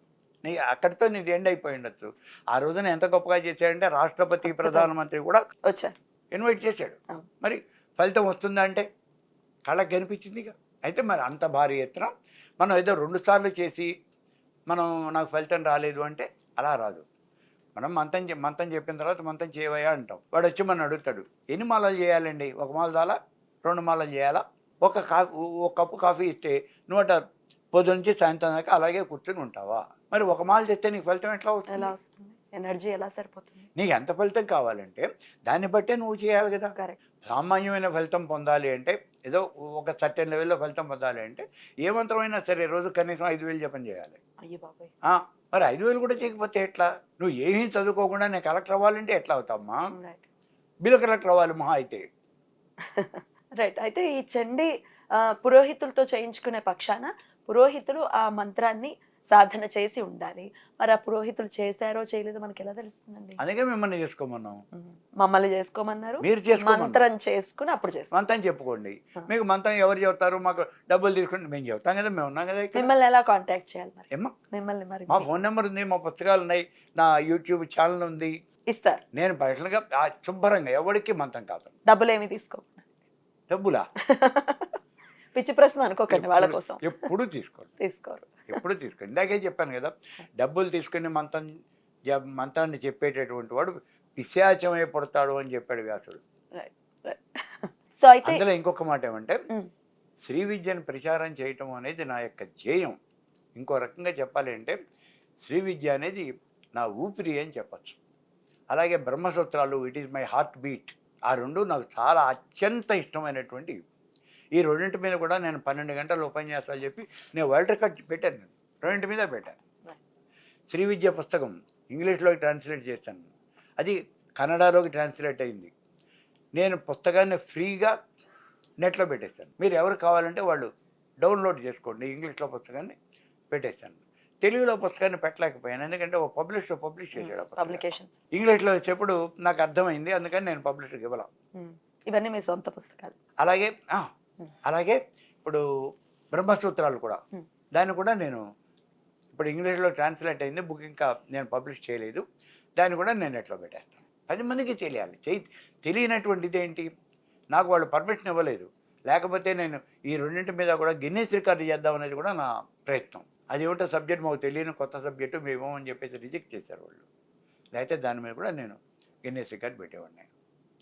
నీ అక్కడితో నీది ఎండ్ అయిపోయి ఉండొచ్చు. ఆ రోజున ఎంత గొప్పగా చేశాడంటే రాష్ట్రపతి ప్రధానమంత్రి కూడా వచ్చారు, ఇన్వైట్ చేశాడు. మరి ఫలితం వస్తుందా అంటే కళ్ళకి కనిపించింది. అయితే మరి అంత భారీ ఎత్తున మనం ఏదో 2 సార్లు చేసి మనం నాకు ఫలితం రాలేదు అంటే అలా రాదు. మనం మంత్రం చెప్పిన తర్వాత మంత్రం చేయవయా అంటాం. వాడు వచ్చి మనం అడుగుతాడు, ఎన్ని మాలలు చేయాలండి? 1 మాల చాలా, 2 మాలలు చేయాలా? ఒక కప్పు కాఫీ ఇస్తే నువ్వు పొద్దు నుంచి సాయంత్రం దాకా అలాగే కూర్చొని ఉంటావా? మరి 1 మాల చేస్తే నీకు ఫలితం ఎట్లా వస్తుంది? ఎనర్జీ ఎలా సరిపోతుంది? నీకు ఎంత ఫలితం కావాలంటే దాన్ని బట్టే నువ్వు చేయాలి కదా. సామాన్యమైన ఫలితం పొందాలి అంటే, ఏదో ఒక సర్టెన్ లెవెల్లో ఫలితం పొందాలి అంటే ఏ మంత్రమైనా సరే రోజు కనీసం 5000 జపం చేయాలి. అయ్యో బాబాయ్, మరి 5000 కూడా చేయకపోతే ఎట్లా? నువ్వు ఏమీ చదువుకోకుండా నేను కలెక్టర్ అవ్వాలంటే ఎట్లా అవుతామ్మా? బిలో కలెక్టర్ అవ్వాలి మహా అయితే. రైట్. అయితే ఈ చండీ పురోహితులతో చేయించుకునే పక్షాన పురోహితులు ఆ మంత్రాన్ని సాధన చేసి ఉండాలి. మరి ఆ పురోహితులు చేశారో చేయలేదో మనకి ఎలా తెలుస్తుందండి? అందుకే మిమ్మల్ని చేసుకోమన్నాం. మమ్మల్ని చేసుకోమన్నారు, మీరు మంత్రం చేసుకుని అప్పుడు మంత్రం చెప్పుకోండి. మీకు మంత్రం ఎవరు చెప్తారు? మాకు డబ్బులు తీసుకుంటే మేము చెప్తాం కదా, మేము ఉన్నాం కదా. మిమ్మల్ని ఎలా కాంటాక్ట్ చేయాలి మరి? మిమ్మల్ని మరి మా ఫోన్ నెంబర్ ఉంది, మా పుస్తకాలు ఉన్నాయి, నా యూట్యూబ్ ఛానల్ ఉంది, ఇస్తారు. నేను పర్సనల్గా శుభ్రంగా ఎవరికి మంత్రం కాదు. డబ్బులు ఏమి తీసుకో. డబ్బులా? పిచ్చి ప్రశ్న అనుకోకండి, వాళ్ళ కోసం ఎప్పుడు తీసుకోరు. ఎప్పుడు తీసుకోండి. ఇందాకే చెప్పాను కదా, డబ్బులు తీసుకుని మంత్రాన్ని చెప్పేటటువంటి వాడు పిశాచమే పడతాడు అని చెప్పాడు వ్యాసుడు. సో అయితే అందులో ఇంకొక మాట ఏమంటే, శ్రీ విద్యను ప్రచారం చేయటం అనేది నా యొక్క ధ్యేయం. ఇంకో రకంగా చెప్పాలి అంటే శ్రీ విద్య అనేది నా ఊపిరి అని చెప్పచ్చు. అలాగే బ్రహ్మసూత్రాలు, it is my heartbeat, ఆ 2 నాకు చాలా అత్యంత ఇష్టమైనటువంటి. ఈ 2 మీద కూడా నేను 12 గంటలు ఉపన్యాసాలు చెప్పి నేను వరల్డ్ రికార్డ్ పెట్టాను. నేను 2 మీద పెట్టాను. శ్రీ విద్య పుస్తకం ఇంగ్లీష్లోకి ట్రాన్స్లేట్ చేశాను, అది కన్నడలోకి ట్రాన్స్లేట్ అయింది. నేను పుస్తకాన్ని ఫ్రీగా నెట్లో పెట్టేశాను. మీరు ఎవరు కావాలంటే వాళ్ళు డౌన్లోడ్ చేసుకోండి, ఇంగ్లీష్లో పుస్తకాన్ని పెట్టేశాను. తెలుగులో పుస్తకాన్ని పెట్టలేకపోయాను, ఎందుకంటే ఒక పబ్లిష్ చేశాడు ఆ పుస్తకాన్ని. పబ్లికేషన్. ఇంగ్లీష్లో వచ్చేప్పుడు నాకు అర్థమైంది, అందుకని నేను పబ్లిషర్కి ఇవ్వలేం. ఇవన్నీ మీ సొంత పుస్తకాలు. అలాగే అలాగే ఇప్పుడు బ్రహ్మసూత్రాలు కూడా, దాన్ని కూడా నేను ఇప్పుడు ఇంగ్లీష్లో ట్రాన్స్లేట్ అయింది, బుక్ ఇంకా నేను పబ్లిష్ చేయలేదు, దాన్ని కూడా నేను నెట్లో పెట్టేస్తాను. 10 మందికి తెలియాలి. తెలియనటువంటిది ఏంటి, నాకు వాళ్ళు పర్మిషన్ ఇవ్వలేదు, లేకపోతే నేను ఈ రెండింటి మీద కూడా గిన్నెస్ రికార్డు చేద్దాం అనేది కూడా నా ప్రయత్నం. అది ఏమిటో సబ్జెక్ట్ మాకు తెలియని కొత్త సబ్జెక్టు మేము అని చెప్పేసి రిజెక్ట్ చేశారు వాళ్ళు, లేకపోతే దాని మీద కూడా నేను గిన్నెస్ రికార్డు పెట్టేవాడిని.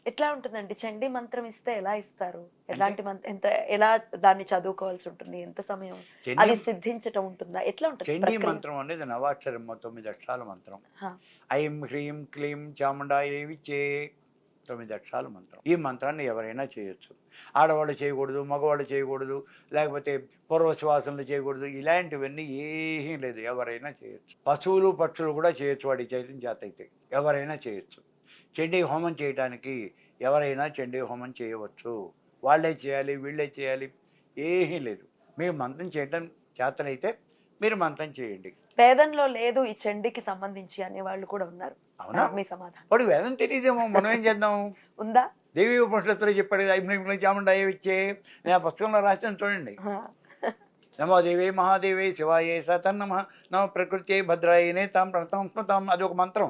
ఎట్లా ఉంటుందండి చండీ మంత్రం ఇస్తే ఎలా ఇస్తారు, ఎలాంటి ఎంత ఎలా దాన్ని చదువుకోవాల్సి ఉంటుంది, ఎంత సమయం అది సిద్ధించటం ఉంటుందా, ఎట్లా ఉంటుంది? చండీ మంత్రం అనేది నవాక్షరం 9 అక్షరాల మంత్రం. ఐం హ్రీం క్లీం చాముండాయ విచ్చే 9 అక్షరాల మంత్రం. ఈ మంత్రాన్ని ఎవరైనా చేయొచ్చు, ఆడవాళ్ళు చేయకూడదు, మగవాళ్ళు చేయకూడదు, లేకపోతే పూర్వశ్వాసనలు చేయకూడదు, ఇలాంటివన్నీ ఏమీ లేదు, ఎవరైనా చేయొచ్చు. పశువులు పక్షులు కూడా చేయొచ్చు, వాడి చైతన్య చేత అయితే ఎవరైనా చేయొచ్చు. చండీ హోమం చేయడానికి ఎవరైనా చండీ హోమం చేయవచ్చు, వాళ్ళే చేయాలి వీళ్ళే చేయాలి ఏమీ లేదు. మీరు మంత్రం చేయడం చేతనైతే మీరు మంత్రం చేయండి. వేదంలో లేదు ఈ చండీకి సంబంధించి అనే వాళ్ళు కూడా ఉన్నారు. అవునా? మీ సమాధానం. వాడు వేదం తెలియదేమో, మనం ఏం చేద్దాం? ఉందా? దేవి ఉపనిషత్తులు చెప్పాడు కదా, ఐం చాముండాయ ఇచ్చే, నేను ఆ పుస్తకంలో రాశాను చూడండి. నమో దేవి మహాదేవి శివాయే సతన్నమ నమ ప్రకృతి భద్రాయనే తాం ప్రణతం స్మృతం, అది ఒక మంత్రం.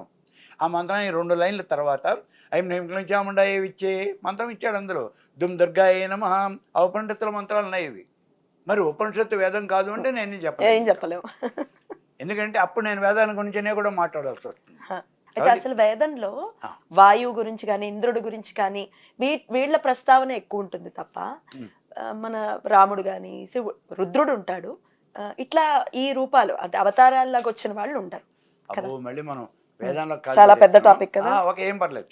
ఆ మంత్రాన్ని 2 లైన్ల తర్వాత ఐం చాముండాయ ఇచ్చే మంత్రం ఇచ్చాడు. అందులో దుమ్ దుర్గాయే నమః, ఆ ఉపనిషత్తుల మంత్రాలు ఉన్నాయి ఇవి. మరి ఉపనిషత్తు వేదం కాదు అంటే నేను ఏం చెప్పలేము, ఎందుకంటే అప్పుడు నేను వేదాల గురించి కూడా మాట్లాడాల్సి వస్తుంది. అయితే అసలు వేదంలో వాయువు గురించి కానీ ఇంద్రుడి గురించి కానీ వీళ్ళ ప్రస్తావన ఎక్కువ ఉంటుంది తప్ప మన రాముడు కానీ రుద్రుడు ఉంటాడు, ఇట్లా ఈ రూపాలు అంటే అవతారాల్లాగా వచ్చిన వాళ్ళు ఉంటారు. మళ్ళీ మనం వేదంలో చాలా పెద్ద టాపిక్ కదా. ఓకే, ఏం పర్లేదు.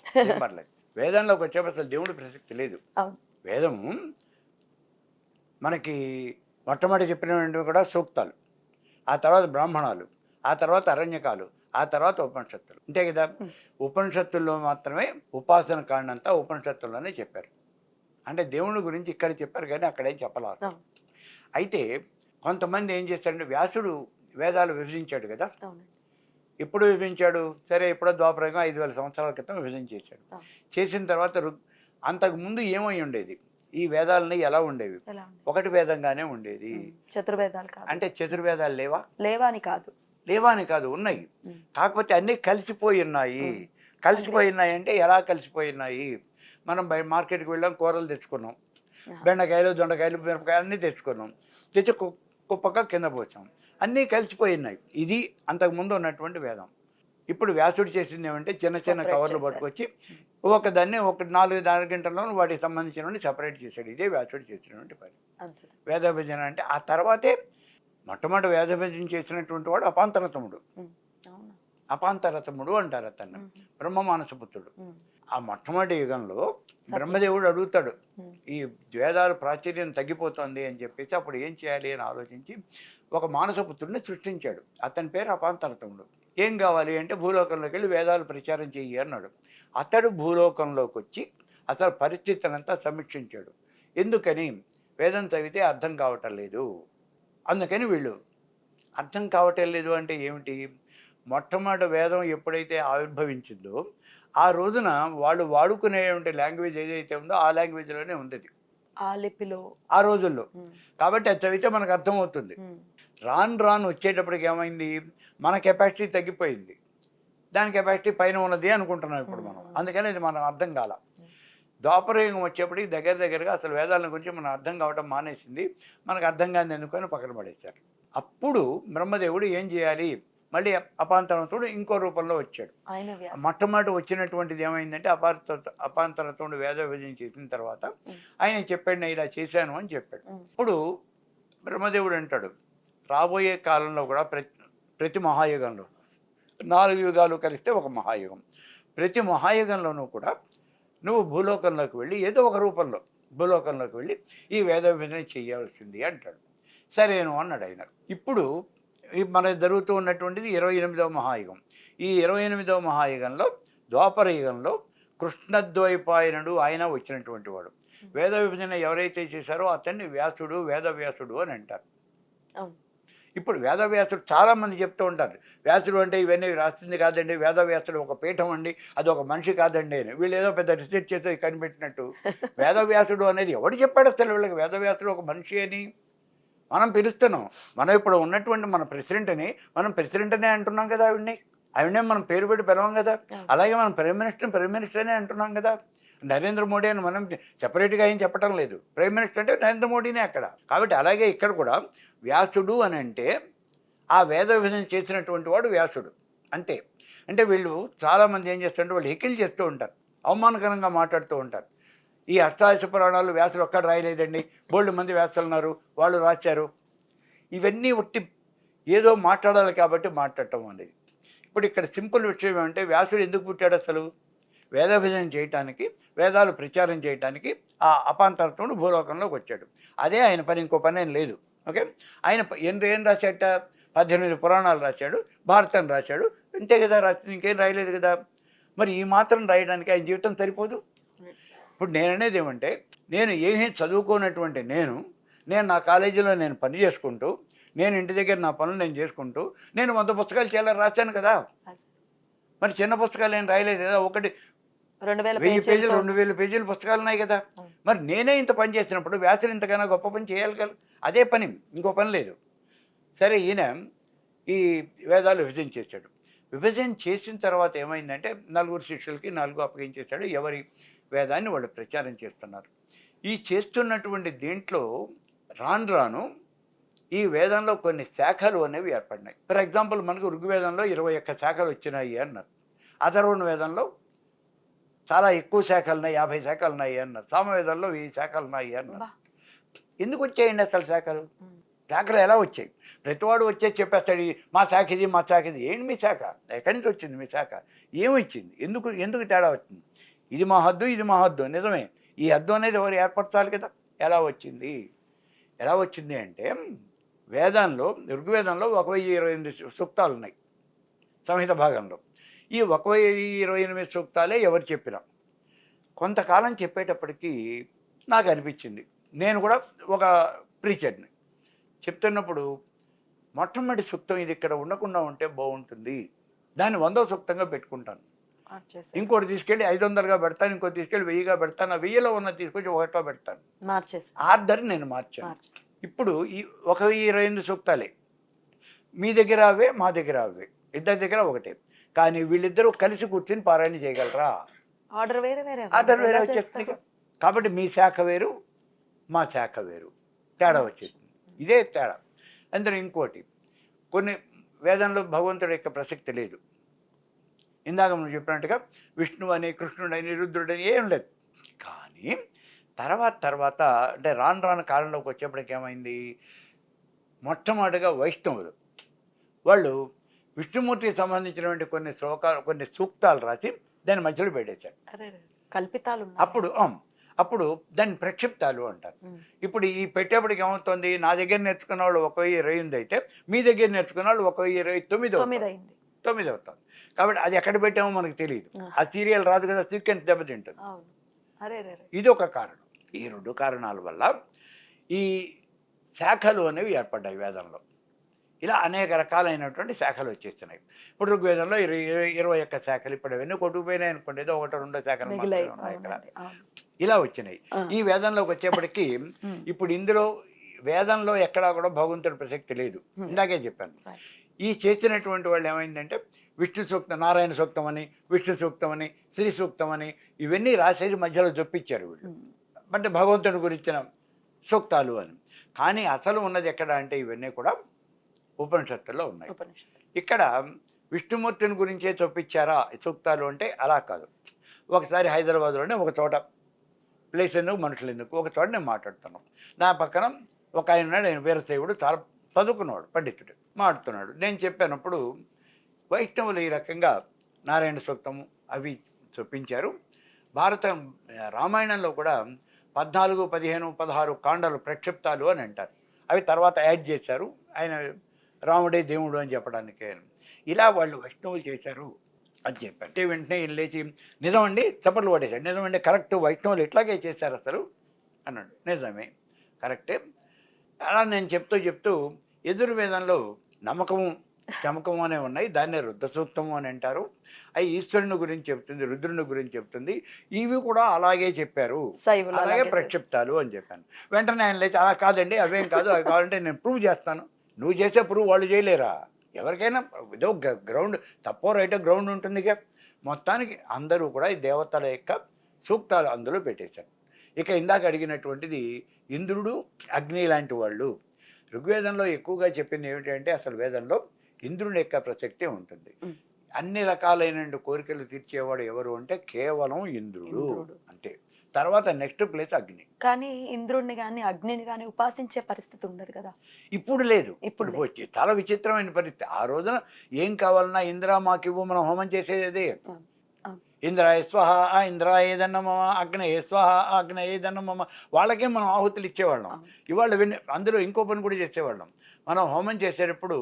వేదంలోకి వచ్చేప్పుడు అసలు దేవుడి ప్రసక్తి లేదు. వేదం మనకి మొట్టమొదటి చెప్పినవి కూడా సూక్తాలు, ఆ తర్వాత బ్రాహ్మణాలు, ఆ తర్వాత అరణ్యకాలు, ఆ తర్వాత ఉపనిషత్తులు, అంతే కదా. ఉపనిషత్తుల్లో మాత్రమే ఉపాసన కారణంతా ఉపనిషత్తుల్లోనే చెప్పారు. అంటే దేవుడి గురించి ఇక్కడ చెప్పారు కానీ అక్కడేం చెప్పలేదు. అయితే కొంతమంది ఏం చేశారంటే, వ్యాసుడు వేదాలు విభజించాడు కదా. ఎప్పుడు విభజించాడు? సరే, ఎప్పుడో ద్వాపరంగా 5000 సంవత్సరాల క్రితం విభజించేశాడు. చేసిన తర్వాత అంతకుముందు ఏమై ఉండేది, ఈ వేదాలని ఎలా ఉండేవి? ఒకటి వేదంగానే ఉండేది. చతుర్వేదాలు కాదు. అంటే చతుర్వేదాలు లేవా? లేవా అని కాదు, ఉన్నాయి. కాకపోతే అన్నీ కలిసిపోయి ఉన్నాయి. కలిసిపోయి ఉన్నాయి అంటే ఎలా కలిసిపోయి ఉన్నాయి? మనం మార్కెట్కి వెళ్ళాం, కూరలు తెచ్చుకున్నాం, బెండకాయలు దొండకాయలు మిరపకాయలు అన్నీ తెచ్చుకున్నాం, తెచ్చి కుప్పగా కింద పోసాం, అన్నీ కలిసిపోయి ఉన్నాయి. ఇది అంతకుముందు ఉన్నటువంటి వేదం. ఇప్పుడు వ్యాసుడు చేసింది ఏమంటే చిన్న చిన్న కవర్లు పట్టుకొచ్చి ఒకదాన్ని 4 గంటల్లో వాటికి సంబంధించినవి సపరేట్ చేశాడు. ఇదే వ్యాసుడు చేసినటువంటి పని, వేద విభజన. అంటే ఆ తర్వాతే మొట్టమొదటి వేద విభజన చేసినటువంటి వాడు అపాంతరతముడు. అపాంతరతముడు అంటారు అతన్ని, బ్రహ్మమానసపుత్రుడు. ఆ మొట్టమొదటి యుగంలో బ్రహ్మదేవుడు అడుగుతాడు, ఈ వేదాలు ప్రాచుర్యం తగ్గిపోతుంది అని చెప్పేసి అప్పుడు ఏం చేయాలి అని ఆలోచించి ఒక మానసపుత్రుడిని సృష్టించాడు. అతని పేరు అపాంతరతముడు. ఏం కావాలి అంటే భూలోకంలోకి వెళ్ళి వేదాలు ప్రచారం చెయ్యి అన్నాడు. అతడు భూలోకంలోకి వచ్చి అసలు పరిస్థితినంతా సమీక్షించాడు. ఎందుకని? వేదం చదివితే అర్థం కావటం లేదు, అందుకని వీళ్ళు అర్థం కావటం లేదు అంటే ఏమిటి? మొట్టమొదటి వేదం ఎప్పుడైతే ఆవిర్భవించిందో ఆ రోజున వాళ్ళు వాడుకునేటువంటి లాంగ్వేజ్ ఏదైతే ఉందో ఆ లాంగ్వేజ్లోనే ఉంది ఆ లిపిలో ఆ రోజుల్లో. కాబట్టి అది చదివితే మనకు అర్థమవుతుంది. రాను వచ్చేటప్పటికి ఏమైంది, మన కెపాసిటీ తగ్గిపోయింది, దాని కెపాసిటీ పైన ఉన్నది అనుకుంటున్నాం ఇప్పుడు మనం. అందుకని అది మనం అర్థం కాల. ద్వాపరయుగం వచ్చేప్పటికి దగ్గరగా అసలు వేదాల గురించి మనం అర్థం కావటం మానేసింది. మనకు అర్థం కాని ఎందుకని పక్కన పడేశారు. అప్పుడు బ్రహ్మదేవుడు ఏం చేయాలి, మళ్ళీ అపాంతరతుడు ఇంకో రూపంలో వచ్చాడు. మొట్టమొదటి వచ్చినటువంటిది ఏమైందంటే అపాంతరతుడు వేద విభజన చేసిన తర్వాత ఆయన చెప్పాడు, నేను ఇలా చేశాను అని చెప్పాడు. ఇప్పుడు బ్రహ్మదేవుడు అంటాడు, రాబోయే కాలంలో కూడా ప్రతి మహాయుగంలో 4 యుగాలు కలిస్తే ఒక మహాయుగం, ప్రతి మహాయుగంలోనూ కూడా నువ్వు భూలోకంలోకి వెళ్ళి ఏదో ఒక రూపంలో భూలోకంలోకి వెళ్ళి ఈ వేద విభజన చేయాల్సింది అంటాడు. సరేను అన్నాడు ఆయన. ఇప్పుడు మనకు జరుగుతూ ఉన్నటువంటిది 28వ మహాయుగం. ఈ 28వ మహాయుగంలో ద్వాపర యుగంలో కృష్ణద్వైపాయనుడు ఆయన వచ్చినటువంటి వాడు. వేద విభజన ఎవరైతే చేశారో అతన్ని వ్యాసుడు, వేదవ్యాసుడు అని అంటారు. ఇప్పుడు వేదవ్యాసుడు చాలామంది చెప్తూ ఉంటారు, వ్యాసుడు అంటే ఇవన్నీ రాసింది కాదండి, వేదవ్యాసుడు ఒక పీఠం అండి, అది ఒక మనిషి కాదండి అని. వీళ్ళు ఏదో పెద్ద రీసెర్చ్ చేసి కనిపెట్టినట్టు. వేదవ్యాసుడు అనేది ఎవడు చెప్పాడు అసలు వీళ్ళకి వేదవ్యాసుడు ఒక మనిషి అని? మనం పిలుస్తున్నాం. మనం ఇప్పుడు ఉన్నటువంటి మన ప్రెసిడెంట్ని మనం ప్రెసిడెంట్ అనే అంటున్నాం కదా ఆవిడనే మనం పేరు పెట్టి పిలవం కదా. అలాగే మనం ప్రైమ్ మినిస్టర్ అనే అంటున్నాం కదా. నరేంద్ర మోడీ అని మనం సెపరేట్గా ఏం చెప్పటం లేదు. ప్రైమ్ మినిస్టర్ అంటే నరేంద్ర మోడీనే అక్కడ. కాబట్టి అలాగే ఇక్కడ కూడా వ్యాసుడు అని అంటే ఆ వేద విభజన చేసినటువంటి వాడు వ్యాసుడు అంతే. అంటే వీళ్ళు చాలామంది ఏం చేస్తుంటే వాళ్ళు ఎకిల్ చేస్తూ ఉంటారు, అవమానకరంగా మాట్లాడుతూ ఉంటారు. ఈ అష్టాదశ పురాణాలు వ్యాసుడు ఒక్కడ రాయలేదండి, బోల్డ్ మంది వ్యాసులు ఉన్నారు, వాళ్ళు రాశారు. ఇవన్నీ ఒట్టి ఏదో మాట్లాడాలి కాబట్టి మాట్లాడటం అనేది. ఇప్పుడు ఇక్కడ సింపుల్ విషయం ఏమంటే వ్యాసుడు ఎందుకు పుట్టాడు అసలు? వేద విభజన చేయటానికి, వేదాలు ప్రచారం చేయడానికి ఆ అపాంతరత్వుడు భూలోకంలోకి వచ్చాడు. అదే ఆయన పని, ఇంకో పని ఏం లేదు. ఓకే, ఆయన ఏం రాశాట? 18 పురాణాలు రాశాడు, భారతం రాశాడు, అంతే కదా రాసింది, ఇంకేం రాయలేదు కదా. మరి ఈ మాత్రం రాయడానికి ఆయన జీవితం సరిపోదు. ఇప్పుడు నేను అనేది ఏమంటే, నేను ఏమీ చదువుకోనటువంటి నేను నా కాలేజీలో నేను పని చేసుకుంటూ, నేను ఇంటి దగ్గర నా పనులు నేను చేసుకుంటూ నేను 100 పుస్తకాలు చాలా రాశాను కదా. మరి చిన్న పుస్తకాలు ఏం రాయలేదు కదా. ఒకటి 1000 పేజీలు 2000 పేజీల పుస్తకాలు ఉన్నాయి కదా. మరి నేనే ఇంత పని చేసినప్పుడు వ్యాసులు ఇంతకన్నా గొప్ప పని చేయాలి కదా. అదే పని, ఇంకో పని లేదు. సరే, ఈయన ఈ వేదాలు విభజన చేశాడు. విభజన చేసిన తర్వాత ఏమైందంటే 4 శిష్యులకి 4 అప్పగించేశాడు. ఎవరి వేదాన్ని వాళ్ళు ప్రచారం చేస్తున్నారు. ఈ చేస్తున్నటువంటి దీంట్లో రాను రాను ఈ వేదంలో కొన్ని శాఖలు అనేవి ఏర్పడినాయి. ఫర్ ఎగ్జాంపుల్ మనకు ఋగ్వేదంలో 21 శాఖలు వచ్చినాయి అన్నారు. అథర్వణ వేదంలో చాలా ఎక్కువ శాఖలు ఉన్నాయి, 50 శాఖలు ఉన్నాయి అన్నారు. సామవేదంలో 1000 శాఖలు ఉన్నాయి అన్నారు. ఎందుకు వచ్చాయండి అసలు శాఖలు? శాఖలు ఎలా వచ్చాయి? ప్రతివాడు వచ్చే చెప్పేస్తాడు, మా శాఖ ఇది, మా శాఖ ఇది. ఏంటి మీ శాఖ? ఎక్కడి నుంచి వచ్చింది మీ శాఖ? ఏమొచ్చింది? ఎందుకు తేడా వచ్చింది? ఇది మా హద్దు, ఇది మా హద్దు, నిజమే. ఈ హద్దు అనేది ఎవరు ఏర్పరచాలి కదా. ఎలా వచ్చింది అంటే వేదంలో, ఋగ్వేదంలో 1028 సూక్తాలు ఉన్నాయి సంహిత భాగంలో. ఈ 1028 సూక్తాలే ఎవరు చెప్పినా కొంతకాలం చెప్పేటప్పటికీ నాకు అనిపించింది, నేను కూడా ఒక ప్రీచర్ని చెప్తున్నప్పుడు మొట్టమొదటి సూక్తం ఇది ఇక్కడ ఉండకుండా ఉంటే బాగుంటుంది, దాన్ని 100వ సూక్తంగా పెట్టుకుంటాను. ఇంకోటి తీసుకెళ్ళి 500గా పెడతాను, ఇంకోటి తీసుకెళ్ళి 1000గా పెడతాను. ఆ 1000లో ఉన్న తీసుకొచ్చి 1లో పెడతాను. ఆర్డర్ నేను మార్చాను. ఇప్పుడు ఈ 1028 సూక్తాలే మీ దగ్గర అవే, మా దగ్గర అవే, ఇద్దరి దగ్గర ఒకటే. కానీ వీళ్ళిద్దరూ కలిసి కూర్చొని పారాయణ చేయగలరా? ఆర్డర్ వేరే వచ్చేస్తుంది. కాబట్టి మీ శాఖ వేరు, మా శాఖ వేరు, తేడా వచ్చేసింది. ఇదే తేడా. అందులో ఇంకోటి, కొన్ని వేదంలో భగవంతుడి యొక్క ప్రసక్తి లేదు. ఇందాక మనం చెప్పినట్టుగా విష్ణువు అని, కృష్ణుడని, రుద్రుడని ఏం లేదు. కానీ తర్వాత అంటే రాను కాలంలోకి వచ్చేప్పటికి ఏమైంది, మొట్టమొదటిగా వైష్ణవులు వాళ్ళు విష్ణుమూర్తికి సంబంధించినటువంటి కొన్ని సూక్తాలు రాసి దాని మధ్యలో పెట్టేశారు. కల్పితాలు. అప్పుడు దాన్ని ప్రక్షిప్తాలు అంటారు. ఇప్పుడు ఈ పెట్టేప్పటికి ఏమవుతుంది, నా దగ్గర నేర్చుకున్న వాళ్ళు 1028 అయితే మీ దగ్గర నేర్చుకున్న వాళ్ళు 1029 అవుతుంది. కాబట్టి అది ఎక్కడ పెట్టామో మనకు తెలియదు. ఆ సీరియల్ రాదు కదా, సీక్వెన్స్ దెబ్బతింటుంది. ఇది ఒక కారణం. ఈ 2 కారణాల వల్ల ఈ శాఖలు అనేవి ఏర్పడ్డాయి వేదంలో. ఇలా అనేక రకాలైనటువంటి శాఖలు వచ్చేస్తున్నాయి. ఇప్పుడు ఋగ్వేదంలో 21 శాఖలు, ఇప్పుడు అవన్నీ కొట్టుకుపోయినాయి అనుకోండి, ఏదో 1-2 శాఖలు మాత్రమే ఉన్నాయి ఇక్కడ. ఇలా వచ్చినాయి. ఈ వేదంలోకి వచ్చేప్పటికీ ఇప్పుడు ఇందులో వేదంలో ఎక్కడా కూడా భగవంతుడి ప్రసక్తి లేదు. ఇందాకే చెప్పాను. ఈ చేసినటువంటి వాళ్ళు ఏమైందంటే విష్ణు సూక్తం, నారాయణ సూక్తం అని, విష్ణు సూక్తం అని, శ్రీ సూక్తం అని ఇవన్నీ రాసేసి మధ్యలో జొప్పించారు వీళ్ళు. అంటే భగవంతుడి గురించిన సూక్తాలు అని. కానీ అసలు ఉన్నది ఎక్కడ అంటే ఇవన్నీ కూడా ఉపనిషత్తుల్లో ఉన్నాయి. ఇక్కడ విష్ణుమూర్తిని గురించే చొప్పించారా సూక్తాలు అంటే అలా కాదు. ఒకసారి హైదరాబాద్లోనే ఒక చోట, ప్లేస్ ఎందుకు మనుషులు ఎందుకు, ఒక చోట నేను మాట్లాడుతున్నాను. నా పక్కన ఒక ఆయన ఉన్నాడు, ఆయన వీరశైవుడు, చాలా చదువుకున్నవాడు, పండితుడు, మాట్లాడుతున్నాడు. నేను చెప్పినప్పుడు వైష్ణవులు ఈ రకంగా నారాయణ సూక్తము అవి చొప్పించారు. రామాయణంలో కూడా 14, 15, 16 కాండాలు ప్రక్షిప్తాలు అని అంటారు. అవి తర్వాత యాడ్ చేశారు, ఆయన రాముడే దేవుడు అని చెప్పడానికి. ఇలా వాళ్ళు వైష్ణవులు చేశారు అని చెప్పారు. వెంటనే లేచి నిజమండి చప్పట్లు పడేశాడు. నిజమండి, కరెక్ట్, వైష్ణవులు ఇట్లాగే చేశారు అసలు అన్నాడు. నిజమే, కరెక్టే. అలా నేను చెప్తూ యజుర్వేదంలో నమ్మకము చమకము అనే ఉన్నాయి, దాన్నే రుద్ర సూక్తము అని అంటారు. అవి ఈశ్వరుని గురించి చెప్తుంది, రుద్రుని గురించి చెప్తుంది. ఇవి కూడా అలాగే చెప్పారు, శైవులు అలాగే అలాగే ప్రక్షిప్తాలు అని చెప్పాను. వెంటనే ఆయన లేచి అలా కాదండి, అవేం కాదు, అవి కావాలంటే నేను ప్రూవ్ చేస్తాను. నువ్వు చేసే ప్రూవ్ వాళ్ళు చేయలేరా? ఎవరికైనా ఏదో గ్రౌండ్ తప్పో రైటో గ్రౌండ్ ఉంటుందిగా. మొత్తానికి అందరూ కూడా ఈ దేవతల యొక్క సూక్తాలు అందులో పెట్టేశారు. ఇక ఇందాక అడిగినటువంటిది ఇంద్రుడు, అగ్ని లాంటి వాళ్ళు. ఋగ్వేదంలో ఎక్కువగా చెప్పింది ఏమిటంటే అసలు వేదంలో ఇంద్రుని యొక్క ప్రసక్తి ఉంటుంది. అన్ని రకాలైన కోరికలు తీర్చేవాడు ఎవరు అంటే కేవలం ఇంద్రుడు అంతే. తర్వాత నెక్స్ట్ ప్లేస్ అగ్ని. కానీ ఇంద్రుడిని కానీ అగ్నిని కానీ ఉపాసించే పరిస్థితి ఉండదు కదా. ఇప్పుడు లేదు. ఇప్పుడు వచ్చి చాలా విచిత్రమైన పరిస్థితి. ఆ రోజున ఏం కావాలన్నా ఇంద్ర మాకివ్వు, మనం హోమం చేసేది ఇంద్రాయ స్వహ, ఇంద్రాయ దన్నమ్మ, అగ్నయ స్వహ, అగ్నయ దన్నమ్మ. వాళ్ళకే మనం ఆహుతులు ఇచ్చేవాళ్ళం. ఇవాళ అందులో ఇంకో పని కూడా చేసేవాళ్ళం. మనం హోమం చేసేటప్పుడు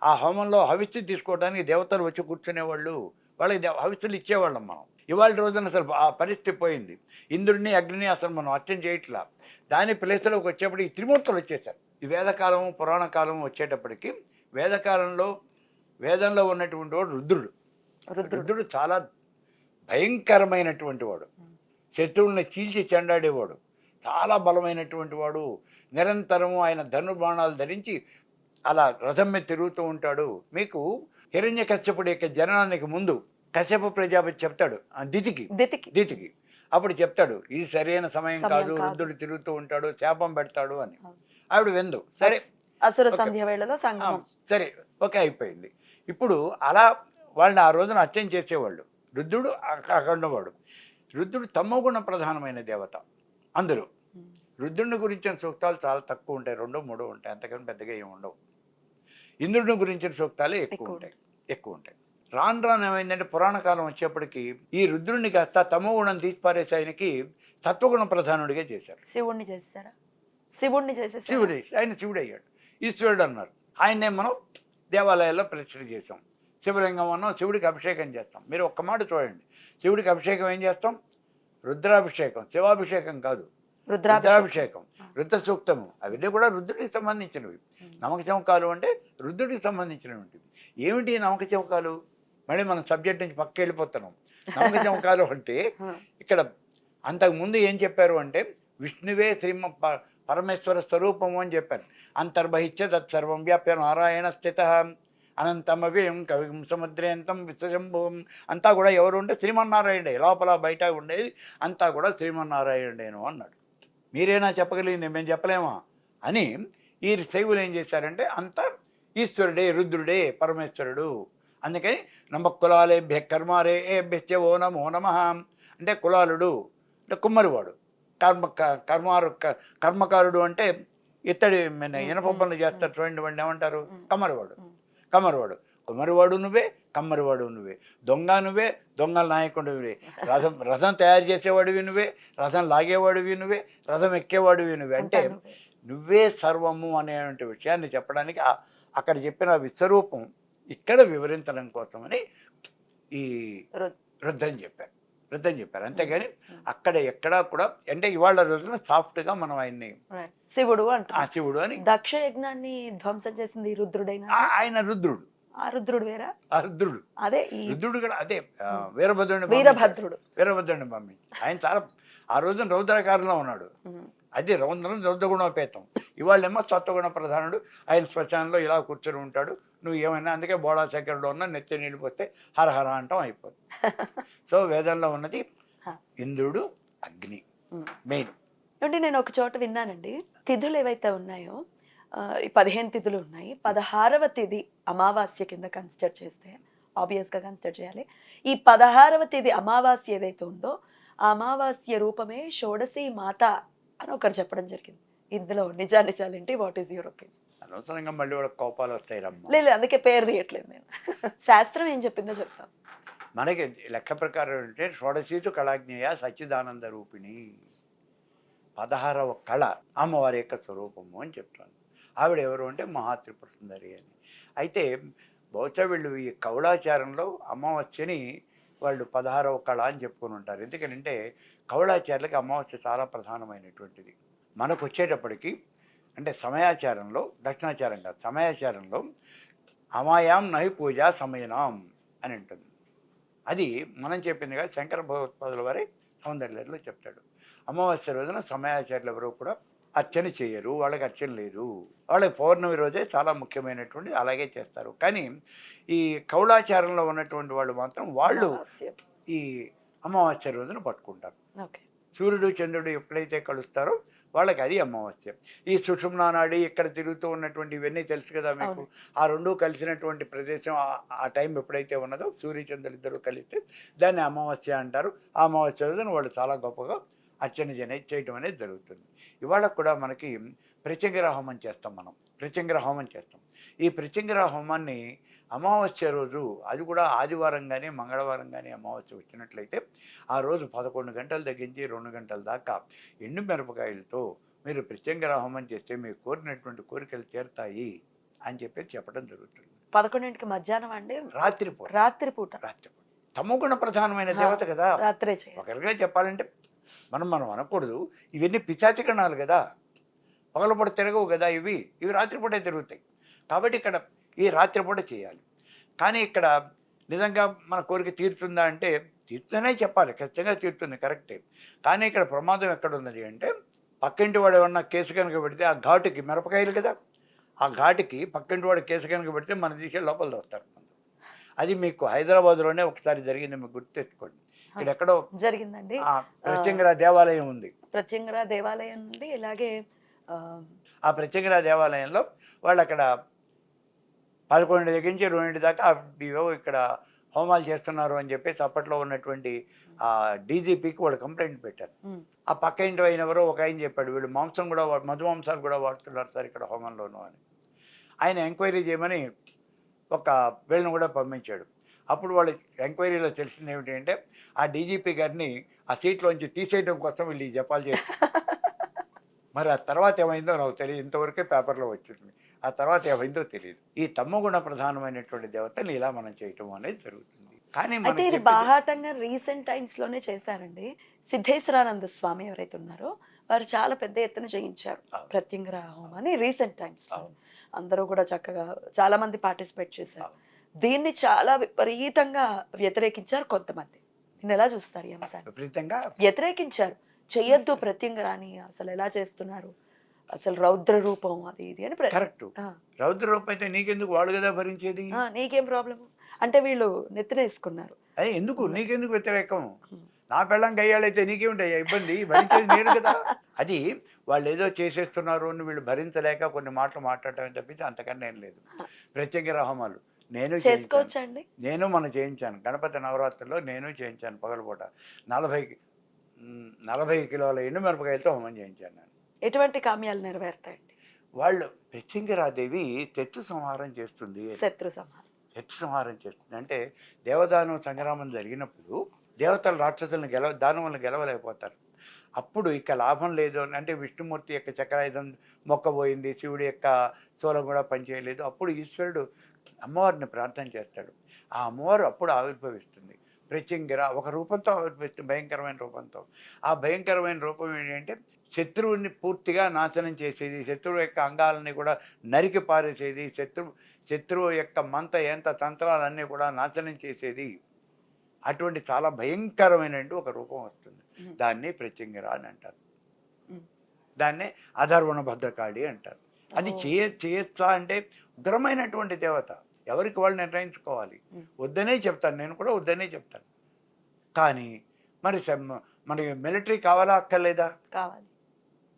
ఆ హోమంలో హవిస్సు తీసుకోవడానికి దేవతలు వచ్చి కూర్చునేవాళ్ళు, వాళ్ళకి హవిస్సులు ఇచ్చేవాళ్ళం మనం. ఇవాళ రోజున అసలు ఆ పరిస్థితి పోయింది. ఇంద్రుడిని అగ్నిని అసలు మనం అర్చన చేయట్లా. దాని ప్లేస్లోకి వచ్చేప్పటికి త్రిమూర్తులు వచ్చేసారు. ఈ వేదకాలము పురాణ కాలం వచ్చేటప్పటికి వేదంలో ఉన్నటువంటి వాడు రుద్రుడు. రుద్రుడు చాలా భయంకరమైనటువంటి వాడు, శత్రువుల్ని చీల్చి చెండాడేవాడు, చాలా బలమైనటువంటి వాడు. నిరంతరము ఆయన ధనుర్బాణాలు ధరించి అలా రథం మీద తిరుగుతూ ఉంటాడు. మీకు హిరణ్యకశ్యపుడి యొక్క జననానికి ముందు కశ్యప ప్రజాపతి చెప్తాడు దితికి అప్పుడు చెప్తాడు, ఇది సరైన సమయం కాదు, రుద్రుడు తిరుగుతూ ఉంటాడు, శాపం పెడతాడు అని. ఆవిడ వెందు సరే, అసుర సంధ్య వేళలో సంగమం సరే ఓకే అయిపోయింది. ఇప్పుడు అలా వాళ్ళని ఆ రోజున అర్చన చేసేవాళ్ళు. రుద్రుడు అఖండవాడు. రుద్రుడు తమోగుణ ప్రధానమైన దేవత. అందరూ రుద్రుడిని గురించిన సూక్తాలు చాలా తక్కువ ఉంటాయి, 2, 3 ఉంటాయి, అంతకన్నా పెద్దగా ఏమి ఉండవు. ఇంద్రుడిని గురించిన సూక్తాలే ఎక్కువ ఉంటాయి. రాను ఏమైందంటే పురాణ కాలం వచ్చేప్పటికి ఈ రుద్రుడిని కాస్త తమోగుణం తీసిపారేసి ఆయనకి సత్వగుణ ప్రధానుడిగా చేశారు. శివుడిని చేశారా? శివుడిని చేసేసారు. ఆయన శివుడు అయ్యాడు, ఈశ్వరుడు అన్నారు. ఆయన్నే మనం దేవాలయాల్లో ప్రతిష్ఠ చేసాం. శివలింగం అన్నాం, శివుడికి అభిషేకం చేస్తాం. మీరు ఒక్క మాట చూడండి, శివుడికి అభిషేకం ఏం చేస్తాం? రుద్రాభిషేకం, శివాభిషేకం కాదు, రుద్రాభిషేకం, రుద్ర సూక్తము. అవన్నీ కూడా రుద్రుడికి సంబంధించినవి. నమక చమకాలు అంటే రుద్రుడికి సంబంధించినవి. ఏమిటి నమక చమకాలు? మళ్ళీ మనం సబ్జెక్ట్ నుంచి పక్క వెళ్ళిపోతున్నాం. నమక చమకాలు అంటే ఇక్కడ అంతకుముందు ఏం చెప్పారు అంటే విష్ణువే పరమేశ్వర స్వరూపము అని చెప్పారు. అంతర్బహిత్య తత్సర్వం వ్యాప్య నారాయణ స్థిత అనంతమవ్యయం కవిం సముద్రేంతం విశ్వశంభువం. అంతా కూడా ఎవరు ఉంటే శ్రీమన్నారాయణుడే, లోపల బయట ఉండేది అంతా కూడా శ్రీమన్నారాయణుడేను అన్నాడు. మీరేనా చెప్పగలిగింది, మేము చెప్పలేమా అని ఈ శైవులు ఏం చేశారంటే అంతా ఈశ్వరుడే, రుద్రుడే, పరమేశ్వరుడు. అందుకని నమ్మ కులాలేభ్య కర్మారే ఏభ్య ఓ నమో నమః అంటే కులాలుడు అంటే కుమ్మరివాడు, కర్మకారుడు అంటే ఇత్తడి ఇనప పనులు చేస్తారు చూడండి, వాడిని ఏమంటారు? కమ్మరివాడు. కుమ్మరివాడు నువ్వే, కమ్మరివాడు నువ్వే. దొంగ నువ్వే, దొంగల నాయకుడు నువ్వే. రథం తయారు చేసేవాడివి నువ్వే, రథం లాగేవాడివి నువ్వే, రథం ఎక్కేవాడివి నువ్వే. అంటే నువ్వే సర్వము అనేటువంటి విషయాన్ని చెప్పడానికి అక్కడ చెప్పిన విశ్వరూపం ఇక్కడ వివరించడం కోసమని ఈ రుద్రం చెప్పారు. అంతేగాని అక్కడ ఎక్కడా కూడా అంటే ఇవాళ రోజున సాఫ్ట్గా మనం ఆయన్ని శివుడు అని. దక్ష యజ్ఞాన్ని ధ్వంసం చేసింది రుద్రుడైన ఆయన. రుద్రుడు. ఆ రుద్రుడు వేరా? రుద్రుడు అదే రుద్రుడు కూడా అదే వీరభద్రుడిని పంపించి ఆయన చాలా ఆ రోజున రౌద్రకారంలో ఉన్నాడు. అదే రౌద్రగుణోపేతం. ఇవాళేమో సత్వగుణ ప్రధానుడు. ఆయన శ్మశానంలో ఇలా కూర్చొని ఉంటాడు. నువ్వు ఏమైనా అందుకే బోడా చక్కెరలో ఉన్న నెత్తి నీళ్ళు పోస్తే హరహర అంటాం అయిపోతుంది. సో వేదంలో ఉన్నది ఇంద్రుడు, అగ్ని మెయిన్. అంటే నేను ఒక చోట విన్నానండి, తిథులు ఏవైతే ఉన్నాయో ఈ 15 తిథులు ఉన్నాయి, 16వ తిథి అమావాస్య కింద కన్సిడర్ చేస్తే, ఆబ్వియస్గా కన్సిడర్ చేయాలి. ఈ 16వ తిథి అమావాస్య ఏదైతే ఉందో ఆ అమావాస్య రూపమే షోడశి మాత అని ఒకరు చెప్పడం జరిగింది. ఇందులో నిజాలేంటి? What is your opinion? అనవసరంగా మళ్ళీ వాళ్ళకి కోపాలు వస్తాయి. లేదు, అందుకే పేరు తీయట్లేదు నేను. శాస్త్రం ఏం చెప్పిందో చెప్తాను. మనకి లెక్క ప్రకారం అంటే షోడశీతు కళాజ్ఞేయ సచ్చిదానంద రూపిణి, 16వ కళ అమ్మవారి యొక్క స్వరూపము అని చెప్తాను. ఆవిడ ఎవరు అంటే మహాత్రిపుర సుందరి అని. అయితే బహుశా వీళ్ళు ఈ కౌళాచారంలో అమావాస్యని వాళ్ళు 16వ కళ అని చెప్పుకొని ఉంటారు. ఎందుకంటే కౌళాచార్యులకి అమావాస్య చాలా ప్రధానమైనటువంటిది. మనకు వచ్చేటప్పటికి అంటే సమయాచారంలో, దక్షిణాచారం కాదు, సమయాచారంలో అమాయాం నహి పూజా సమయనాం అని ఉంటుంది. అది మనం చెప్పింది కాదు, శంకర భగవత్పాదుల వారి సౌందర్యంలో చెప్తాడు. అమావాస్య రోజున సమయాచారులు ఎవరో కూడా అర్చన చేయరు, వాళ్ళకి అర్చన లేదు. వాళ్ళకి పౌర్ణమి రోజే చాలా ముఖ్యమైనటువంటి అలాగే చేస్తారు. కానీ ఈ కౌలాచారంలో ఉన్నటువంటి వాళ్ళు మాత్రం వాళ్ళు అమావాస్య. ఈ అమావాస్య రోజున పట్టుకుంటారు. ఓకే. సూర్యుడు చంద్రుడు ఎప్పుడైతే కలుస్తారో వాళ్ళకి అది అమావాస్య. ఈ సుషుమ్నా నాడి ఇక్కడ తిరుగుతూ ఉన్నటువంటి ఇవన్నీ తెలుసు కదా మీకు. అవును. ఆ రెండు కలిసినటువంటి ప్రదేశం ఆ టైం ఎప్పుడైతే ఉన్నదో సూర్యచంద్రులు ఇద్దరు కలిస్తే దాన్ని అమావాస్య అంటారు. ఆ అమావాస్య రోజున వాళ్ళు చాలా గొప్పగా అర్చన చేయటం అనేది జరుగుతుంది. ఇవాళ కూడా మనకి ప్రత్యంగిర హోమం చేస్తాం. మనం ప్రత్యంగిర హోమం చేస్తాం. ఈ ప్రత్యంగిర హోమాన్ని అమావాస్య రోజు, అది కూడా ఆదివారం కానీ మంగళవారం కానీ అమావాస్య వచ్చినట్లయితే ఆ రోజు 11 గంటలు తగ్గించి 2 గంటల దాకా ఎండు మిరపకాయలతో మీరు ప్రత్యంగిర హోమం చేస్తే మీకు కోరినటువంటి కోరికలు తీరుతాయి అని చెప్పి చెప్పడం జరుగుతుంది. 11ంటికి మధ్యాహ్నం అండి, రాత్రిపూట. రాత్రిపూట. తమోగుణ ప్రధానమైన దేవత కదా. రాత్రే చేయాలి. ఒకరిగా చెప్పాలంటే మనం అనకూడదు, ఇవన్నీ పిశాచికణాలు కదా, పగలపూట తిరగవు కదా, ఇవి రాత్రిపూటే తిరుగుతాయి. కాబట్టి ఇక్కడ ఈ రాత్రిపూట చేయాలి. కానీ ఇక్కడ నిజంగా మన కోరిక తీరుతుందా అంటే తీరుతూనే చెప్పాలి, ఖచ్చితంగా తీరుతుంది, కరెక్టే. కానీ ఇక్కడ ప్రమాదం ఎక్కడ ఉన్నది అంటే పక్కింటి వాడు ఏమన్నా కేసు కనుక పెడితే ఆ ఘాటుకి, మిరపకాయలు కదా, ఆ ఘాటుకి పక్కింటి వాడు కేసు కనుక పెడితే మన తీసే లోపల దోస్తారు. అది మీకు హైదరాబాద్లోనే ఒకసారి జరిగింది, మీకు గుర్తు తెచ్చుకోండి. ఇక్కడ ఎక్కడో జరిగిందండి. ప్రత్యంగిర దేవాలయం ఉంది. ప్రత్యంగిర దేవాలయం నుండి ఇలాగే ఆ ప్రత్యంగిర దేవాలయంలో వాళ్ళు అక్కడ 11 దగ్గర నుంచి 2 దాకా ఇక్కడ హోమాలు చేస్తున్నారు అని చెప్పేసి అప్పట్లో ఉన్నటువంటి డీజీపీకి వాళ్ళు కంప్లైంట్ పెట్టారు. ఆ పక్క ఇంటి అయినవరో ఒక ఆయన చెప్పాడు, వీళ్ళు మాంసం కూడా మధు మాంసాలు కూడా వాడుతున్నారు సార్ ఇక్కడ హోమంలోనూ అని. ఆయన ఎంక్వైరీ చేయమని ఒక వీళ్ళని కూడా పంపించాడు. అప్పుడు వాళ్ళు ఎంక్వైరీలో తెలిసింది ఏమిటి అంటే ఆ డీజీపీ గారిని ఆ సీట్లోంచి తీసేయడం కోసం వీళ్ళు ఈ జపాలు చేస్తారు. మరి ఆ తర్వాత ఏమైందో నాకు తెలియదు, ఇంతవరకే పేపర్లో వచ్చింది. ఆ తర్వాత ఏమైందో తెలియదు. ఈ తమ్మగుణ ప్రధానమైనటువంటి దేవతని ఇలా మనం చేయటం అనేది జరుగుతుంది. కానీ అయితే ఇది బాహాటంగా రీసెంట్ టైమ్స్ లోనే చేశారండి. సిద్ధేశ్వరానంద స్వామి ఎవరైతే ఉన్నారో వారు చాలా పెద్ద ఎత్తున చేయించారు ప్రత్యంగిర హోమాన్ని రీసెంట్ టైమ్స్ లో. అందరూ కూడా చక్కగా చాలా మంది పార్టిసిపేట్ చేశారు. దీన్ని చాలా విపరీతంగా వ్యతిరేకించారు కొంతమంది. దీన్ని ఎలా చూస్తారు ఈ అంశాన్ని? విపరీతంగా వ్యతిరేకించారు, చెయ్యొద్దు ప్రత్యంగిరాని, అసలు ఎలా చేస్తున్నారు, అసలు రౌద్ర రూపం అది ఇది అని. కరెక్ట్, రౌద్ర రూపం అయితే నీకెందుకు, వాడు కదా భరించేది, నీకేం ప్రాబ్లం అంటే వీళ్ళు నెత్తినేసుకున్నారు. అదే ఎందుకు నీకెందుకు వ్యతిరేకం, నా పెళ్ళం గయ్యాలైతే నీకేమిటయ్యా ఇబ్బంది, భరించేది నేను కదా. అది వాళ్ళు ఏదో చేసేస్తున్నారు అని వీళ్ళు భరించలేక కొన్ని మాటలు మాట్లాడటం తప్పితే అంతకన్నా ఏం లేదు. ప్రత్యేక హోమాలు నేను చేసుకోవచ్చండి. నేను చేయించాను గణపతి నవరాత్రుల్లో, నేను చేయించాను పగలపూట 40 కిలోల ఎండు మిరపకాయలతో హోమం చేయించాను నేను. ఎటువంటి కామ్యాలు నెరవేరుతాయండి? వాళ్ళు ప్రత్యంగిరాదేవి శత్రు సంహారం చేస్తుంది. శత్రు సంహారం చేస్తుంది అంటే దేవదానం సంగ్రామం జరిగినప్పుడు దేవతలు రాక్షసులను దానవులను గెలవలేకపోతారు. అప్పుడు ఇక లాభం లేదు అంటే విష్ణుమూర్తి యొక్క చక్రాయుధం మొక్కబోయింది, శివుడి యొక్క శూలం కూడా పనిచేయలేదు. అప్పుడు ఈశ్వరుడు అమ్మవారిని ప్రార్థన చేస్తాడు. ఆ అమ్మవారు అప్పుడు ఆవిర్భవిస్తుంది. ప్రత్యంగిర ఒక రూపంతో ఆవిర్భవిస్తుంది, భయంకరమైన రూపంతో. ఆ భయంకరమైన రూపం ఏంటంటే శత్రువుని పూర్తిగా నాశనం చేసేది, శత్రువు యొక్క అంగాలని కూడా నరికి పారేసేది, శత్రువు యొక్క ఎంత తంత్రాలన్నీ కూడా నాశనం చేసేది. అటువంటి చాలా భయంకరమైన ఒక రూపం వస్తుంది. దాన్ని ప్రత్యంగిర అని అంటారు. దాన్నే అధర్వణ భద్రకాళి అంటారు. అది చేయొచ్చా అంటే ఉగ్రమైనటువంటి దేవత, ఎవరికి వాళ్ళు నిర్ణయించుకోవాలి. వద్దనే చెప్తాను, నేను కూడా వద్దనే చెప్తాను. కానీ మరి మనకి మిలిటరీ కావాలా అక్కర్లేదా? కావాలి,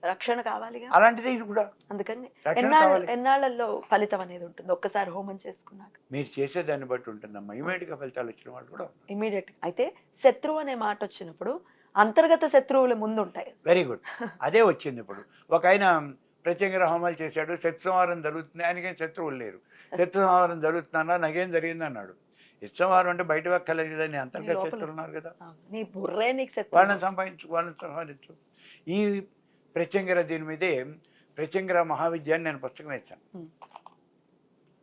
రక్షణ కావాలి. అలాంటిది ఇది కూడా. అందుకని ఎన్నాళ్ళల్లో ఫలితం అనేది ఉంటుంది ఒక్కసారి హోమం చేసుకున్నాక. మీరు చేసేదాన్ని బట్టి ఉంటుందమ్మా. ఇమీడియట్ గా ఫలితాలు వచ్చిన వాళ్ళు కూడా ఇమీడియట్. అయితే శత్రువు అనే మాట వచ్చినప్పుడు అంతర్గత శత్రువులు ముందు ఉంటాయి. వెరీ గుడ్, అదే వచ్చింది. ఇప్పుడు ఒక ఆయన ప్రత్యేక హోమాలు చేశాడు, శత్రు సంహారం జరుగుతుంది, ఆయనకేం శత్రువులు లేరు. శత్రు సంహారం జరుగుతుందన్నా నాకేం జరిగింది అన్నాడు. సంహారం అంటే బయట వెక్కలేదు కదా, నీ అంతర్గత శత్రువులు ఉన్నారు కదా, నీ బుర్రే నీకు వాళ్ళని సంహరించు. ఈ ప్రత్యంగిర దీని మీదే ప్రత్యంగిర మహావిద్య అని నేను పుస్తకం వేశాను.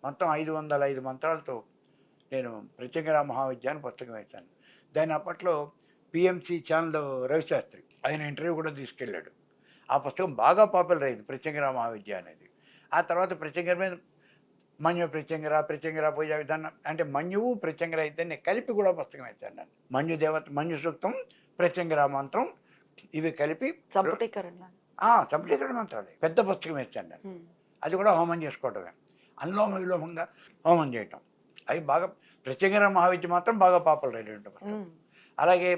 మొత్తం 505 మంత్రాలతో నేను ప్రత్యంగిర మహావిద్య అని పుస్తకం వేశాను. దాన్ని అప్పట్లో పిఎంసి ఛానల్ రవిశాస్త్రి ఆయన ఇంటర్వ్యూ కూడా తీసుకెళ్ళాడు. ఆ పుస్తకం బాగా పాపులర్ అయింది, ప్రత్యంగిర మహావిద్య అనేది. ఆ తర్వాత ప్రత్యంగిర మీద మన్యు ప్రత్యంగిర పూజా విధానం అంటే మన్యువు ప్రత్యంగిర ఇద్దరిని కలిపి కూడా పుస్తకం వేశాను నేను. మన్యు దేవత, మన్యు సూక్తం, ప్రత్యంగిర మంత్రం ఇవి కలిపి సంపుటీకరణ సంప్లీకరణ మంత్రాలు పెద్ద పుస్తకం వేశాను నేను. అది కూడా హోమం చేసుకోవటమే, అనులోమ విలోమంగా హోమం చేయటం. అవి బాగా ప్రత్యంగిర మహావిద్య మాత్రం బాగా పాపులర్ అయినటువంటి పుస్తకం. అలాగే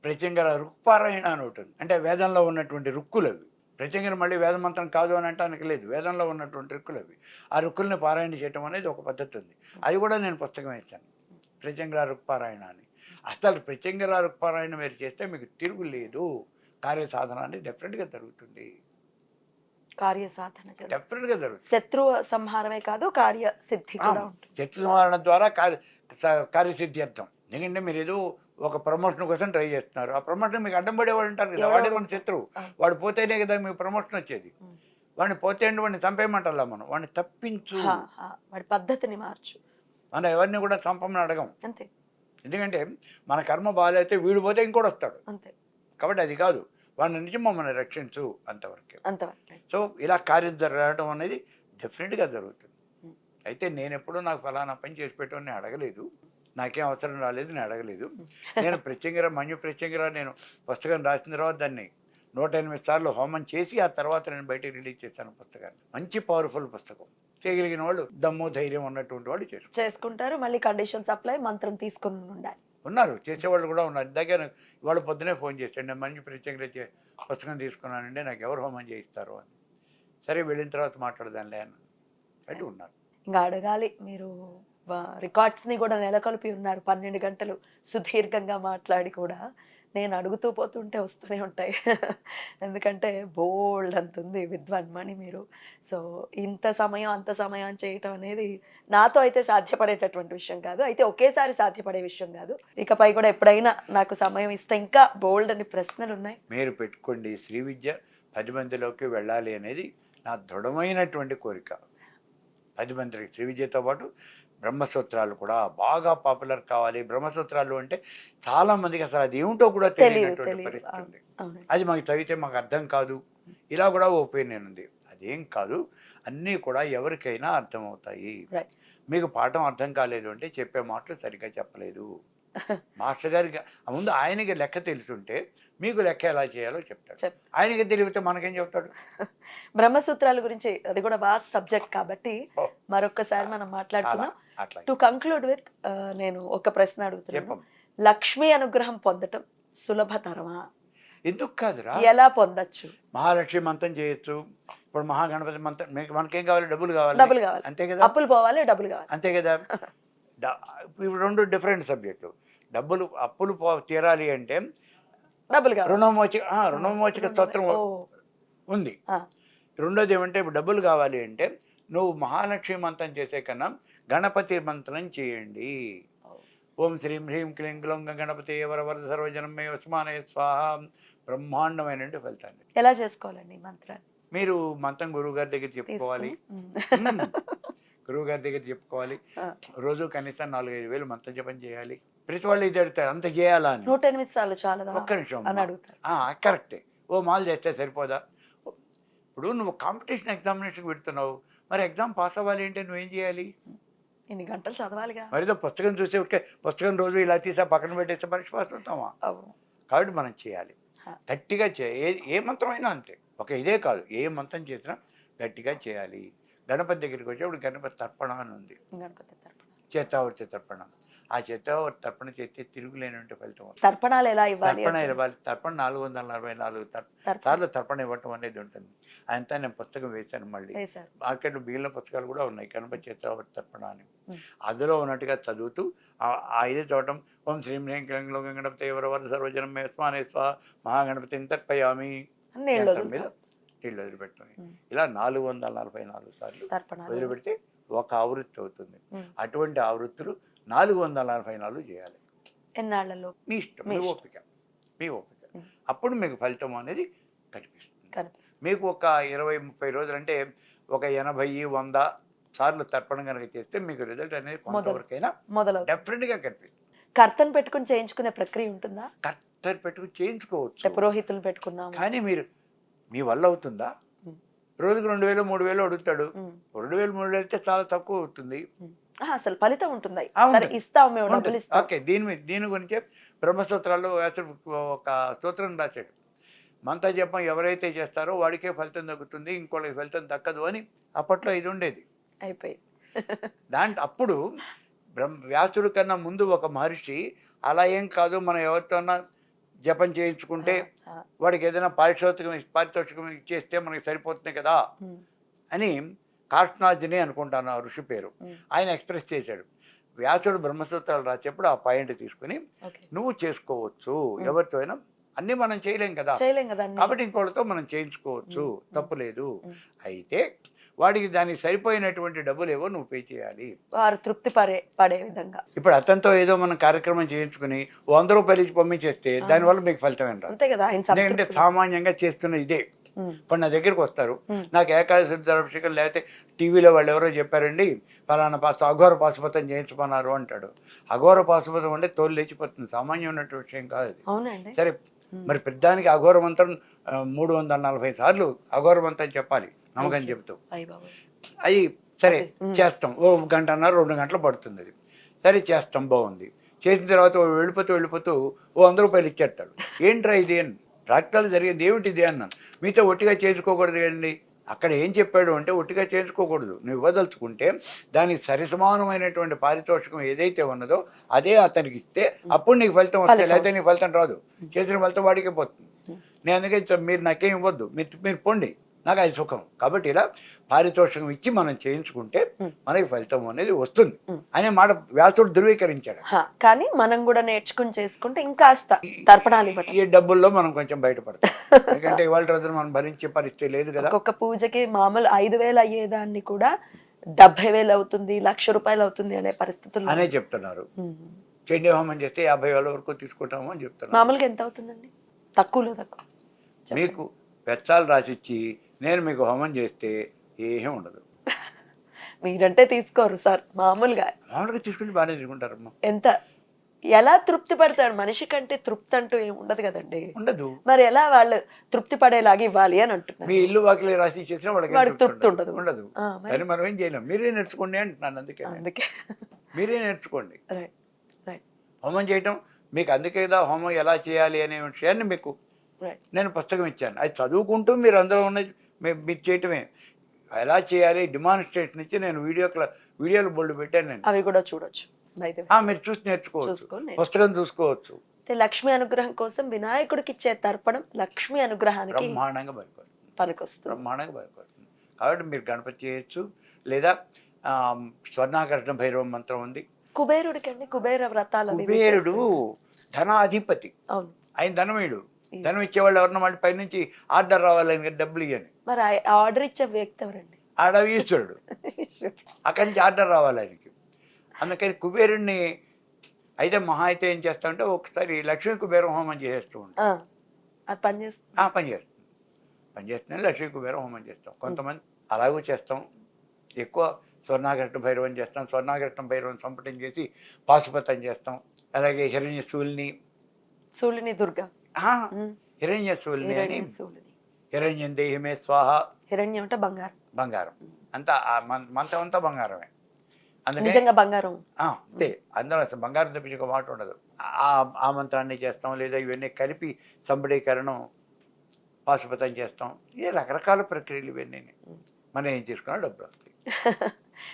ప్రత్యంగిర రుక్పారాయణ అని ఉంటుంది, అంటే వేదంలో ఉన్నటువంటి రుక్కులు అవి. ప్రత్యంగిర మళ్ళీ వేద మంత్రం కాదు అని అంటానికి లేదు, వేదంలో ఉన్నటువంటి రుక్కులు అవి. ఆ రుక్కుల్ని పారాయణ చేయటం అనేది ఒక పద్ధతి ఉంది. అది కూడా నేను పుస్తకం వేశాను, ప్రత్యంగిర రుక్పారాయణ అని. అసలు ప్రత్యంగిర రుక్పారాయణ మీరు చేస్తే మీకు తిరుగులేదు, కార్యసాధన అనేది డెఫినెట్గా జరుగుతుంది, కార్యసాధన డెఫినెట్గా జరుగుతుంది. శత్రు సంహారమే కాదు కార్యసిద్ధి కూడా ఉంటుంది. శత్రు సంహారణ ద్వారా కార్యసిద్ధి అర్థం. ఎందుకంటే మీరు ఏదో ఒక ప్రమోషన్ కోసం ట్రై చేస్తున్నారు, ఆ ప్రమోషన్ మీకు అడ్డం పడేవాడు ఉంటారు కదా, వాడే మన శత్రువు. వాడు పోతేనే కదా మీకు ప్రమోషన్ వచ్చేది. వాడిని పోతే వాడిని చంపేయమంటారా మనం, వాడిని తప్పించు, వాడి పద్ధతిని మార్చు. మనం ఎవరిని కూడా చంపమని అడగం, అంతే. ఎందుకంటే మన కర్మ బాధైతే వీడు పోతే ఇంకోటి వస్తాడు, అంతే. కాబట్టి అది కాదు, వాడి నుంచి మమ్మల్ని రక్షించు అంతవరకే. అంతవరకే. సో ఇలా కార్యం జరగడం అనేది డెఫినెట్గా జరుగుతుంది. అయితే నేను ఎప్పుడూ నాకు ఫలానా పని చేసి పెట్టమని అడగలేదు, నాకేం అవసరం రాలేదు, నేను అడగలేదు. నేను ప్రత్యంగిర మన్యు ప్రత్యంగిర నేను పుస్తకం రాసిన తర్వాత దాన్ని 108 సార్లు హోమం చేసి ఆ తర్వాత నేను బయటకు రిలీజ్ చేశాను పుస్తకాన్ని. మంచి పవర్ఫుల్ పుస్తకం, చేయగలిగిన వాళ్ళు, దమ్ము ధైర్యం ఉన్నటువంటి వాళ్ళు చేసుకుంటారు. మళ్ళీ కండిషన్స్ అప్లై, మంత్రం తీసుకుని ఉండాలి. ఉన్నారు, చేసేవాళ్ళు కూడా ఉన్నారు. దగ్గర ఇవాళ పొద్దునే ఫోన్ చేశాడు, నేను మంచి ప్రత్యేకంగా పుస్తకం తీసుకున్నానండి, నాకు ఎవరు హోమం చేయిస్తారు అని. సరే వెళ్ళిన తర్వాత మాట్లాడదానిలే అని అంటే ఉన్నారు. ఇంకా అడగాలి, మీరు రికార్డ్స్ని కూడా నెలకొల్పి ఉన్నారు, 12 గంటలు సుదీర్ఘంగా మాట్లాడి కూడా. నేను అడుగుతూ పోతుంటే వస్తూనే ఉంటాయి, ఎందుకంటే బోల్డ్ అంత ఉంది విద్వాన్మణి మీరు. సో ఇంత సమయం అంత సమయం అని చేయటం అనేది నాతో అయితే సాధ్యపడేటటువంటి విషయం కాదు, అయితే ఒకేసారి సాధ్యపడే విషయం కాదు. ఇకపై కూడా ఎప్పుడైనా నాకు సమయం ఇస్తే ఇంకా బోల్డ్ అని ప్రశ్నలు ఉన్నాయి. మీరు పెట్టుకోండి, శ్రీ విద్య 10 మందిలోకి వెళ్ళాలి అనేది నా దృఢమైనటువంటి కోరిక. 10 మందికి శ్రీ విద్యతో పాటు బ్రహ్మసూత్రాలు కూడా బాగా పాపులర్ కావాలి. బ్రహ్మసూత్రాలు అంటే చాలా మందికి అసలు అది ఏమిటో కూడా తెలియనటువంటి పరిస్థితి ఉంది. అది మాకు చదివితే మాకు అర్థం కాదు, ఇలా కూడా ఒపీనియన్ ఉంది. అదేం కాదు, అన్నీ కూడా ఎవరికైనా అర్థమవుతాయి. మీకు పాఠం అర్థం కాలేదు అంటే చెప్పే మాటలు సరిగ్గా చెప్పలేదు. మాస్టర్ గారికి ముందు ఆయనకి లెక్క తెలుసుంటే మీకు లెక్క ఎలా చేయాలో చెప్తాడు, ఆయనకి తెలివితే మనకేం చెప్తాడు. బ్రహ్మసూత్రాల గురించి అది కూడా వాస్ట్ సబ్జెక్ట్ కాబట్టి మరొకసారి మనం మాట్లాడుకుందాం. టు కంక్లూడ్ విత్, నేను ఒక ప్రశ్న అడుగుతున్నాను, లక్ష్మీ అనుగ్రహం పొందటం సులభతరమా? ఎందుకు కాదురా, ఎలా పొందొచ్చు? మహాలక్ష్మి మంత్రం చేయొచ్చు, ఇప్పుడు మహాగణపతి మంత్రం, మనకేం కావాలి, డబ్బులు కావాలి, అంతే కదా, అప్పులు పోవాలి, డబ్బులు కావాలి, అంతే కదా. ఇప్పుడు 2 డిఫరెంట్ సబ్జెక్టు. డబ్బులు అప్పులు తీరాలి అంటే డబ్బులు కావాలి, రుణమోచక స్తోత్రం ఉంది. రెండోది ఏమంటే ఇప్పుడు డబ్బులు కావాలి అంటే నువ్వు మహాలక్ష్మి మంత్రం చేసే కన్నా గణపతి మంత్రం చేయండి. ఓం శ్రీం హ్రీం క్లీం క్లౌం గణపతి వరవరద సర్వజనం మే ఉస్మానయ స్వాహ. బ్రహ్మాండమైన ఫలితాన్ని. ఎలా చేసుకోవాలండి మంత్రాన్ని? మీరు మంత్రం గురువు గారి దగ్గర చెప్పుకోవాలి, గురువు గారి దగ్గర చెప్పుకోవాలి. రోజు కనీసం 4-5 వేలు మంత్రం జపం చేయాలి. ప్రతి వాళ్ళు ఇది అడుగుతారు, అంత చేయాలా అని. 108 సార్లు చాలా, ఒక్క నిమిషం కరెక్టే. ఓ మాలు చేస్తే సరిపోదా? ఇప్పుడు నువ్వు కాంపిటీషన్ ఎగ్జామినేషన్ పెడుతున్నావు, మరి ఎగ్జామ్ పాస్ అవ్వాలి అంటే నువ్వేం చేయాలి? ఎన్ని గంటలు చదవాలిగా. మరిదో పుస్తకం చూసి ఓకే, పుస్తకం రోజు ఇలా తీసా పక్కన పెట్టేస్తే పరీక్ష పాస్ అవుతామా? కాబట్టి మనం చేయాలి, గట్టిగా ఏ మంత్రమైనా అంతే. ఇదే కాదు, ఏ మంత్రం చేసినా గట్టిగా చేయాలి. గణపతి దగ్గరికి వచ్చేప్పుడు గణపతి తర్పణ అని ఉంది, చేతావర్తి తర్పణ. ఆ చేతావర్తి తర్పణ చేస్తే తిరుగులేనంటే ఫలితం. తర్పణాలు ఎలా ఇవ్వాలి? తర్పణ 444 సార్లు తర్పణ ఇవ్వటం అనేది ఉంటుంది. అంతా నేను పుస్తకం వేశాను, మళ్ళీ మార్కెట్లో మిగిలిన పుస్తకాలు కూడా ఉన్నాయి, గణపతి చేతావర్తి తర్పణ అని. అందులో ఉన్నట్టుగా చదువుతూ ఇదే చూడటం. ఓం శ్రీం హ్రీం క్లీం క్లౌం గణపతి వరవరద సర్వజనం మే ఉస్మానయ స్వాహ మహాగణపతిని తర్పయామి మీద నీళ్ళు వదిలిపెట్టండి. ఇలా 444 సార్లు వదిలిపెడితే ఒక ఆవృత్తి అవుతుంది. అటువంటి ఆవృత్తులు 444 చేయాలి. ఎన్నాళ్ళలో? మీ ఇష్టం, మీ ఓపిక. అప్పుడు మీకు ఫలితం అనేది కనిపిస్తుంది. మీకు ఒక 20-30 రోజులు అంటే ఒక 80-100 సార్లు తర్పణ కనుక చేస్తే మీకు రిజల్ట్ అనేది కొంతవరకైనా డెఫినెట్గా కనిపిస్తుంది. కర్తను పెట్టుకుని చేయించుకునే ప్రక్రియ ఉంటుందా? కర్తను పెట్టుకుని చేయించుకోవచ్చు, పురోహితులు పెట్టుకున్నాం. కానీ మీరు మీ వల్ల అవుతుందా? ఉమ్. రోజుకి 2000 3000 అడుగుతాడు. ఉమ్. 2000 3000 అయితే చాలా తక్కువ అవుతుంది. అసలు ఫలితం ఉంటుంది. ఆ, సరే ఉంటుంది. ఇస్తాం, మేము డబ్బులు ఉంటుంది. ఇస్తాం. ఓకే. దీని గురించే బ్రహ్మసూత్రాల్లో వ్యాసుడు ఒక సూత్రం రాశాడు. మంత్ర జపం ఎవరైతే చేస్తారో వాడికే ఫలితం దక్కుతుంది, ఇంకోళ్ళకి ఫలితం దక్కదు అని అప్పట్లో ఇది ఉండేది. అయిపోయి అప్పుడు వ్యాసుడి కన్నా ముందు ఒక మహర్షి అలా ఏం కాదు, మనం ఎవరితోన్నా జపం చేయించుకుంటే వాడికి ఏదైనా పారితోషికం ఇచ్చేస్తే మనకి సరిపోతుంది కదా అని కార్ష్ణాజిని అనుకుంటాను ఆ ఋషి పేరు, ఆయన ఎక్స్ప్రెస్ చేశాడు. వ్యాసుడు బ్రహ్మసూత్రాలు రాసేప్పుడు ఆ పాయింట్ తీసుకుని నువ్వు చేసుకోవచ్చు, ఎవరితో అయినా, అన్నీ మనం చేయలేం కదా, కాబట్టి ఇంకోళ్ళతో మనం చేయించుకోవచ్చు, తప్పులేదు. అయితే వాడికి దానికి సరిపోయినటువంటి డబ్బులు ఏవో నువ్వు పే చేయాలి, వారు తృప్తి పడే విధంగా. ఇప్పుడు అతనితో ఏదో మనం కార్యక్రమం చేయించుకుని 100 రూపాయలు ఇచ్చి పంపించేస్తే దానివల్ల మీకు ఫలితం ఏం రాదు. అంతే కదా. ఎందుకంటే సామాన్యంగా చేస్తున్న ఇదే. ఇప్పుడు నా దగ్గరికి వస్తారు, నాకు ఏకాదశి రుద్రాభిషేకం లేకపోతే టీవీలో వాళ్ళు ఎవరో చెప్పారండి ఫలానా అఘోర పాశుపతం చేయించుకున్నారు అంటాడు. అఘోర పాశుపతం అంటే తోలు లేచిపోతుంది, సామాన్యమైన విషయం కాదు అది. సరే, మరి పెద్దానికి అఘోర మంత్రం 340 సార్లు అఘోర మంత్రం చెప్పాలి నమ్మకం చెబుతూ. అవి సరే చేస్తాం, 1 గంటన్నర 2 గంటలు పడుతుంది అది. సరే చేస్తాం, బాగుంది. చేసిన తర్వాత వెళ్ళిపోతూ 100 రూపాయలు ఇచ్చేస్తాడు. ఏంట్రా ఇది అని, ప్రాక్టికల్ జరిగేది ఏమిటిది అన్నాను. మీతో ఒట్టిగా చేసుకోకూడదు కదండి. అక్కడ ఏం చెప్పాడు అంటే ఒట్టిగా చేసుకోకూడదు, నువ్వు ఇవ్వదలుచుకుంటే దానికి సరిసమానమైనటువంటి పారితోషికం ఏదైతే ఉన్నదో అదే అతనికి ఇస్తే అప్పుడు నీకు ఫలితం వస్తుంది, లేకపోతే నీకు ఫలితం రాదు. చేసిన ఫలితం వాడికే పోతుంది. నేను అందుకే మీరు నాకేం ఇవ్వద్దు, మీరు పొండి, నాకు అది సుఖం. కాబట్టి ఇలా పారితోషికం ఇచ్చి మనం చేయించుకుంటే మనకి ఫలితం అనేది వస్తుంది అనే మాట వ్యాసుడు ధృవీకరించాడు. కానీ మనం కూడా నేర్చుకుని చేసుకుంటే ఇంకాస్త తర్పణాలు ఈ డబ్బుల్లో మనం కొంచెం బయటపడతాం. ఎందుకంటే ఇవాళ రోజున మనం భరించే పరిస్థితి లేదు కదా. ఒక్కొక్క పూజకి మామూలు 5000 అయ్యేదాన్ని కూడా 70,000 అవుతుంది, 1,00,000 రూపాయలు అవుతుంది అనే పరిస్థితులు అనే చెప్తున్నారు. చండీ హోమం చేస్తే 50,000 వరకు తీసుకుంటాము అని చెప్తున్నారు. మామూలుగా ఎంత అవుతుందండి? తక్కువ మీకు వెచ్చాలు రాసిచ్చి నేను మీకు హోమం చేస్తే ఏమీ ఉండదు. మీరంటే తీసుకోరు సార్, మామూలుగా తీసుకుంటే బాగానే తీసుకుంటారమ్మా. ఎంత ఎలా తృప్తి పడతాడు మనిషి కంటే తృప్తి అంటూ ఏమి ఉండదు కదండి. ఉండదు. మరి ఎలా వాళ్ళు తృప్తి పడేలాగా ఇవ్వాలి అని అంటున్నారు. మీ ఇల్లు వాకిలి రాసి చేసినా వాడికి తృప్తి ఉండదు. కానీ మనం ఏం చేయలేం. మీరే నేర్చుకోండి అంటున్నాను. అందుకే మీరే నేర్చుకోండి. హోమం చేయటం మీకు అందుకే కదా హోమం ఎలా చేయాలి అనే విషయాన్ని మీకు నేను పుస్తకం ఇచ్చాను. అది చదువుకుంటూ మీరు అందులో ఉన్నది మీరు చేయటమే. ఎలా చేయాలి డిమాన్స్ట్రేషన్ ఇచ్చి నేను వీడియోలు బోల్డ్ పెట్టాను. నేను అవి కూడా చూడొచ్చు, మీరు చూసి నేర్చుకోవచ్చు, పుస్తకం చూసుకోవచ్చు. లక్ష్మీ అనుగ్రహం కోసం వినాయకుడికి ఇచ్చే తర్పణం లక్ష్మీ అనుగ్రహానికి బ్రహ్మాండంగా పనికొస్తుంది. బ్రహ్మాండంగా పనికొస్తుంది. కాబట్టి మీరు గణపతి చేయొచ్చు, లేదా స్వర్ణాకర్షణ భైరవ మంత్రం ఉంది. కుబేరుడికి అండి, కుబేర వ్రతాలు. కుబేరుడు ధనాధిపతి, ఆయన ధనమేడు. ధనం ఇచ్చేవాళ్ళు ఎవరన్నా మళ్ళీ పైనుంచి ఆర్డర్ రావాలని డబ్బులు ఇవ్వని. మరి ఆర్డర్ ఇచ్చే వ్యక్తి ఎవరండి? ఈశ్వరుడు. అక్కడి నుంచి ఆర్డర్ రావాలి ఆయనకి. అందుకని కుబేరుడిని అయితే మహా అయితే ఏం చేస్తామంటే ఒకసారి లక్ష్మీ కుబేర హోమం చేసేస్తూ ఉంటాం. పనిచేస్తున్నాం లక్ష్మీ కుబేర హోమం చేస్తాం. కొంతమంది అలాగూ చేస్తాం. ఎక్కువ స్వర్ణాకర్షణ భైరవం చేస్తాం. స్వర్ణాకర్షణ భైరవం సంపుటం చేసి పాశుపతం చేస్తాం. అలాగే శూలిని దుర్గా, హిరణ్యశూలిని అని, హిరణ్యం దేహిమే స్వాహ. హిరణ్యం అంటే బంగారం. అంతా మంత్రం అంతా బంగారమే. అందుకే బంగారం అంతే. అందులో అసలు బంగారం తప్పించి ఒక మాట ఉండదు. ఆ మంత్రాన్ని చేస్తాం, లేదా ఇవన్నీ కలిపి సంబడీకరణం పాశుపతం చేస్తాం. ఇది రకరకాల ప్రక్రియలు ఇవన్నీ. మనం ఏం చేసుకున్నా డబ్బులు వస్తాయి.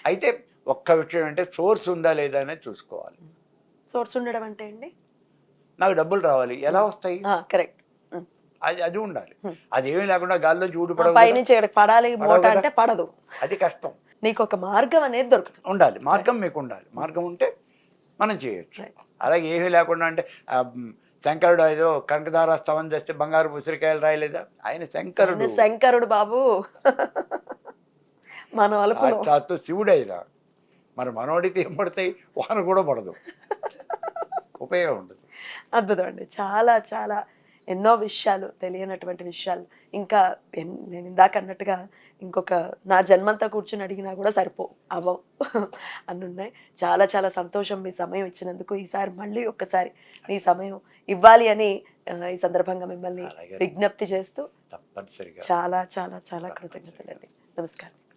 అయితే ఒక్క విషయం అంటే సోర్స్ ఉందా లేదా అనేది చూసుకోవాలి. సోర్స్ ఉండడం అంటే అండి, నాకు డబ్బులు రావాలి, ఎలా వస్తాయి? కరెక్ట్, అది ఉండాలి. అదేమీ లేకుండా గాల్లో చూడు పడాలి అంటే పడదు, అది కష్టం. నీకు ఒక మార్గం అనేది దొరుకుతుంది, ఉండాలి. మార్గం మీకు ఉండాలి. మార్గం ఉంటే మనం చేయొచ్చు. అలాగే ఏమీ లేకుండా అంటే శంకరుడు ఏదో కనకదార స్తవం చేస్తే బంగారు ఉసిరికాయలు రాయలేదా? ఆయన శంకరుడు బాబు. మనం సాక్షాత్తు శివుడు అయినా మరి మనోడికి ఏం పడతాయి? వాన కూడా పడదు, ఉపయోగం ఉండదు. అద్భుతం అండి. చాలా చాలా ఎన్నో విషయాలు, తెలియనటువంటి విషయాలు, ఇంకా నేను ఇందాక అన్నట్టుగా ఇంకొక నా జన్మంతా కూర్చొని అడిగినా కూడా అవ్వవు అన్నున్నాయి. చాలా చాలా సంతోషం మీ సమయం ఇచ్చినందుకు. ఈసారి మళ్ళీ ఒక్కసారి మీ సమయం ఇవ్వాలి అని ఈ సందర్భంగా మిమ్మల్ని అలాగే. విజ్ఞప్తి చేస్తూ తప్పనిసరిగా చాలా చాలా చాలా కృతజ్ఞతలండి. నమస్కారం.